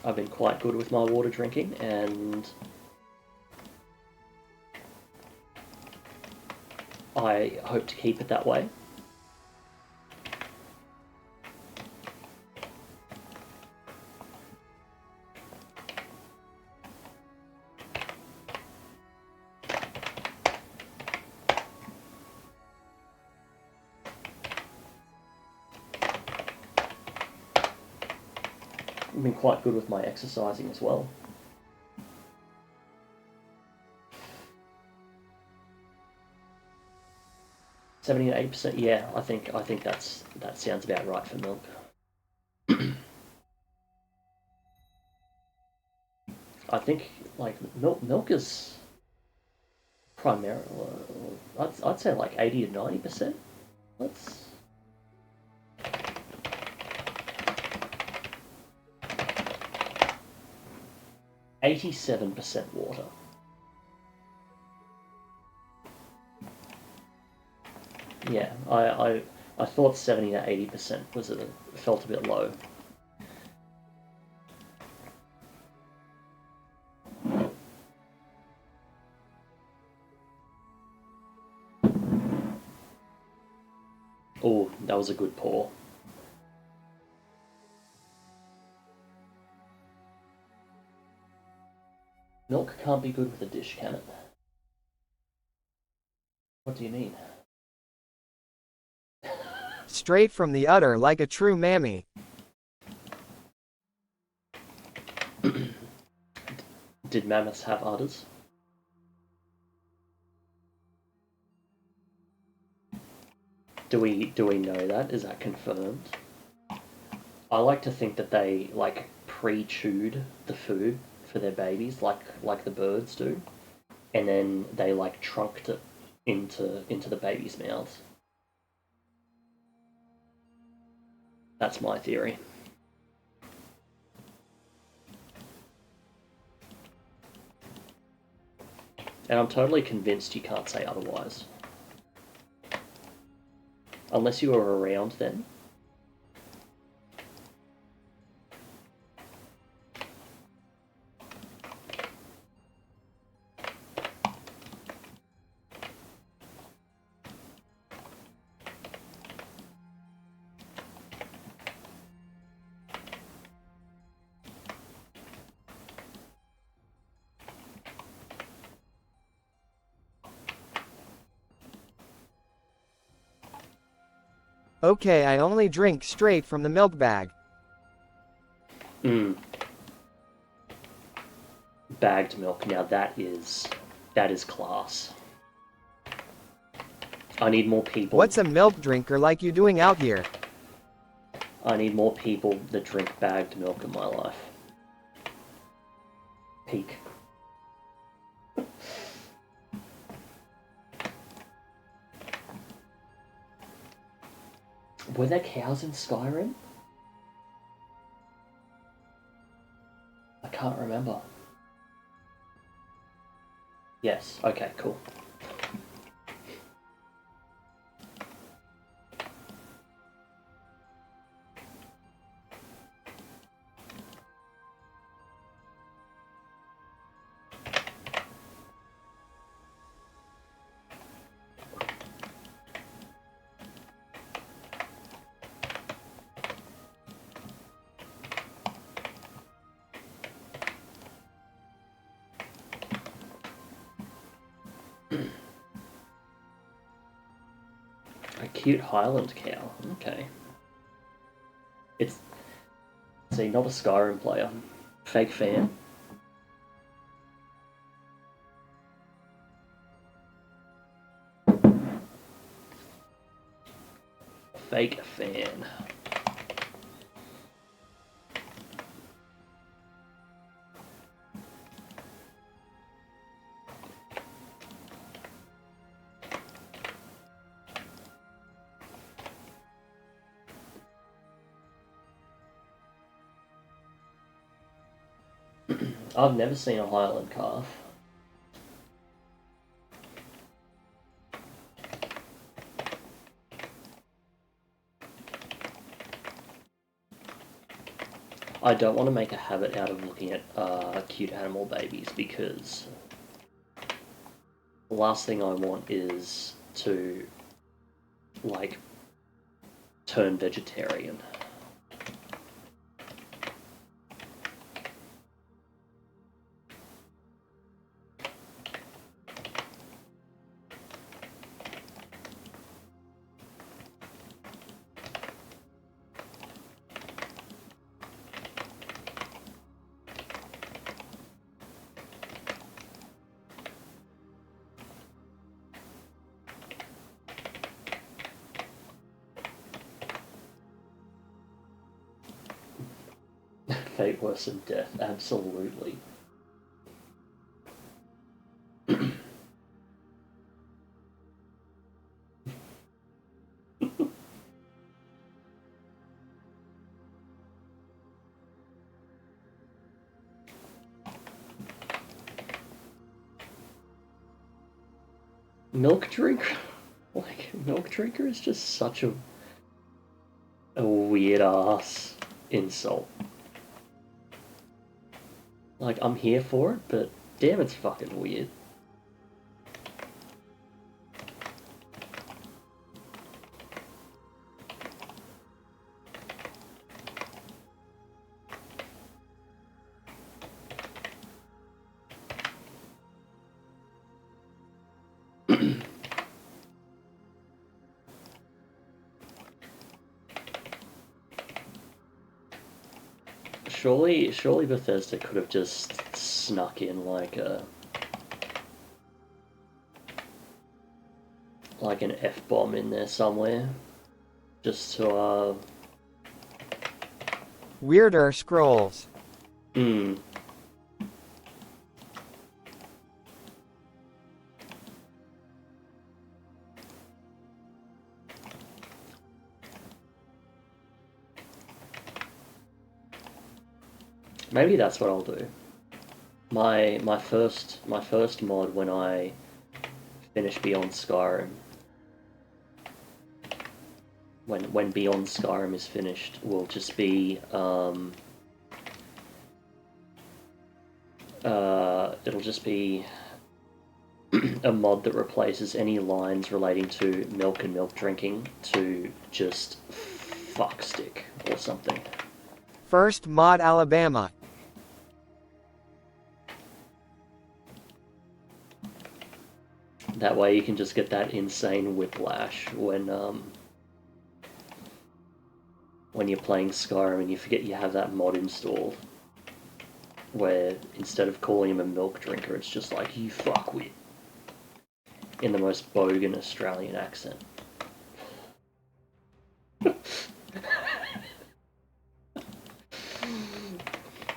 D: I've been quite good with my water drinking, and I hope to keep it that way. I've been quite good with my exercising as well. $70 to 80%. Yeah, I think that sounds about right for milk. I think like milk is primarily. I'd say like 80 to 90%. Let's. 87% water. Yeah, I thought 70 to 80% felt a bit low. Oh, that was a good pour. Milk can't be good with a dish, can it? What do you mean?
B: Straight from the udder like a true mammy.
D: Did mammoths have udders? Do we know that? Is that confirmed? I like to think that they like pre-chewed the food for their babies, like the birds do, and then they like trunked it into the baby's mouths. That's my theory. And I'm totally convinced you can't say otherwise. Unless you were around then.
B: Okay, I only drink straight from the milk bag.
D: Bagged milk. Now that is class. I need more people.
B: What's a milk drinker like you doing out here?
D: I need more people that drink bagged milk in my life. Peak. Were there cows in Skyrim? I can't remember. Yes, okay, cool. A cute Highland cow. Okay. It's... See, not a Skyrim player. Fake fan. Fake fan. I've never seen a Highland calf. I don't want to make a habit out of looking at cute animal babies because the last thing I want is to, like, turn vegetarian. Fate worse than death, absolutely. Milk drinker? Like, milk drinker is just such a weird ass insult. Like, I'm here for it, but damn, it's fucking weird. Surely Bethesda could have just snuck in like an F-bomb in there somewhere, just to
B: Weirder Scrolls.
D: Maybe that's what I'll do. My first mod when I finish Beyond Skyrim, when Beyond Skyrim is finished, will just be it'll just be a mod that replaces any lines relating to milk and milk drinking to just fuckstick or something.
B: First mod Alabama.
D: That way you can just get that insane whiplash when you're playing Skyrim and you forget you have that mod installed. Where instead of calling him a milk drinker, it's just like, you fuckwit. In the most bogan Australian accent.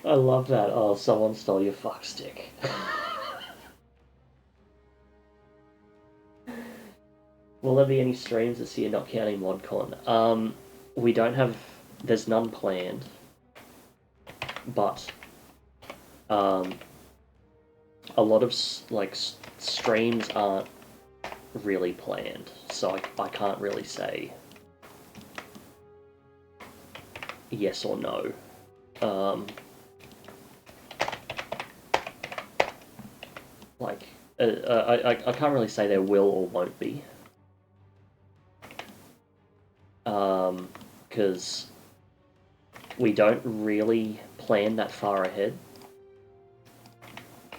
D: I love that. Oh, someone stole your fuck stick. Will there be any streams this year, not counting ModCon? We don't have... There's none planned. But... a lot of, like, streams aren't really planned. So I can't really say yes or no. I can't really say there will or won't be. Because we don't really plan that far ahead.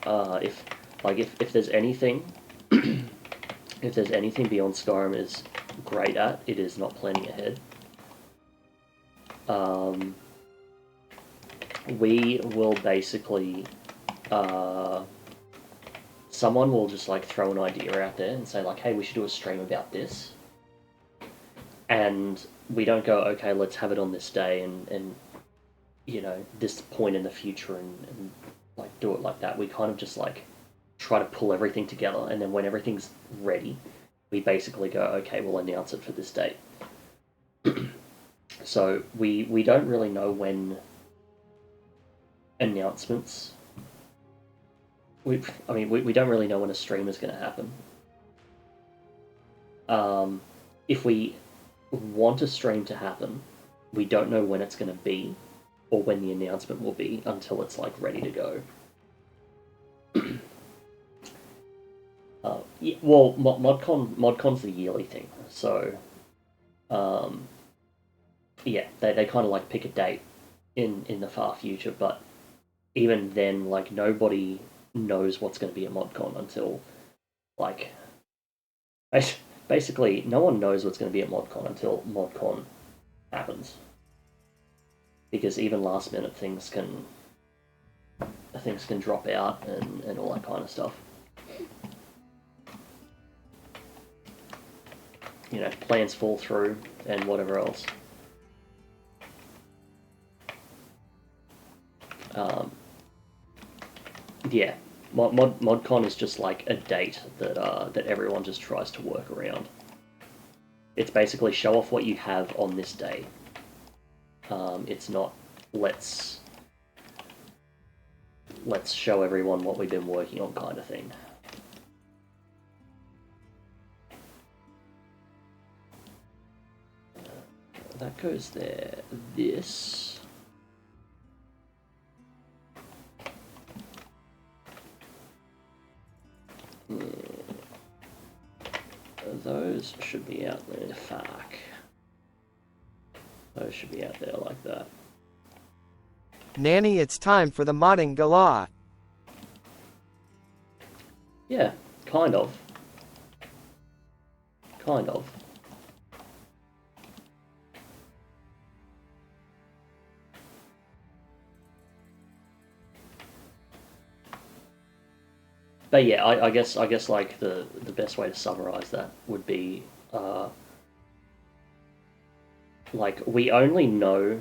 D: If there's anything, if there's anything Beyond Skyrim is great at, it is not planning ahead. We will basically, someone will just like throw an idea out there and say like, hey, we should do a stream about this. And we don't go, okay, let's have it on this day and you know, this point in the future and like do it like that. We kind of just like try to pull everything together, and then when everything's ready, we basically go, okay, we'll announce it for this date. So we don't really know when announcements... we don't really know when a stream is going to happen. If we want a stream to happen, we don't know when it's going to be or when the announcement will be until it's like ready to go. Yeah, well, ModCon's the yearly thing, so yeah, they kind of like pick a date in the far future, but even then, like, nobody knows what's going to be at ModCon until, like, basically no one knows what's going to be at ModCon until ModCon happens, because even last minute things can drop out and all that kind of stuff. You know, plans fall through and whatever else. Yeah, ModCon is just like a date that everyone just tries to work around. It's basically show off what you have on this day. It's not let's show everyone what we've been working on kind of thing. That goes there. This. Yeah. Those should be out there. Fuck. Those should be out there like that.
B: Nanny, it's time for the modding gala.
D: Yeah, kind of. Kind of. But yeah, I guess like the best way to summarize that would be like, we only know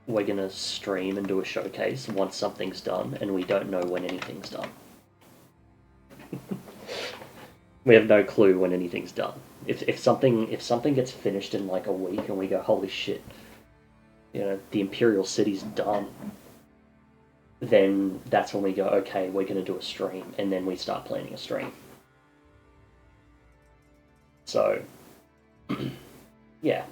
D: we're gonna stream and do a showcase once something's done, and we don't know when anything's done. We have no clue when anything's done. If something gets finished in like a week and we go, holy shit, you know, the Imperial City's done, then that's when we go, okay, we're going to do a stream, and then we start planning a stream. So, yeah.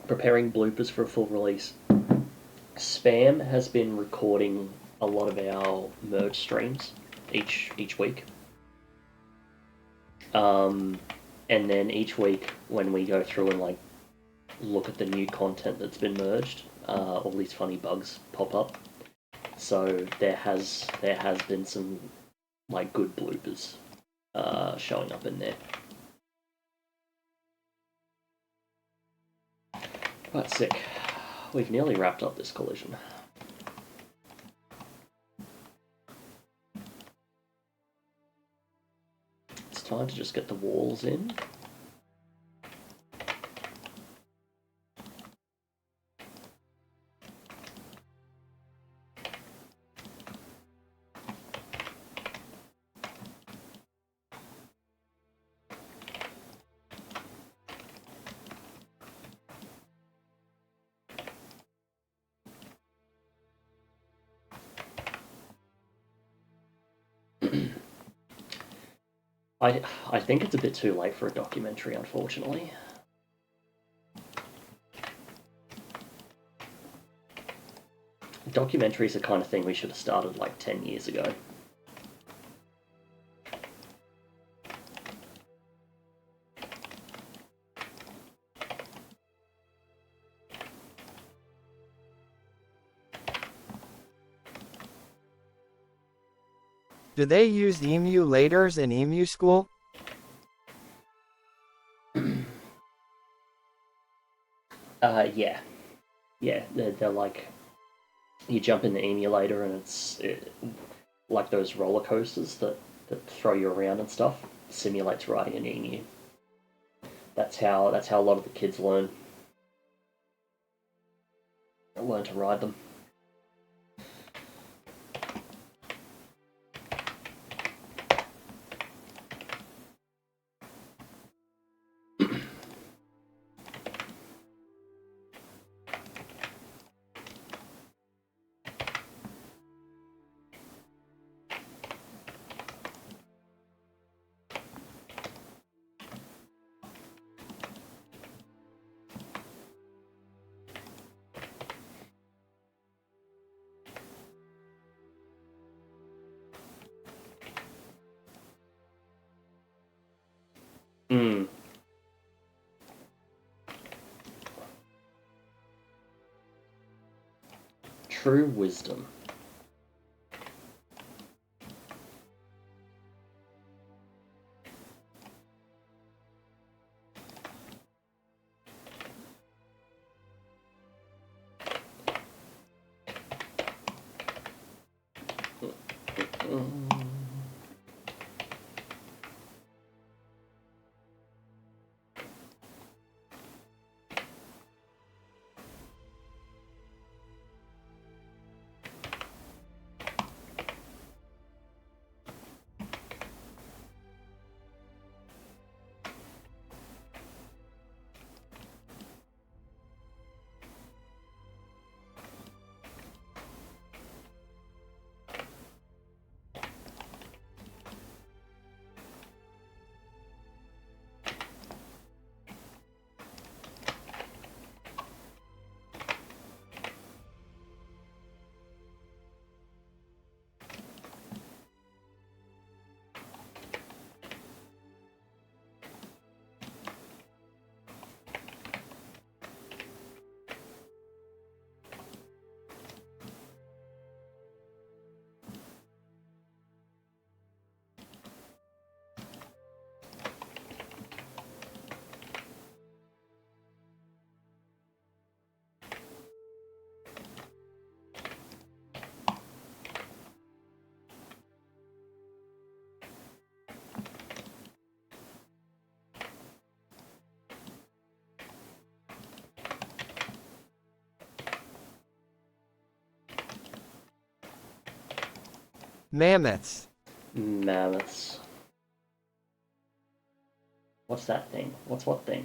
D: Preparing bloopers for a full release. Spam has been recording a lot of our merge streams each week. And then each week when we go through and like look at the new content that's been merged, all these funny bugs pop up. So there has been some like good bloopers showing up in there. Quite sick. We've nearly wrapped up this collision. It's time to just get the walls in. I think it's a bit too late for a documentary, unfortunately. Documentaries are the kind of thing we should have started like 10 years ago.
B: Do they use emulators in emu school?
D: Yeah. Yeah, they're like... You jump in the emulator and it's like those roller coasters that throw you around and stuff. Simulates riding an emu. That's how a lot of the kids learn to ride them. Mm. True wisdom.
B: Mammoths.
D: Mammoths. What's that thing? What's what thing?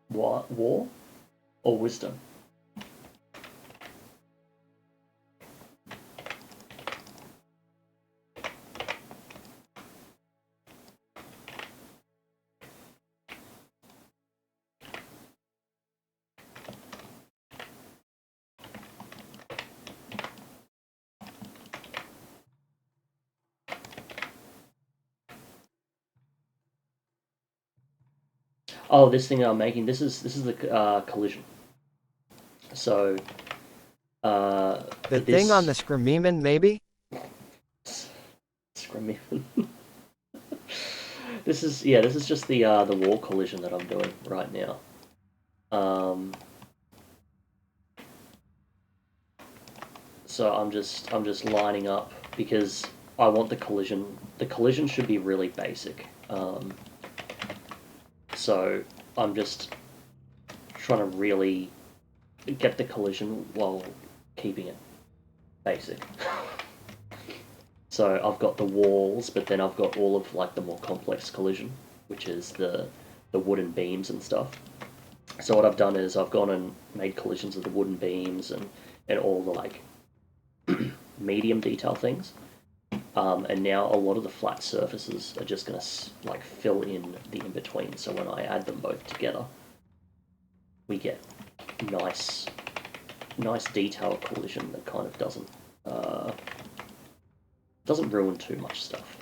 D: War? Or wisdom? Oh, this thing I'm making. This is the collision. So,
B: The thing on the Screamin' maybe?
D: Screamin'. This is just the wall collision that I'm doing right now. So I'm just lining up because I want the collision. The collision should be really basic. So I'm just trying to really get the collision while keeping it basic. So I've got the walls, but then I've got all of like the more complex collision, which is the wooden beams and stuff. So what I've done is I've gone and made collisions of the wooden beams and all the like medium detail things. And now a lot of the flat surfaces are just going to like fill in the in-between. So when I add them both together, we get nice detailed collision that kind of doesn't ruin too much stuff.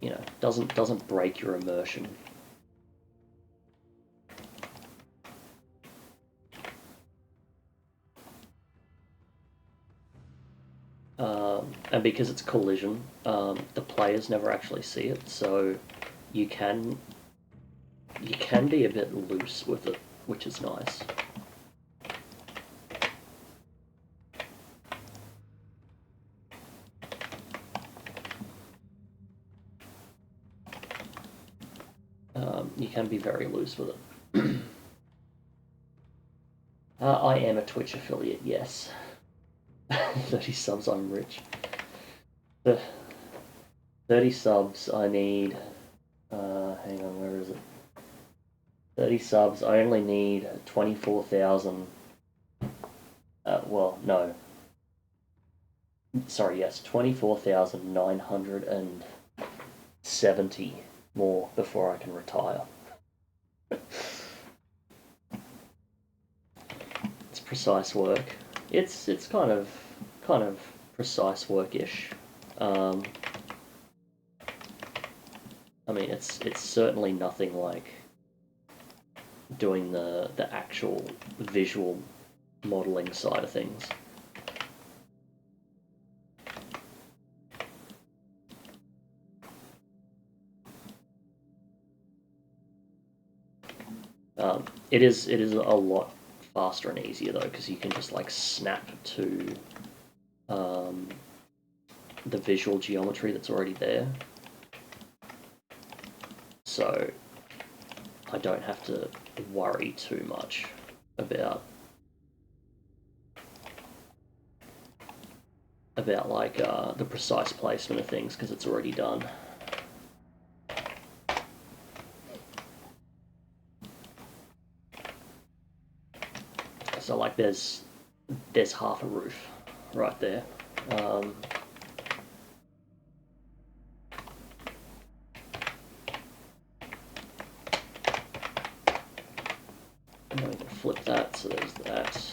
D: You know, doesn't break your immersion. And because it's collision, the players never actually see it, so you can be a bit loose with it, which is nice. You can be very loose with it. I am a Twitch affiliate, yes. 30 subs, I'm rich. 30 subs, I need... hang on, where is it? 30 subs, I only need 24,000... well, no. Sorry, yes, 24,970 more before I can retire. It's precise work. It's kind of precise work-ish. I mean, it's certainly nothing like doing the actual visual modeling side of things. It is a lot faster and easier though, because you can just like snap to the visual geometry that's already there. So I don't have to worry too much about like the precise placement of things, because it's already done. So like there's half a roof right there. I'm going to flip that, so there's that.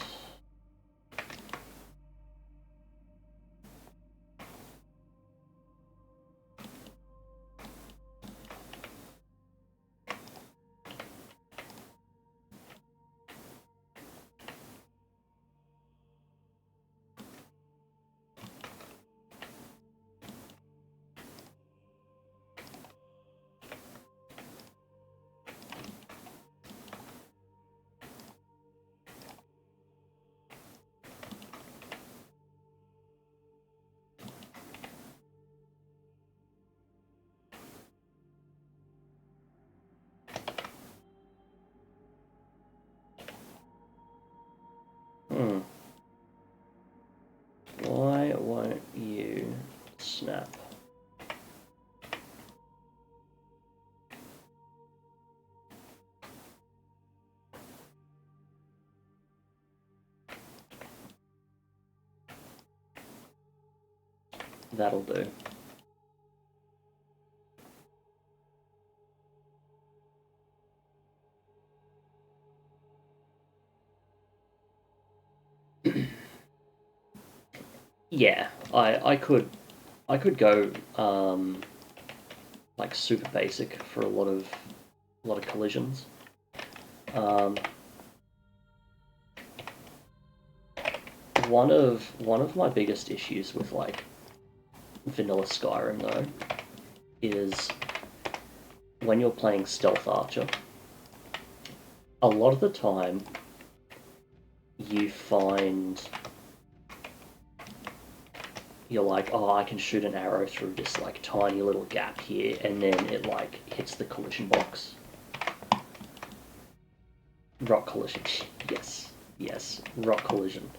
D: Why won't you snap? That'll do. Yeah, I could go like super basic for a lot of collisions. One of my biggest issues with like vanilla Skyrim though is when you're playing Stealth Archer, a lot of the time you find you're like, oh, I can shoot an arrow through this like tiny little gap here, and then it like hits the collision box. Rock collision. Yes, rock collision.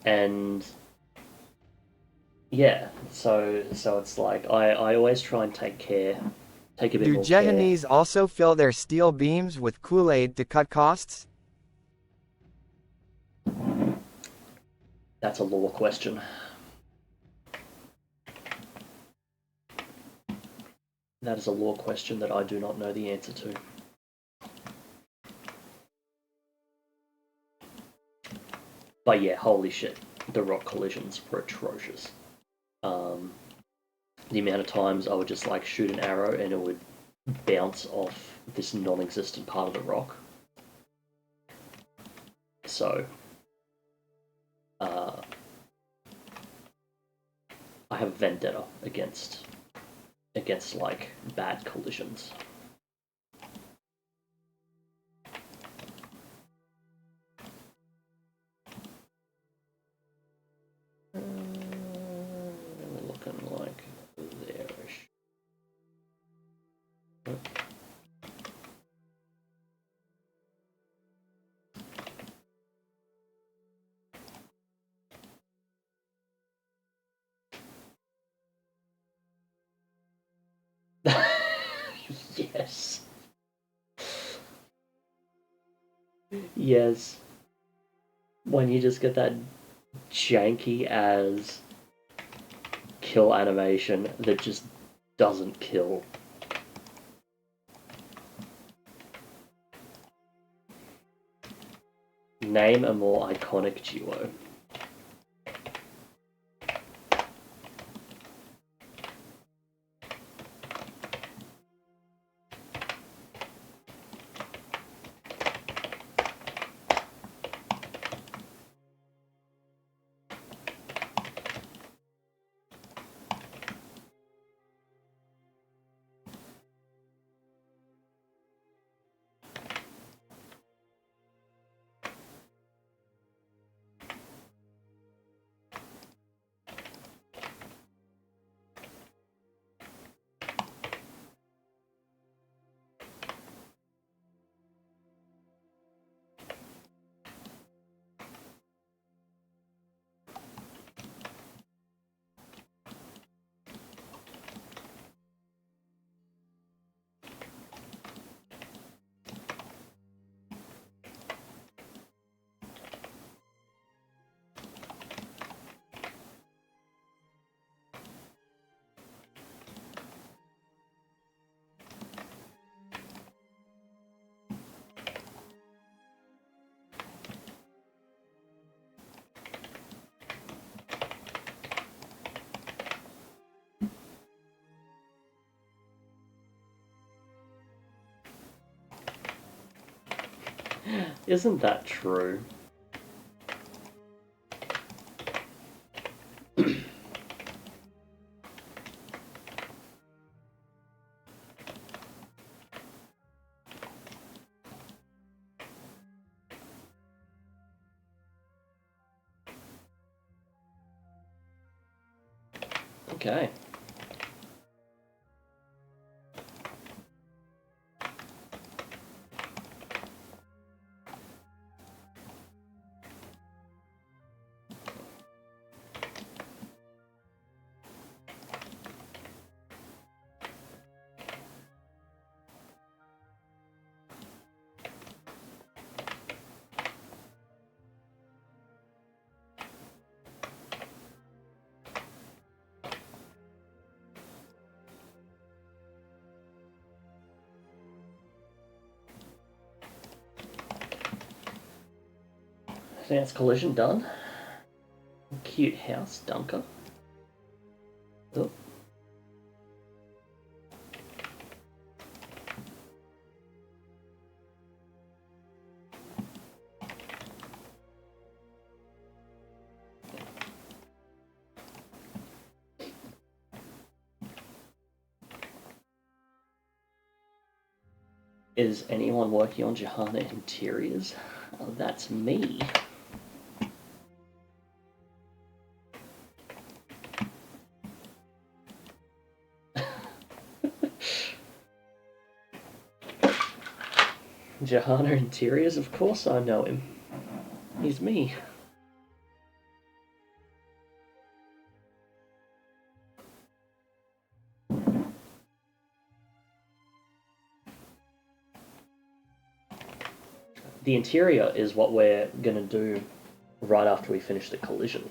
D: And yeah, so it's like I always try and take a bit
B: Do
D: more care.
B: Jehannese also fill their steel beams with Kool-Aid to cut costs?
D: That's a lore question. That is a lore question that I do not know the answer to. But yeah, holy shit, the rock collisions were atrocious. The amount of times I would just like shoot an arrow and it would bounce off this non-existent part of the rock. So, I have a vendetta against like bad collisions. We're looking like there-ish. Yes. Yes. When you just get that janky as kill animation that just doesn't kill. Name a more iconic duo. Isn't that true? Okay. Advanced collision done. Cute house dunker. Oh. Is anyone working on Jehanna interiors? Oh, that's me. Jehanna interiors, of course I know him. He's me. The interior is what we're gonna do right after we finish the collision.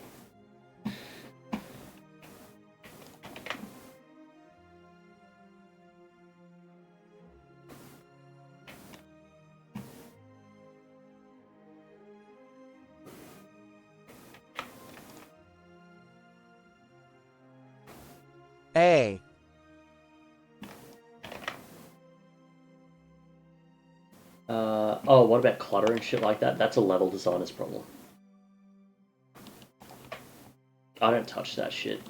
B: A.
D: Oh, what about clutter and shit like that? That's a level designer's problem. I don't touch that shit.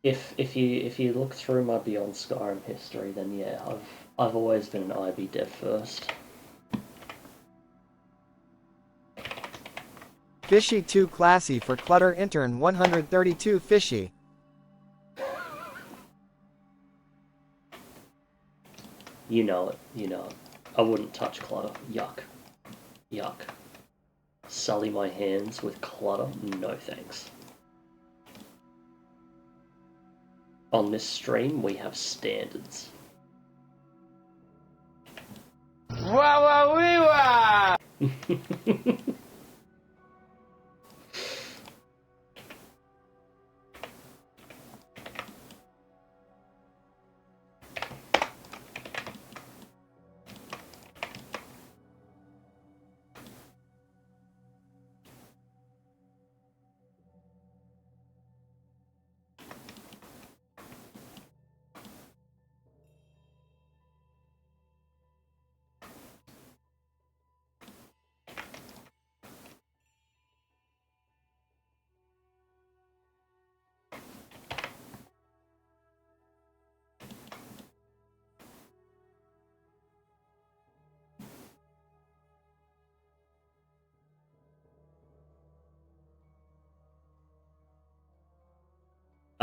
D: If you look through my Beyond Skyrim history, then yeah, I've always been an IB dev first.
B: Fishy too classy for clutter intern 132 fishy.
D: You know it, you know it. I wouldn't touch clutter. Yuck. Yuck. Sully my hands with clutter? No thanks. On this stream, we have standards.
E: Wah wah wee wah!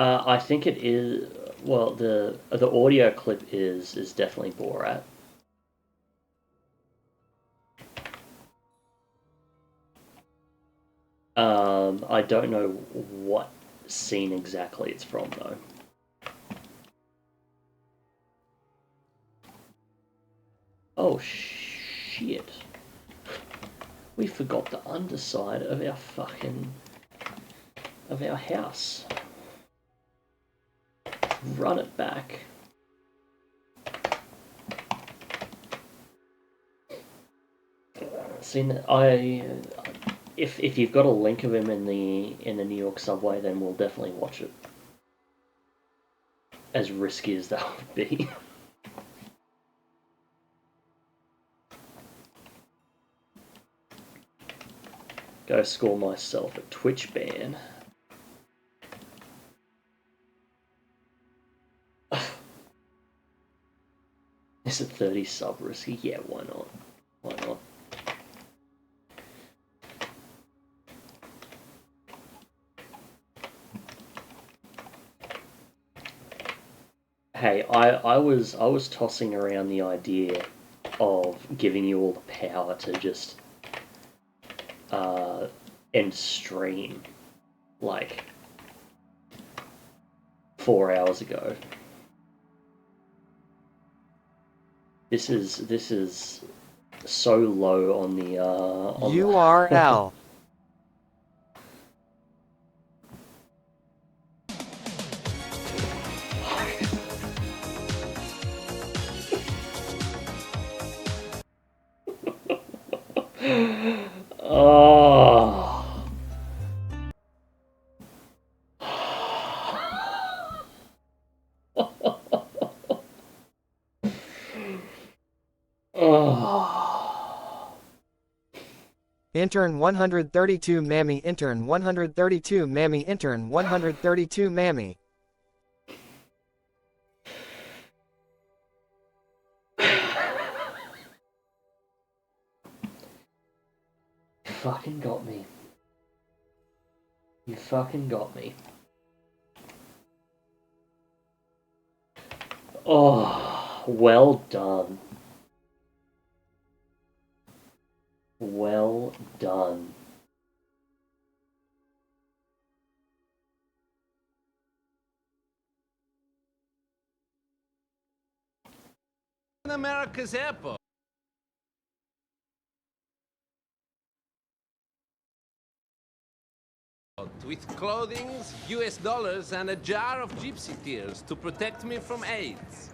D: I think it is. Well, the audio clip is definitely Borat. I don't know what scene exactly it's from though. Oh shit! We forgot the underside of our house. Run it back. If you've got a link of him in the New York subway, then we'll definitely watch it. As risky as that would be. Go score myself a Twitch ban. Is it 30 sub risky? Yeah, why not? Why not? Hey, I was tossing around the idea of giving you all the power to just end stream like 4 hours ago. This is so low on the on
B: URL.
D: Oh. Oh.
B: Intern 132 Mammy Intern 132 Mammy Intern 132 Mammy.
D: You fucking got me. You fucking got me. Oh, well done. Well done.
E: In America's airport. With clothing, US dollars, and a jar of gypsy tears to protect me from AIDS.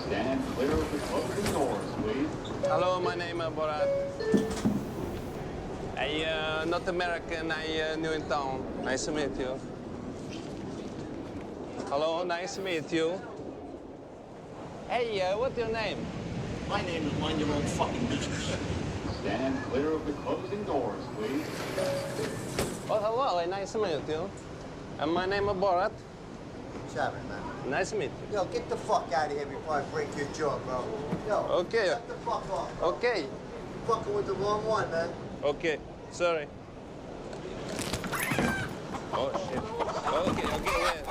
F: Stand clear of the closing doors, please.
E: Hello, my name is Borat. Not American, I new in town. Nice to meet you. Hello, nice to meet you. Hey, what's your name?
G: My name is Mind Your Own Fucking Business.
F: Stand clear of the closing doors, please.
E: Oh, hello, nice to meet you. And my name is Borat.
G: What's happening, man?
E: Nice to meet you.
G: Yo, get the fuck out of here before I break your jaw, bro. Yo,
E: Okay.
G: shut the fuck off. Bro.
E: Okay.
G: You're fucking with the wrong one, man.
E: Okay, sorry. Oh, shit. Okay, wait.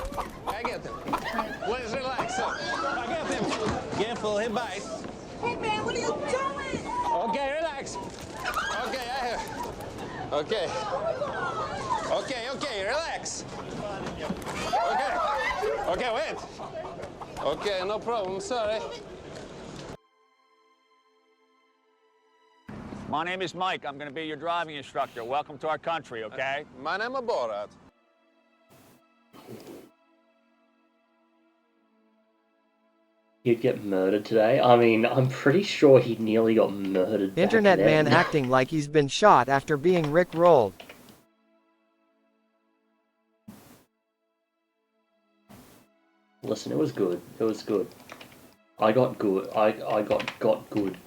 E: I get him. Wait, relax. I get him. Careful, he bites.
H: Hey man, what are you doing?
E: Okay, relax. Okay, I have. Okay. Okay, relax. Okay, wait. Okay, no problem, sorry.
I: My name is Mike. I'm going to be your driving instructor. Welcome to our country, okay?
E: My name is Borat.
D: He'd get murdered today. I mean, I'm pretty sure he nearly got murdered back
B: Internet
D: then.
B: man acting like he's been shot after being rickrolled.
D: Listen, it was good. It was good. I got good. I got good.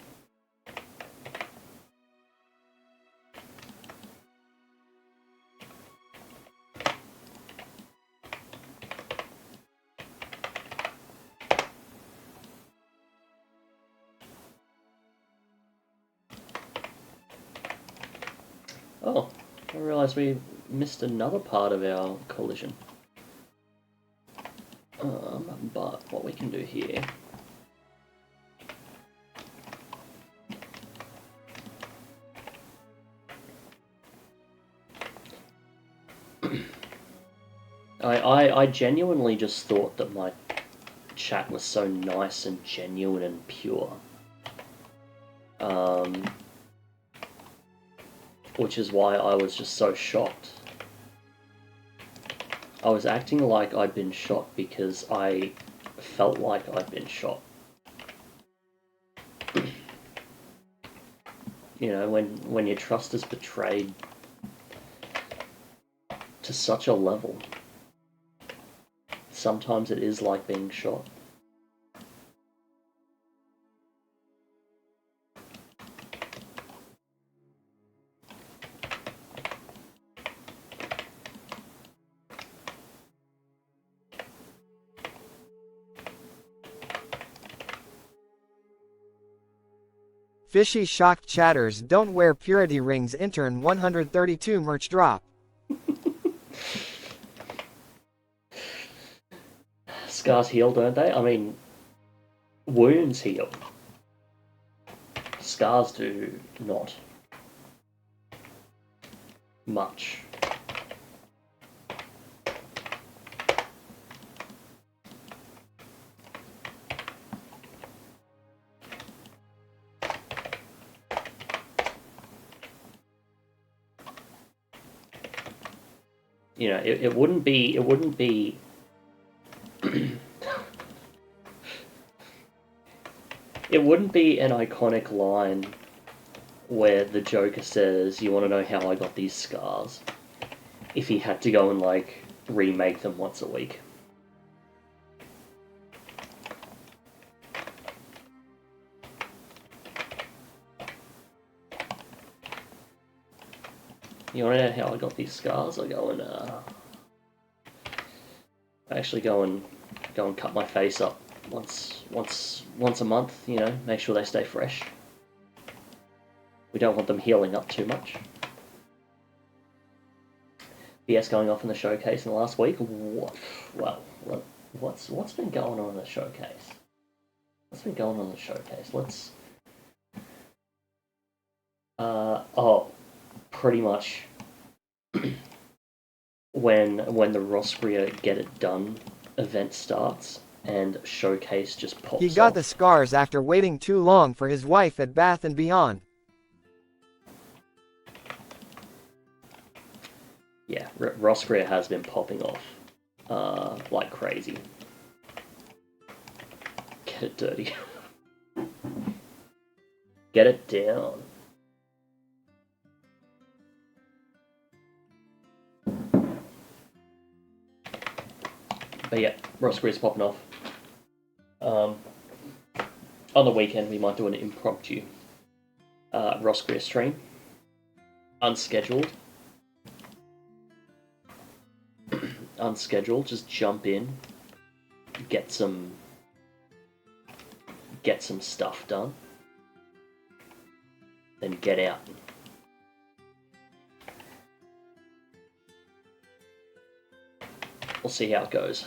D: Oh, I realised we missed another part of our collision. But what we can do here... I genuinely just thought that my chat was so nice and genuine and pure. Which is why I was just so shocked. I was acting like I'd been shot because I felt like I'd been shot. You know, when your trust is betrayed to such a level, sometimes it is like being shot.
B: Fishy shocked chatters don't wear purity rings. Intern 132 merch drop.
D: Scars heal, don't they? I mean, wounds heal. Scars do not. Much. You know, it wouldn't be it wouldn't be an iconic line where the Joker says, "You want to know how I got these scars?" if he had to go and like remake them once a week. You wanna know how I got these scars? I actually go and cut my face up once a month, you know, make sure they stay fresh. We don't want them healing up too much. BS going off in the showcase in the last week. What? Well, what's been going on in the showcase? What's been going on in the showcase? Let's. Pretty much. when the Roscrea Get It Done event starts and showcase just pops
B: He got
D: off.
B: the scars after waiting too long for his wife at Bath and Beyond.
D: Yeah, Roscrea has been popping off like crazy. Get it dirty. Get it down. But yeah, Roscrea's popping off. On the weekend, we might do an impromptu Roscrea stream. Unscheduled. Unscheduled, just jump in, get some stuff done, then get out. We'll see how it goes.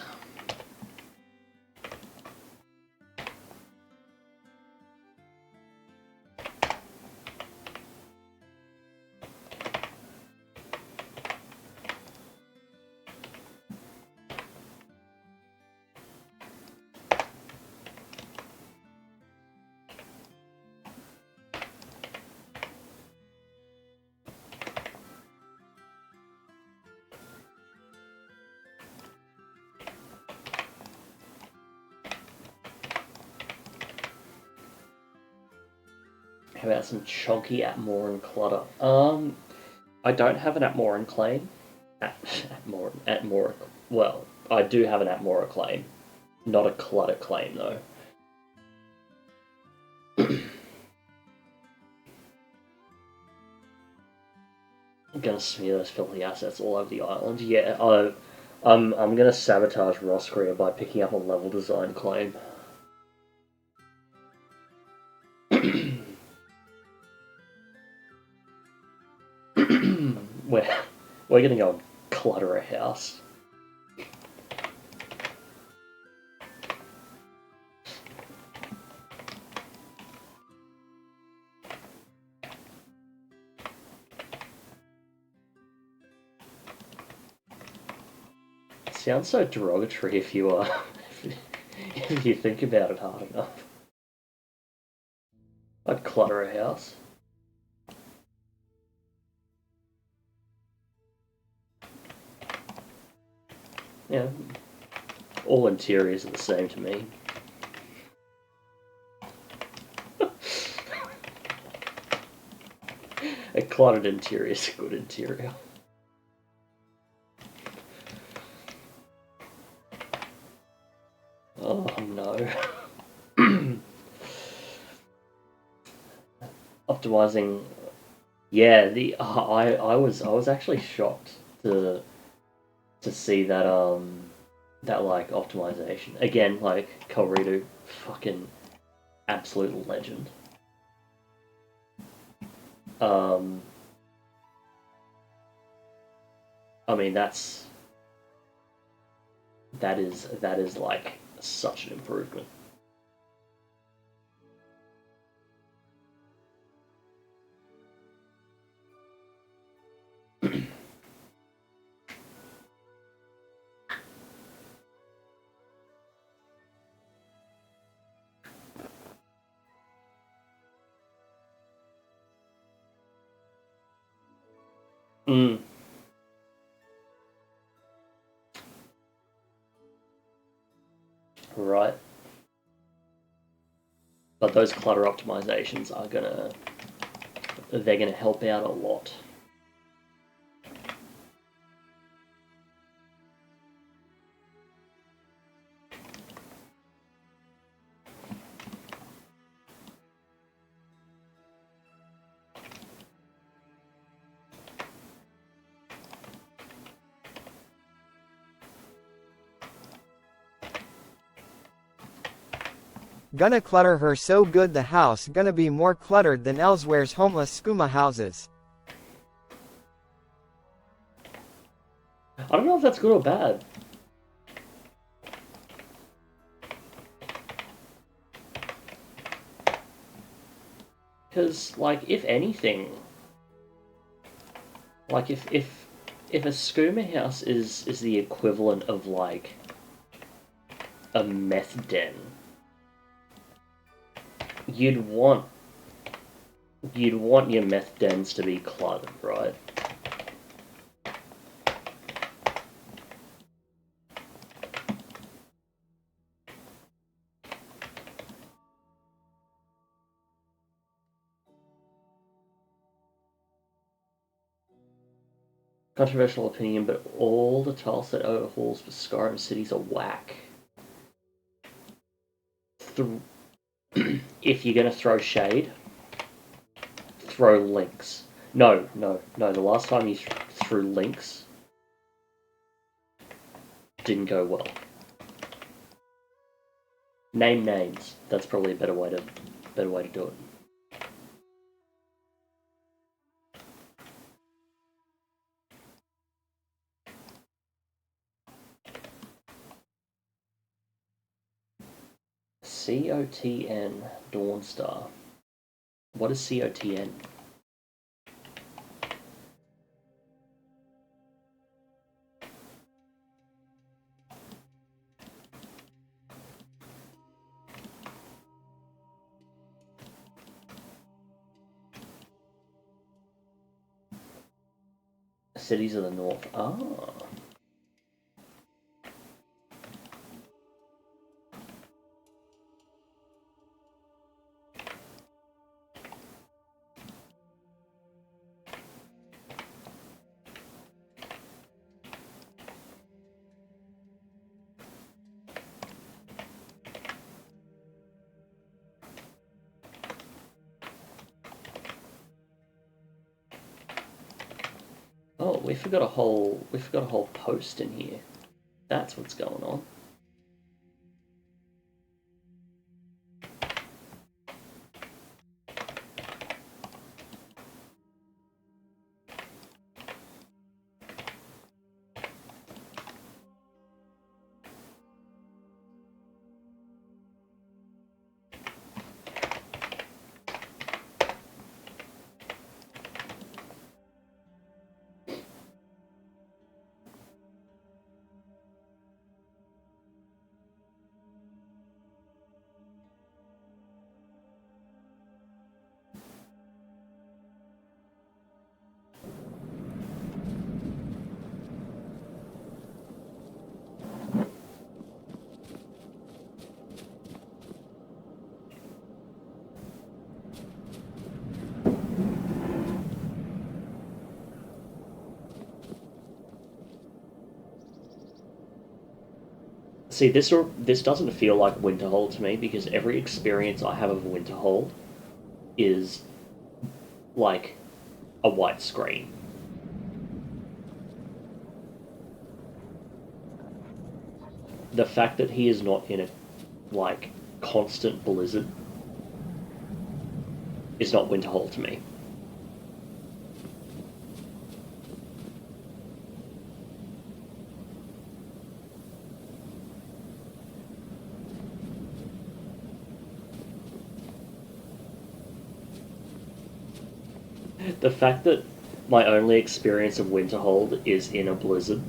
D: How about some chunky Atmoran clutter? I don't have an Atmoran claim. Atmora. Well, I do have an Atmora claim, not a clutter claim though. I'm gonna smear those filthy assets all over the island. Yeah, I'm gonna sabotage Roscrea by picking up a level design claim. We're gonna go and clutter a house. It sounds so derogatory if you if you think about it hard enough. I'd clutter a house. Yeah, all interiors are the same to me. A cluttered interior is a good interior. Oh no. Optimizing. Yeah, I was actually shocked to see that that like optimization. Again, like Kalridu, fucking absolute legend. I mean that is like such an improvement. Right. But those clutter optimizations are they're gonna help out a lot.
B: Gonna clutter her so good the house gonna be more cluttered than elsewhere's homeless skooma houses.
D: I don't know if that's good or bad. Because, like, if anything, like, if a skooma house is the equivalent of, like, a meth den, you'd want your meth dens to be cluttered, right? Controversial opinion, but all the tileset overhauls for Skyrim cities are whack. If you're gonna throw shade, throw links. No. The last time you threw links didn't go well. Name names. That's probably a better way to do it. COTN Dawnstar. What is COTN? Cities of the North. Ah. Oh, we forgot a whole post in here. That's what's going on. See, this doesn't feel like Winterhold to me because every experience I have of Winterhold is like a white screen. The fact that he is not in a like constant blizzard is not Winterhold to me. The fact that my only experience of Winterhold is in a blizzard,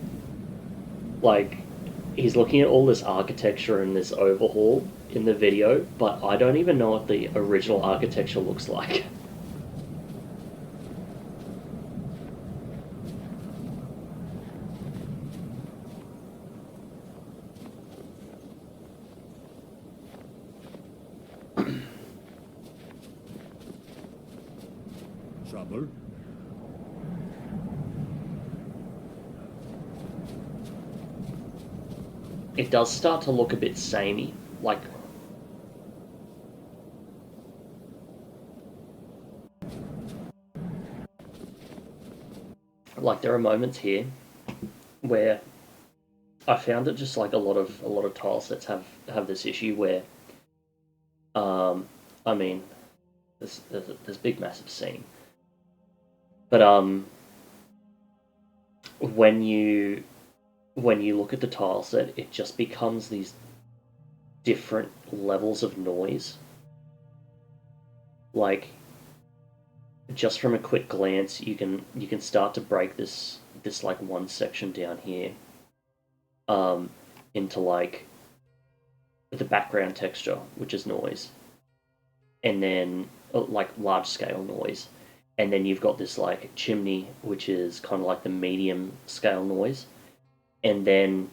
D: like, he's looking at all this architecture and this overhaul in the video, but I don't even know what the original architecture looks like.
C: Trouble?
D: It does start to look a bit samey, like there are moments here where I found it just like a lot of tile sets have this issue where I mean, there's big massive scene, but when you look at the tile set, it just becomes these different levels of noise. Like, just from a quick glance, you can start to break this like one section down here into like the background texture, which is noise, and then like large scale noise, and then you've got this like chimney, which is kind of like the medium scale noise, and then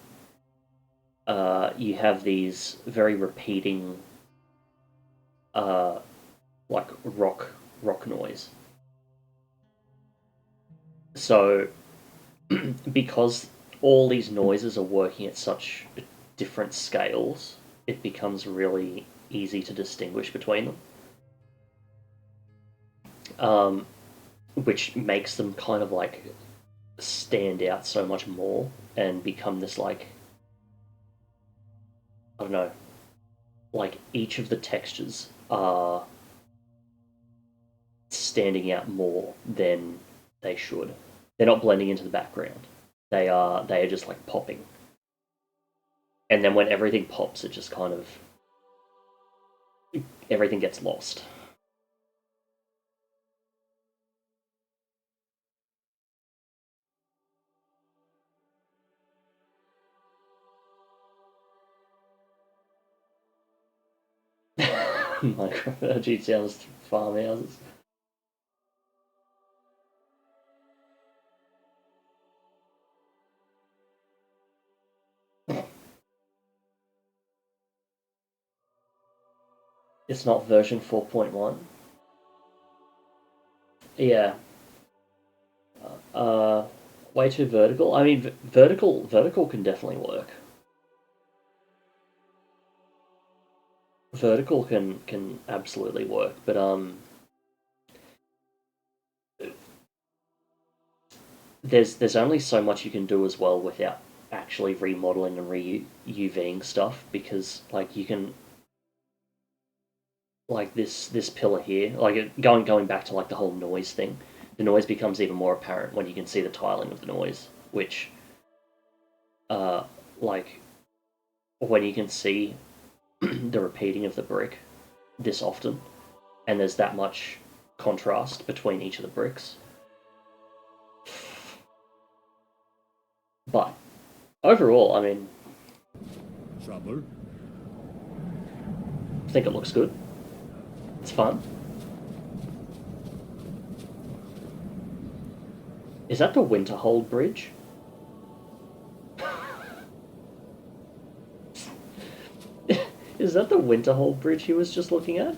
D: you have these very repeating like rock noise. So because all these noises are working at such different scales, it becomes really easy to distinguish between them, which makes them kind of like stand out so much more and become this like, I don't know, like each of the textures are standing out more than they should. They're not blending into the background. They are just like popping. And then when everything pops, it just kind of, everything gets lost. Microenergy sounds farmhouses. It's not version 4.1. Yeah. Way too vertical. I mean, vertical can definitely work. Vertical can absolutely work, but there's only so much you can do as well without actually remodeling and re-UVing stuff, because like you can, like this pillar here, like going back to like the whole noise thing, the noise becomes even more apparent when you can see the tiling of the noise, which like when you can see the repeating of the brick this often, and there's that much contrast between each of the bricks. But overall, I mean,
C: Trouble?
D: I think it looks good. It's fun. Is that the Winterhold Bridge? Is that the Winterhold Bridge he was just looking at?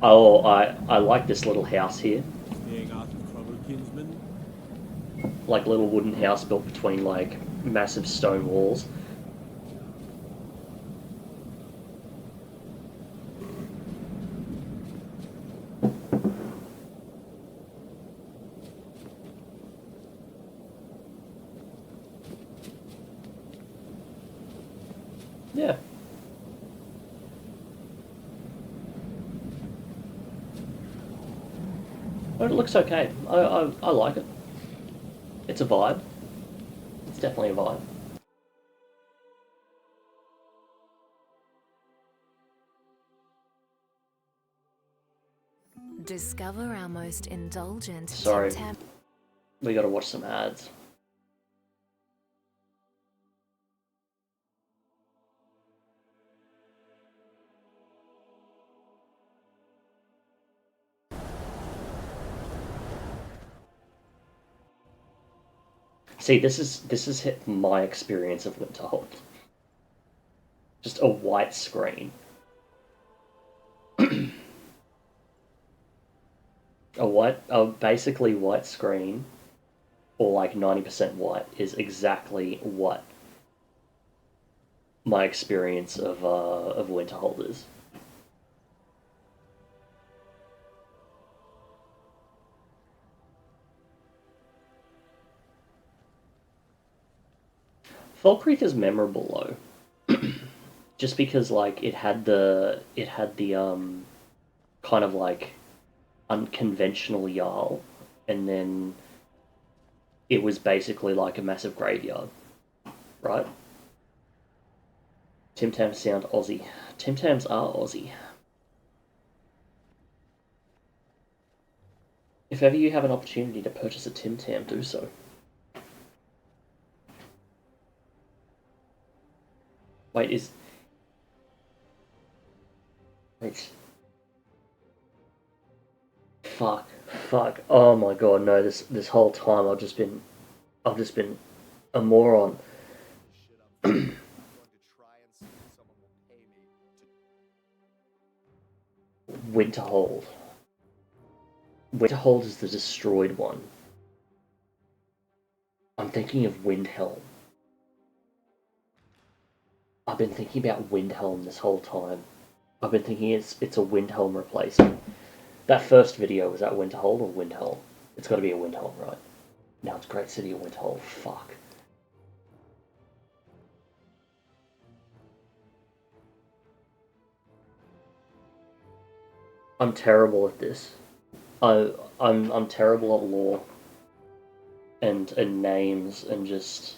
D: Oh, I like this little house here.
C: Staying out of trouble, kinsman?
D: Like little wooden house built between like massive stone walls. Yeah. But it looks okay. I like it. It's a vibe. It's definitely a vibe.
J: Discover our most indulgent
D: Sorry.
J: tip.
D: We gotta watch some ads. See, this is hit my experience of Winterhold. Just a white screen. A basically white screen, or like 90% white, is exactly what my experience of Winterhold is. Fall Creek is memorable though. just because like it had the kind of like unconventional Jarl, and then it was basically like a massive graveyard, right? Tim Tams sound Aussie. Tim Tams are Aussie. If ever you have an opportunity to purchase a Tim Tam, do so. Wait. Fuck. Oh my god, no, this whole time I've just been a moron. Winterhold. Winterhold is the destroyed one. I'm thinking of Windhelm. I've been thinking about Windhelm this whole time. I've been thinking it's a Windhelm replacement. That first video, was that Winterhold or Windhelm? It's got to be a Windhelm, right? Now it's Great City of Winterhold. Fuck. I'm terrible at this. I'm terrible at lore and names and just.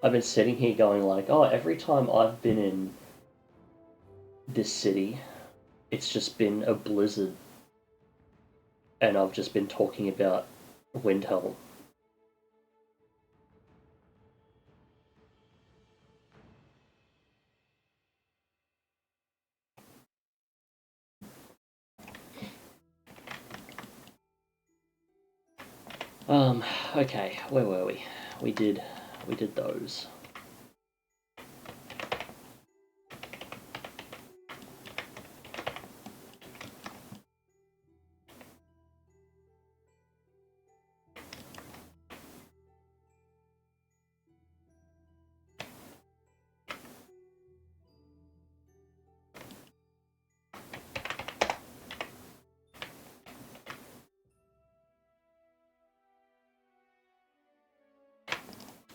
D: I've been sitting here going like, oh, every time I've been in this city, it's just been a blizzard, and I've just been talking about Windhelm. Okay, where were we? We did those.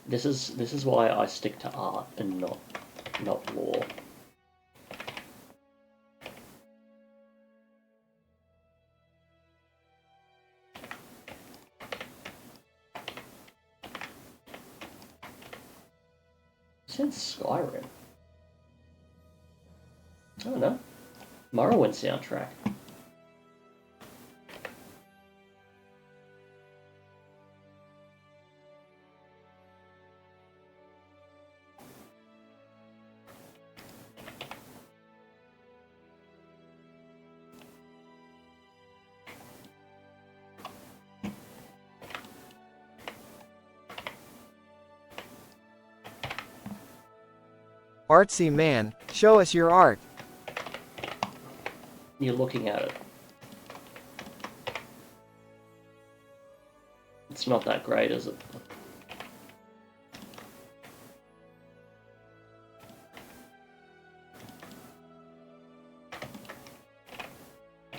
D: This is why I stick to art and not lore. Since Skyrim. I don't know. Morrowind soundtrack.
B: Artsy man, show us your art.
D: You're looking at it. It's not that great, is it?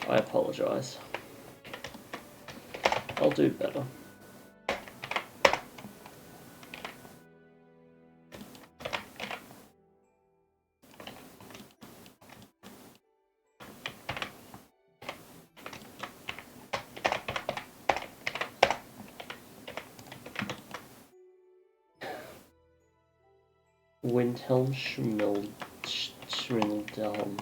D: I apologize. I'll do better. Windhelm Schmildelm.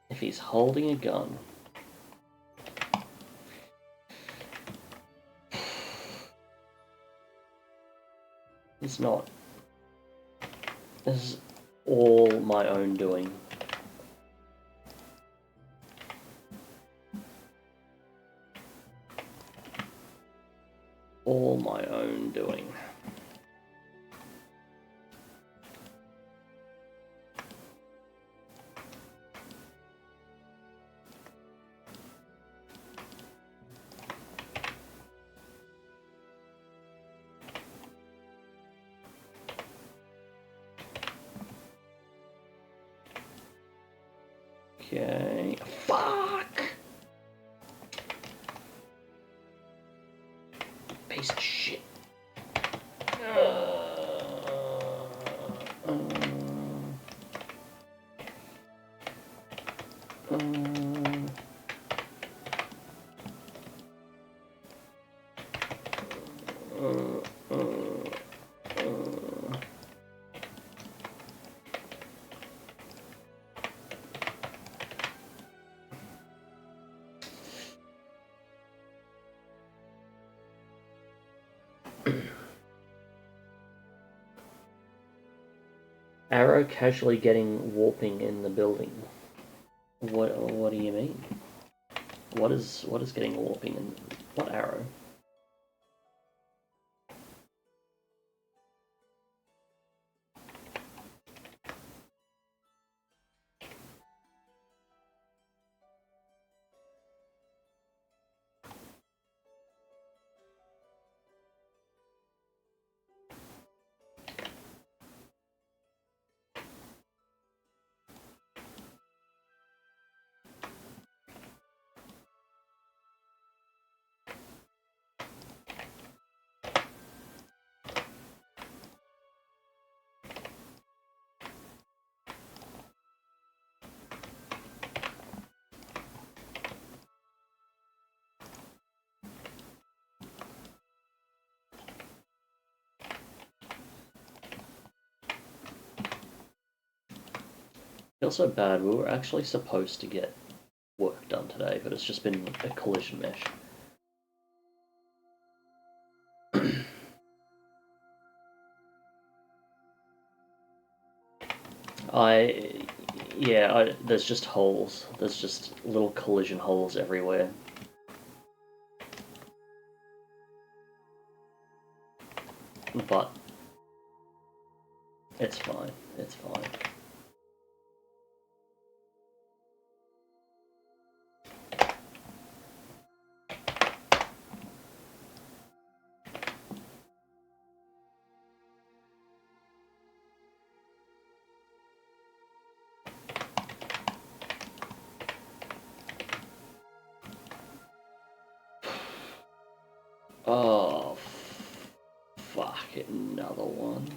D: If he's holding a gun. It's not. This is all my own doing. All my own doing. Okay. Fuck! Piece of shit. Arrow casually getting warping in the building. What do you mean? What is getting warping in what arrow? Feels so bad. We were actually supposed to get work done today, but it's just been a collision mesh. There's just holes. There's just little collision holes everywhere. But it's fine. It's fine. Oh, fuck it, another one.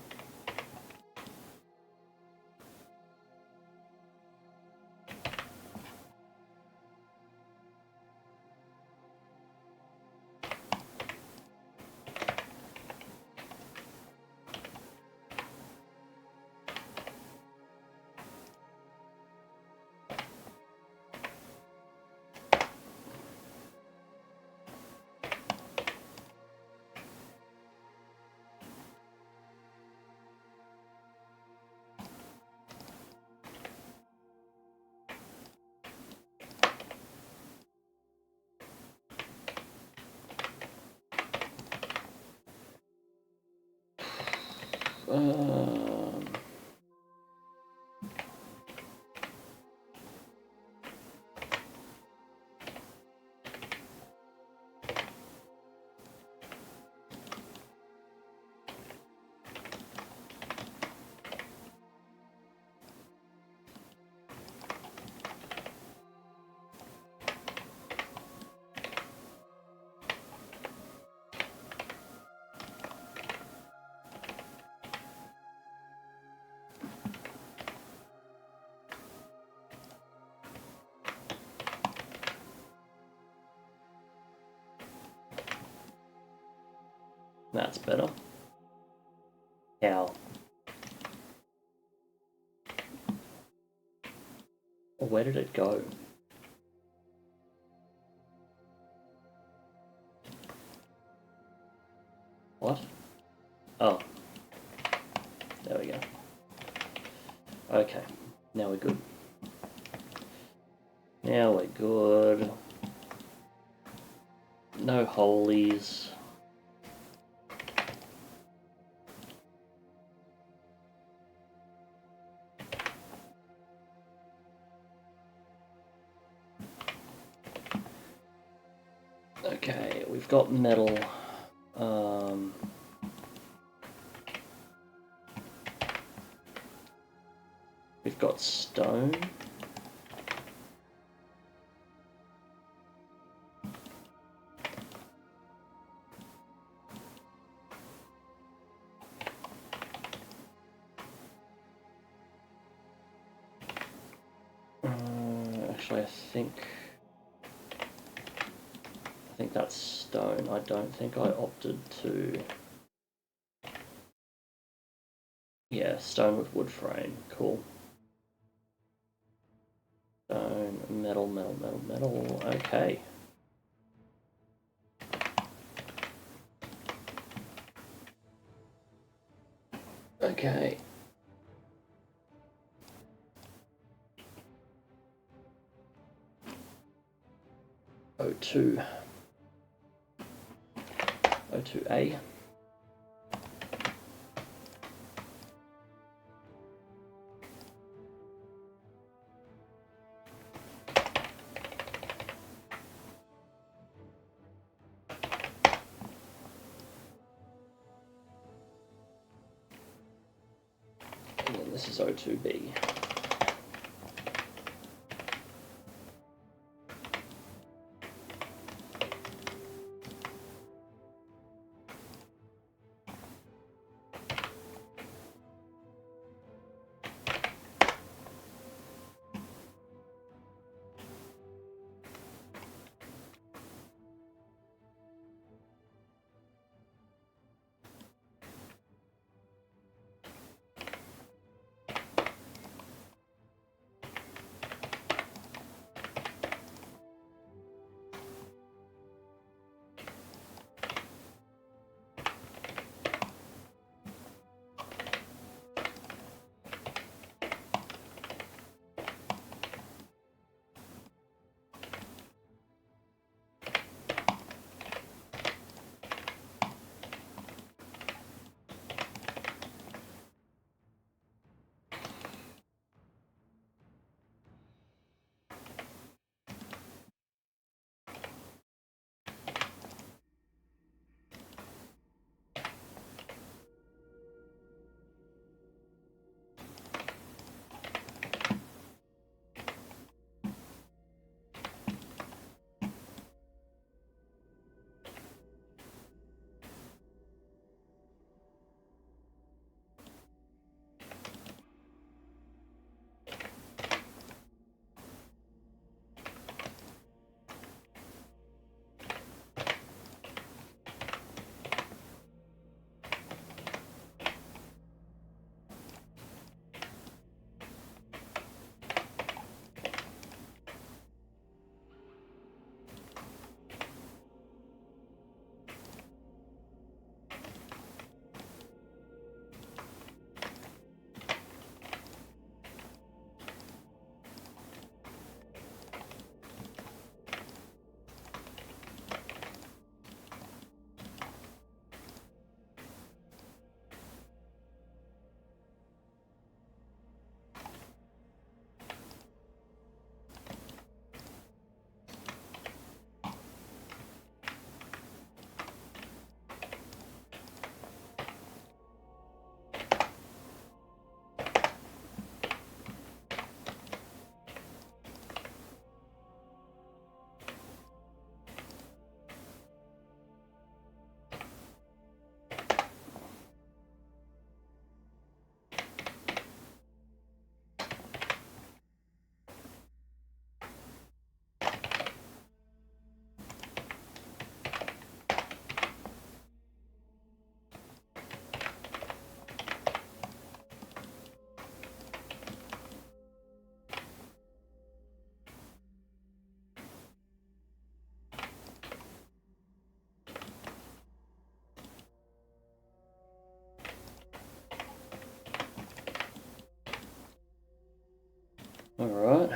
D: That's better. How? Where did it go? What? Oh. There we go. Okay. Now we're good. Now we're good. No holies. Okay, we've got metal. We've got stone. Actually, I think that's stone. I don't think I opted to. Yeah, stone with wood frame. Cool. Stone, metal, metal, metal, metal. Okay. Okay. O2. O2A. And then this is O2B. All right.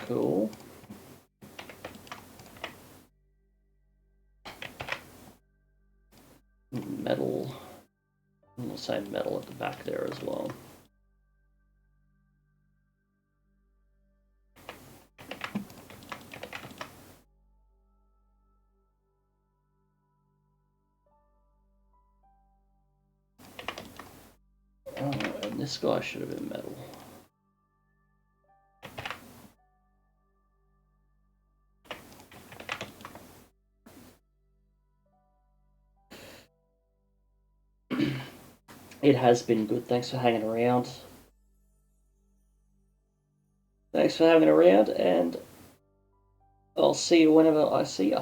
D: Cool. Metal. We'll say metal at the back there as well. And this guy should have been metal. It has been good. Thanks for hanging around. Thanks for hanging around, and I'll see you whenever I see you.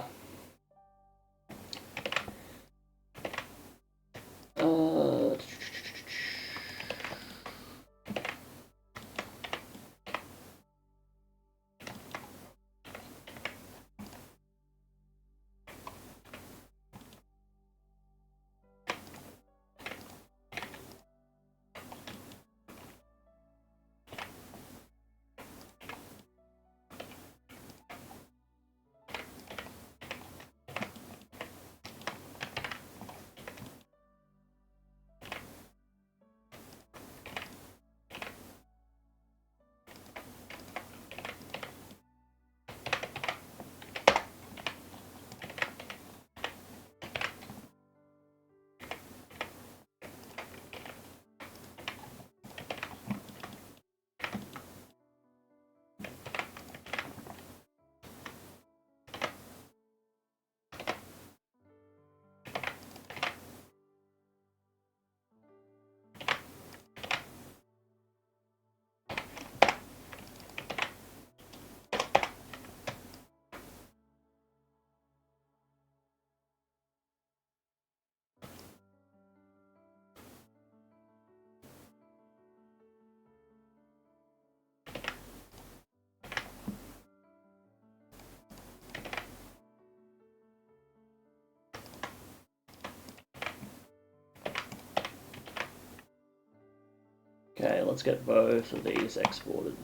D: Okay, let's get both of these exported.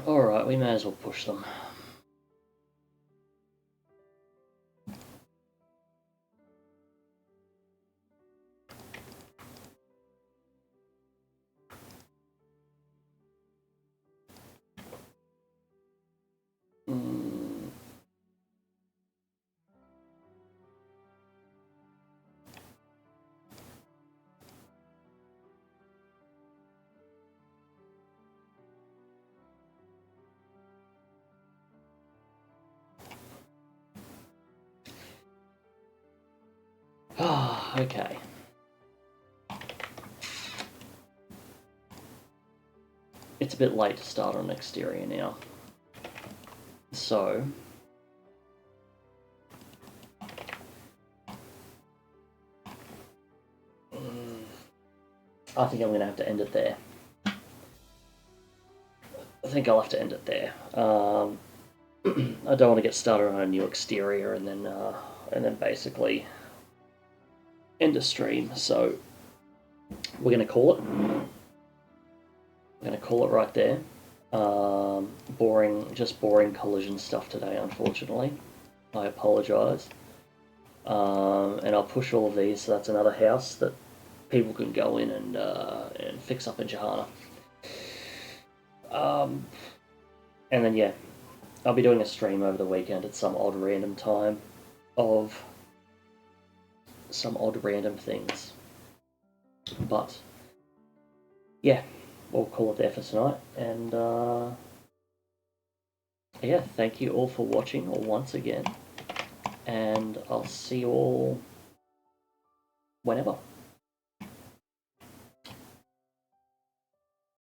D: Alright, we may as well push them. Okay. It's a bit late to start on exterior now. So I think I'm going to have to end it there. I think I'll have to end it there. I don't want to get started on a new exterior and then basically end a stream. So we're going to call it. We're going to call it right there. Just boring collision stuff today, unfortunately. I apologise. And I'll push all of these, so that's another house that people can go in and fix up in Jehanna. And then yeah, I'll be doing a stream over the weekend at some odd random time of some odd random things. But yeah, we'll call it there for tonight. And yeah, thank you all for watching once again. And I'll see you all whenever.